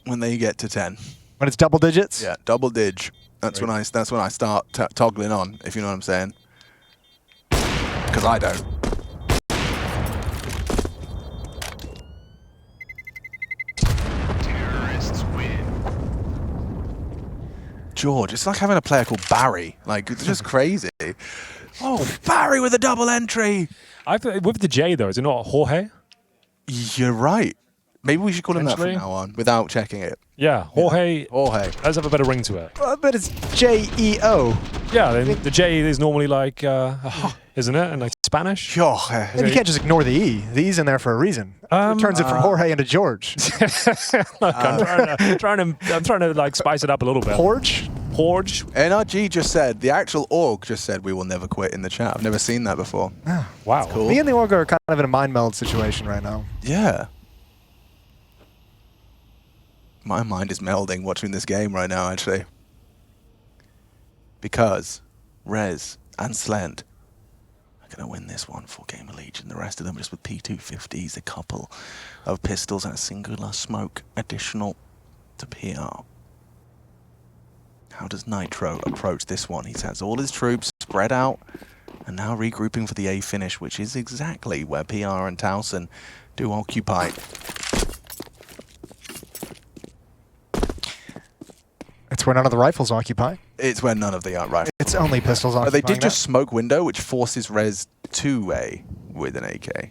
when they get to 10. When it's double digits? Yeah, double dig. That's when I start toggling on, if you know what I'm saying. Because I don't. George, it's like having a player called Barry. Like, it's just crazy. Oh, Barry with a double entry. With the J, though, is it not Jorge? You're right. Maybe we should call him that from now on without checking it. Yeah, Jorge. Jorge. Does have a better ring to it. But it's J-E-O. Yeah, the J is normally like, isn't it? And like Spanish? Jorge. And you can't just ignore the E. The E's in there for a reason. It turns it from Jorge into George. Look, I'm trying to like spice it up a little bit. Porge? NRG just said, the actual org just said, we will never quit in the chat. I've never seen that before. Wow. Cool. Me and the org are kind of in a mind meld situation right now. Yeah. My mind is melding watching this game right now, actually. Because Rez and Slend are going to win this one for GamerLegion. The rest of them just with P250s, a couple of pistols and a singular smoke additional to PR. How does Nitro approach this one? He has all his troops spread out and now regrouping for the A finish, which is exactly where PR and Towson do occupy. It's where none of the rifles occupy. It's where none of the rifles. It's only pistols occupying. They did just smoke window, which forces Rez to A with an AK.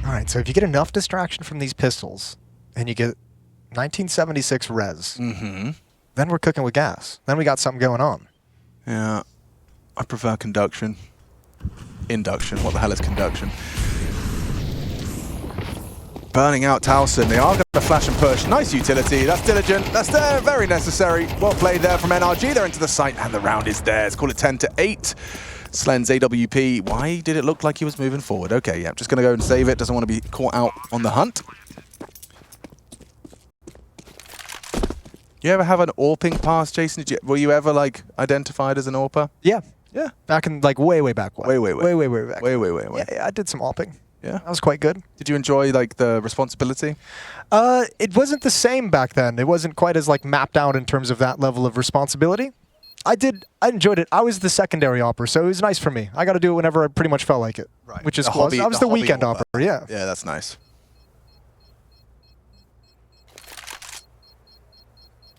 All right, so if you get enough distraction from these pistols and you get 1976 Rez, then we're cooking with gas. Then we got something going on. Yeah, I prefer conduction. Induction, what the hell is conduction? Burning out Towson. They are going to flash and push. Nice utility. That's diligent. That's there. Very necessary. Well played there from NRG. They're into the site and the round is theirs. Call it 10-8. Slend's AWP. Why did it look like he was moving forward? Okay, yeah, just going to go and save it. Doesn't want to be caught out on the hunt. You ever have an AWPing pass, Jason? Were you ever like identified as an AWPer? Yeah. Yeah. Back in like way back. Way back. Way. Yeah, I did some AWPing. Yeah. That was quite good. Did you enjoy like the responsibility? It wasn't the same back then. It wasn't quite as like mapped out in terms of that level of responsibility. I enjoyed it. I was the secondary opper, so it was nice for me. I got to do it whenever I pretty much felt like it. Right. Which is cool. I was the weekend opper, yeah. Yeah, that's nice.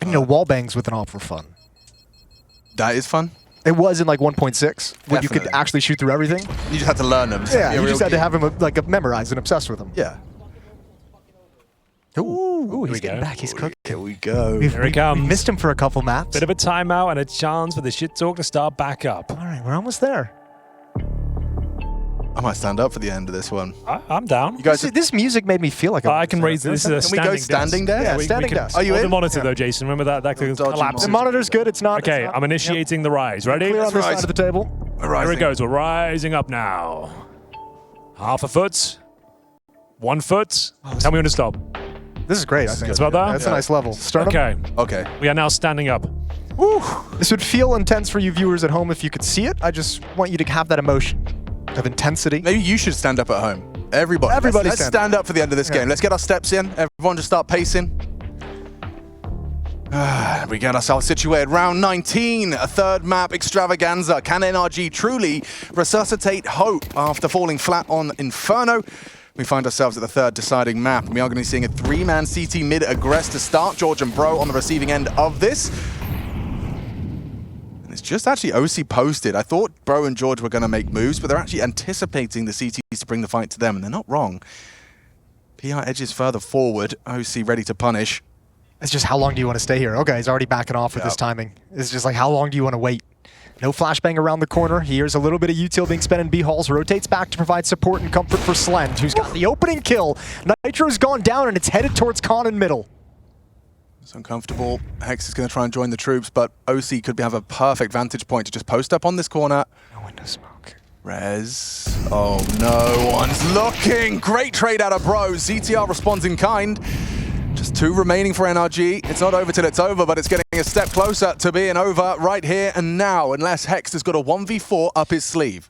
And, you know, wall bangs with an op were fun. That is fun. It was in like 1.6 when you could Definitely. actually shoot through everything. You just had to learn them. Yeah, you just had to have him like memorized and obsessed with them. Yeah. Ooh, he's we getting go. back. He's cooking. Here we go. Here he comes. We missed him for a couple maps. Bit of a timeout and a chance for the shit talk to start back up. All right, we're almost there. I might stand up for the end of this one. I'm down. You guys, This music made me feel like I can raise this. Is a can we go standing standing desk. desk? Yeah, we standing can, desk. Are you on in? the monitor Yeah. though, Jason? Remember that could dodgy collapse. The monitor's good. It's not. Okay, it's not, I'm initiating the rise. Ready? Clear on this rise. side of the table. Here it goes. We're rising up now. Half a foot. 1 foot. Tell me when to stop. This is great. I think It's about that? That's a nice level. Sternum. Okay. Okay. We are now standing up. Woo. This would feel intense for you viewers at home if you could see it. I just want you to have that emotion of intensity. Maybe you should stand up at home. Everybody. Everybody Let's stand stand up for the end of this Yeah. game. Let's get our steps in. Everyone just start pacing. We get ourselves situated. Round 19, a third map extravaganza. Can NRG truly resuscitate hope after falling flat on Inferno? We find ourselves at the third deciding map. We are going to be seeing a 3-man CT mid aggress to start. George and Bro on the receiving end of this. And it's just actually OC posted. I thought Bro and George were going to make moves, but they're actually anticipating the CTs to bring the fight to them, and they're not wrong. PR edges further forward. OC ready to punish. It's just how long do you want to stay here? Okay, he's already backing off with this timing. It's just like how long do you want to wait? No flashbang around the corner. Here's a little bit of util being spent in B halls. Rotates back to provide support and comfort for Slend, who's got the opening kill. Nitro's gone down and it's headed towards Khan in middle. It's uncomfortable. Hex is going to try and join the troops, but OC could have a perfect vantage point to just post up on this corner. No window smoke. Rez. Oh, no one's looking. Great trade out of Bro. ZTR responds in kind. Just 2 remaining for NRG. It's not over till it's over, but it's getting a step closer to being over right here and now, unless Hex has got a 1v4 up his sleeve.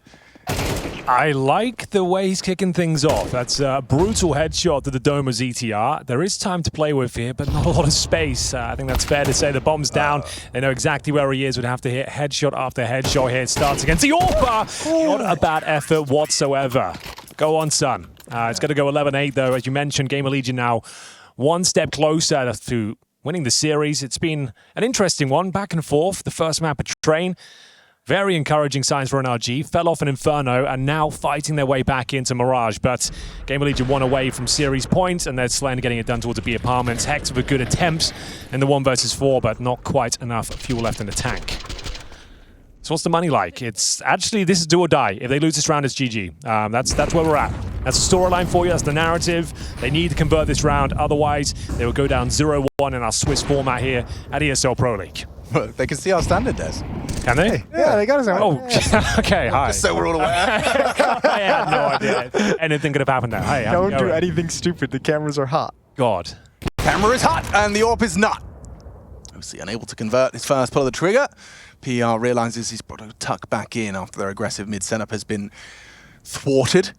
I like the way he's kicking things off. That's a brutal headshot to the dome of ZTR. There is time to play with here, but not a lot of space. I think that's fair to say. The bomb's down. They know exactly where he is. Would have to hit headshot after headshot here. It starts against the Orpa. Not a bad effort whatsoever. Go on, son. It's going to go 11-8, though. As you mentioned, GamerLegion now 1 step closer to winning the series. It's been an interesting one, back and forth. The first map, a train. Very encouraging signs for NRG. Fell off an Inferno and now fighting their way back into Mirage. But GamerLegion 1 away from series points, and there's Slend getting it done towards the B apartments. Hex with good attempts in the 1 versus 4, but not quite enough fuel left in the tank. So what's the money like? It's actually, this is do or die. If they lose this round, it's GG. That's where we're at. That's the storyline for you. That's the narrative. They need to convert this round. Otherwise, they will go down 0-1 in our Swiss format here at ESL Pro League. They can see our standard desk. Can they? Yeah, they got us out. Oh, okay, hi. Just so we're all aware. I had no idea anything could have happened there. Hey, Don't do anything stupid. The cameras are hot. God. Camera is hot and the AWP is not. OC unable to convert his first pull of the trigger. PR realizes he's got to tuck back in after their aggressive mid setup has been thwarted.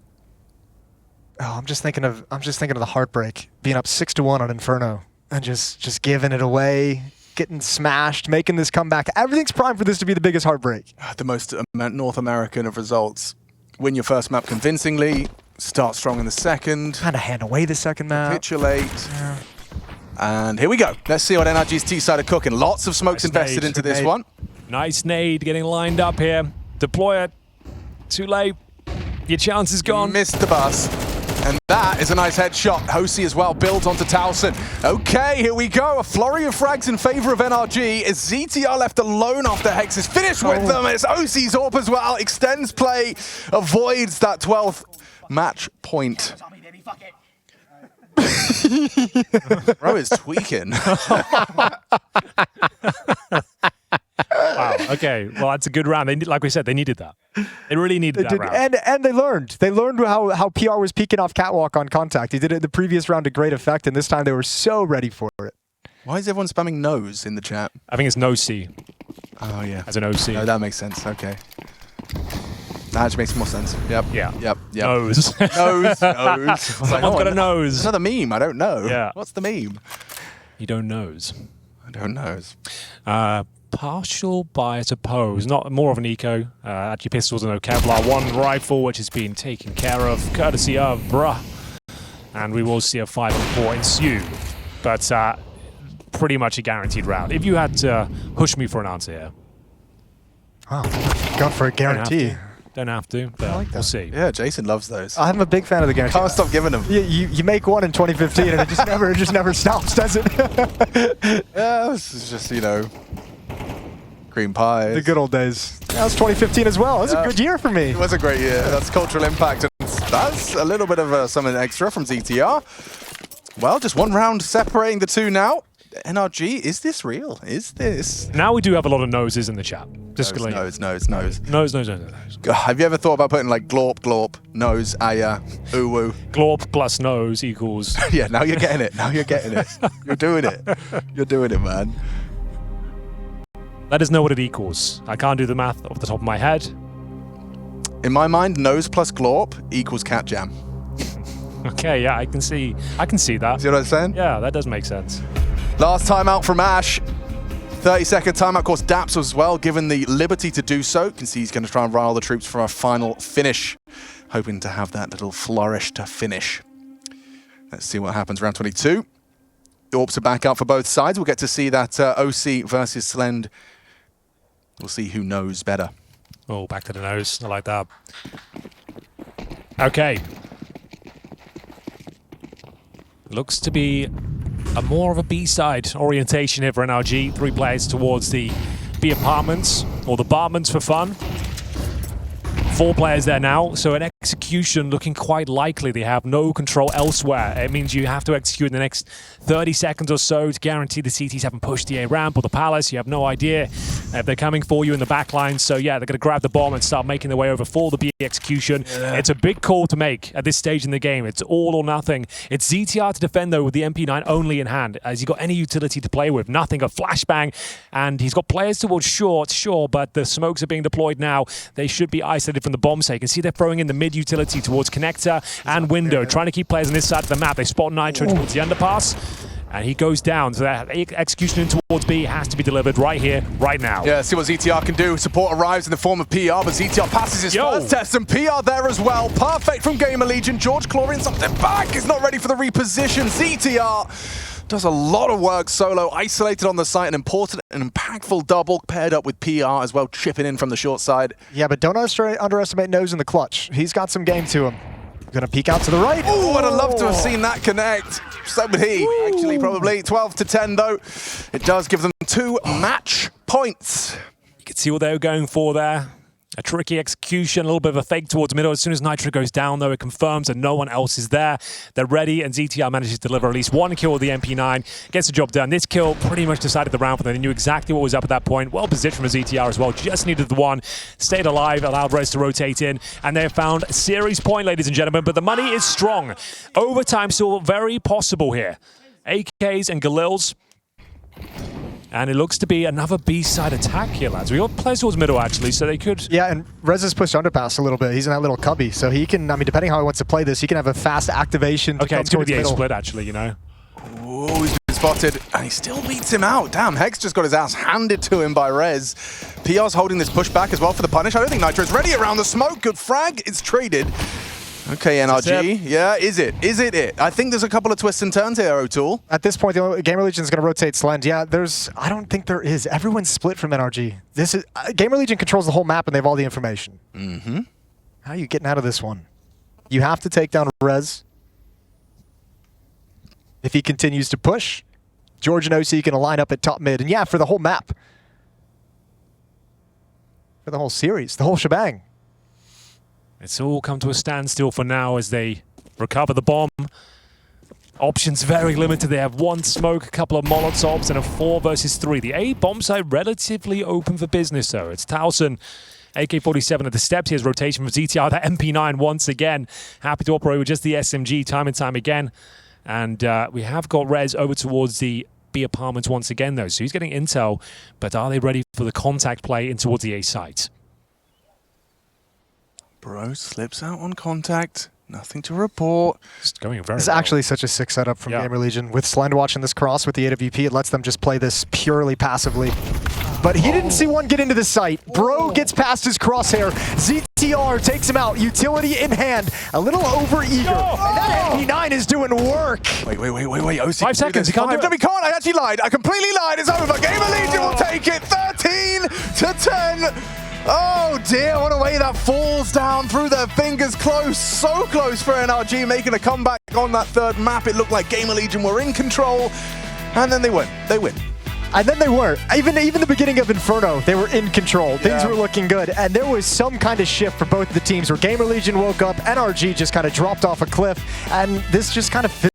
Oh, I'm just thinking of the heartbreak. Being up 6-1 on Inferno and just giving it away, getting smashed, making this comeback. Everything's primed for this to be the biggest heartbreak. The most North American of results. Win your first map convincingly, start strong in the second. Kind of hand away the second map. Capitulate. Yeah. And here we go. Let's see what NRG's T-side are cooking. Lots of smokes invested into this one. Nice nade getting lined up here. Deploy it. Too late. Your chance is gone. Missed the bus. And that is a nice headshot. Hosi as well builds onto Towson. Okay, here we go. A flurry of frags in favor of NRG. Is ZTR left alone after Hex is finished with them? It's OC's AWP as well. Extends play, avoids that 12th match point. Bro is tweaking. Wow. Okay. Well, that's a good round. They, like we said, they needed that. They really needed that round. And they learned. They learned how PR was peeking off catwalk on contact. He did it the previous round to great effect, and this time they were so ready for it. Why is everyone spamming nose in the chat? I think it's no C. Oh yeah. As an OC. No, that makes sense. Okay. That actually makes more sense. Yep. Yeah. Yep. Nose. Nose. Someone's got a nose. Another meme. I don't know. Yeah. What's the meme? You don't knows. I don't know. Partial bias oppose, not more of an eco. Actually, pistols and no Kevlar. 1 rifle, which has been taken care of, courtesy of Bruh. And we will see a 5-on-4 ensue. But pretty much a guaranteed round. If you had to push me for an answer here. Wow, going for a guarantee. Don't have to, but we'll see. Yeah, Jason loves those. I'm a big fan of the guarantee. Can't stop giving them. You make one in 2015 and it just never stops, does it? Yeah, this is just, you know, cream pie. The good old days. That was 2015 as well. It was a good year for me. It was a great year. That's cultural impact. And that's a little bit of something extra from ZTR. Well, just one round separating the two now. NRG, is this real? Is this? Now we do have a lot of noses in the chat. Just Nose. Nose. Have you ever thought about putting like glorp, nose, aya, uwu? Glorp plus nose equals... Yeah, now you're getting it. Now you're getting it. You're doing it. You're doing it, man. Let us know what it equals. I can't do the math off the top of my head. In my mind, nose plus glorp equals cat jam. Okay, yeah, I can see that. See what I'm saying? Yeah, that does make sense. Last timeout from Ash. 30-second timeout. Of course, Daps as well, given the liberty to do so. You can see he's going to try and rile the troops for a final finish. Hoping to have that little flourish to finish. Let's see what happens. Round 22. The AWPs are back out for both sides. We'll get to see that OC versus Slend. We'll see who knows better. Oh, back to the nose. I like that. Okay. Looks to be more of a B-side orientation here for NRG. 3 players towards the B apartments, or the bartments for fun. 4 players there now, so an execution looking quite likely. They have no control elsewhere. It means you have to execute in the next 30 seconds or so to guarantee the CTs haven't pushed the A ramp or the palace. You have no idea if they're coming for you in the back line. So yeah, they're going to grab the bomb and start making their way over for the B execution. Yeah. It's a big call to make at this stage in the game. It's all or nothing. It's ZTR to defend though with the MP9 only in hand. Has he got any utility to play with? Nothing. A flashbang, and he's got players towards short, sure, but the smokes are being deployed now. They should be isolated from the bomb, so you can see they're throwing in the mid utility towards connector and window, trying to keep players on this side of the map. They spot Nitro towards the underpass, and he goes down. So that execution in towards B has to be delivered right here, right now. Yeah, see what ZTR can do. Support arrives in the form of PR, but ZTR passes his first test, and PR there as well. Perfect from GamerLegion. George clawing something back. He's not ready for the reposition. ZTR does a lot of work solo, isolated on the site, an important and impactful double paired up with PR as well, chipping in from the short side. Yeah, but don't underestimate Nose in the clutch. He's got some game to him. Gonna peek out to the right. Oh, I'd have loved to have seen that connect. So would he, actually, probably. 12-10, though. It does give them 2 match points. You can see what they were going for there. A tricky execution, a little bit of a fake towards middle. As soon as Nitro goes down, though, it confirms that no one else is there. They're ready, and ZTR manages to deliver at least 1 kill with the MP9. Gets the job done. This kill pretty much decided the round for them. They knew exactly what was up at that point. Well positioned for ZTR as well. Just needed the 1. Stayed alive, allowed Rez to rotate in. And they have found a series point, ladies and gentlemen. But the money is strong. Overtime still very possible here. AKs and Galils. And it looks to be another B-side attack here, lads. We got players towards middle, actually, so they could... Yeah, and Rez has pushed underpass a little bit. He's in that little cubby, so he can, I mean, depending how he wants to play this, he can have a fast activation. Okay, it's going to be the A split, actually, you know. Oh, he's been spotted, and he still beats him out. Damn, Hex just got his ass handed to him by Rez. PR's holding this pushback as well for the punish. I don't think Nitro's ready around the smoke. Good frag. It's traded. Okay, NRG. Yeah, is it? Is it? I think there's a couple of twists and turns here, O'Toole. At this point, the GamerLegion is going to rotate Slend. Yeah, I don't think there is. Everyone's split from NRG. This is GamerLegion controls the whole map, and they have all the information. Mm-hmm. How are you getting out of this one? You have to take down Rez. If he continues to push, George and OC going to line up at top mid. And yeah, for the whole map. For the whole series, the whole shebang. It's all come to a standstill for now as they recover the bomb. Options very limited. They have 1 smoke, a couple of Molotovs, and a 4 versus 3. The A bomb side relatively open for business, though. It's Towson, AK-47 at the steps. Here's rotation from ZTR. That MP9 once again. Happy to operate with just the SMG time and time again. And we have got Rez over towards the B apartments once again, though. So he's getting intel, but are they ready for the contact play in towards the A site? Bro slips out on contact. Nothing to report. It's going very This is well. actually such a sick setup from GamerLegion. With Slend watching this cross with the AWP, it lets them just play this purely passively. But he didn't see one get into the site. Bro gets past his crosshair. ZTR takes him out. Utility in hand. A little over-eager. And that MP9 is doing work. Wait. OC 5 seconds. He can't do it. No, he can't. I actually lied. I completely lied. It's over. GamerLegion will take it. 13-10. Oh dear, what a way that falls down through their fingers. Close, so close for NRG making a comeback on that third map. It looked like GamerLegion were in control, and then they win. They win. And then they weren't. Even the beginning of Inferno, they were in control. Things were looking good. And there was some kind of shift for both of the teams where GamerLegion woke up, NRG just kind of dropped off a cliff, and this just kind of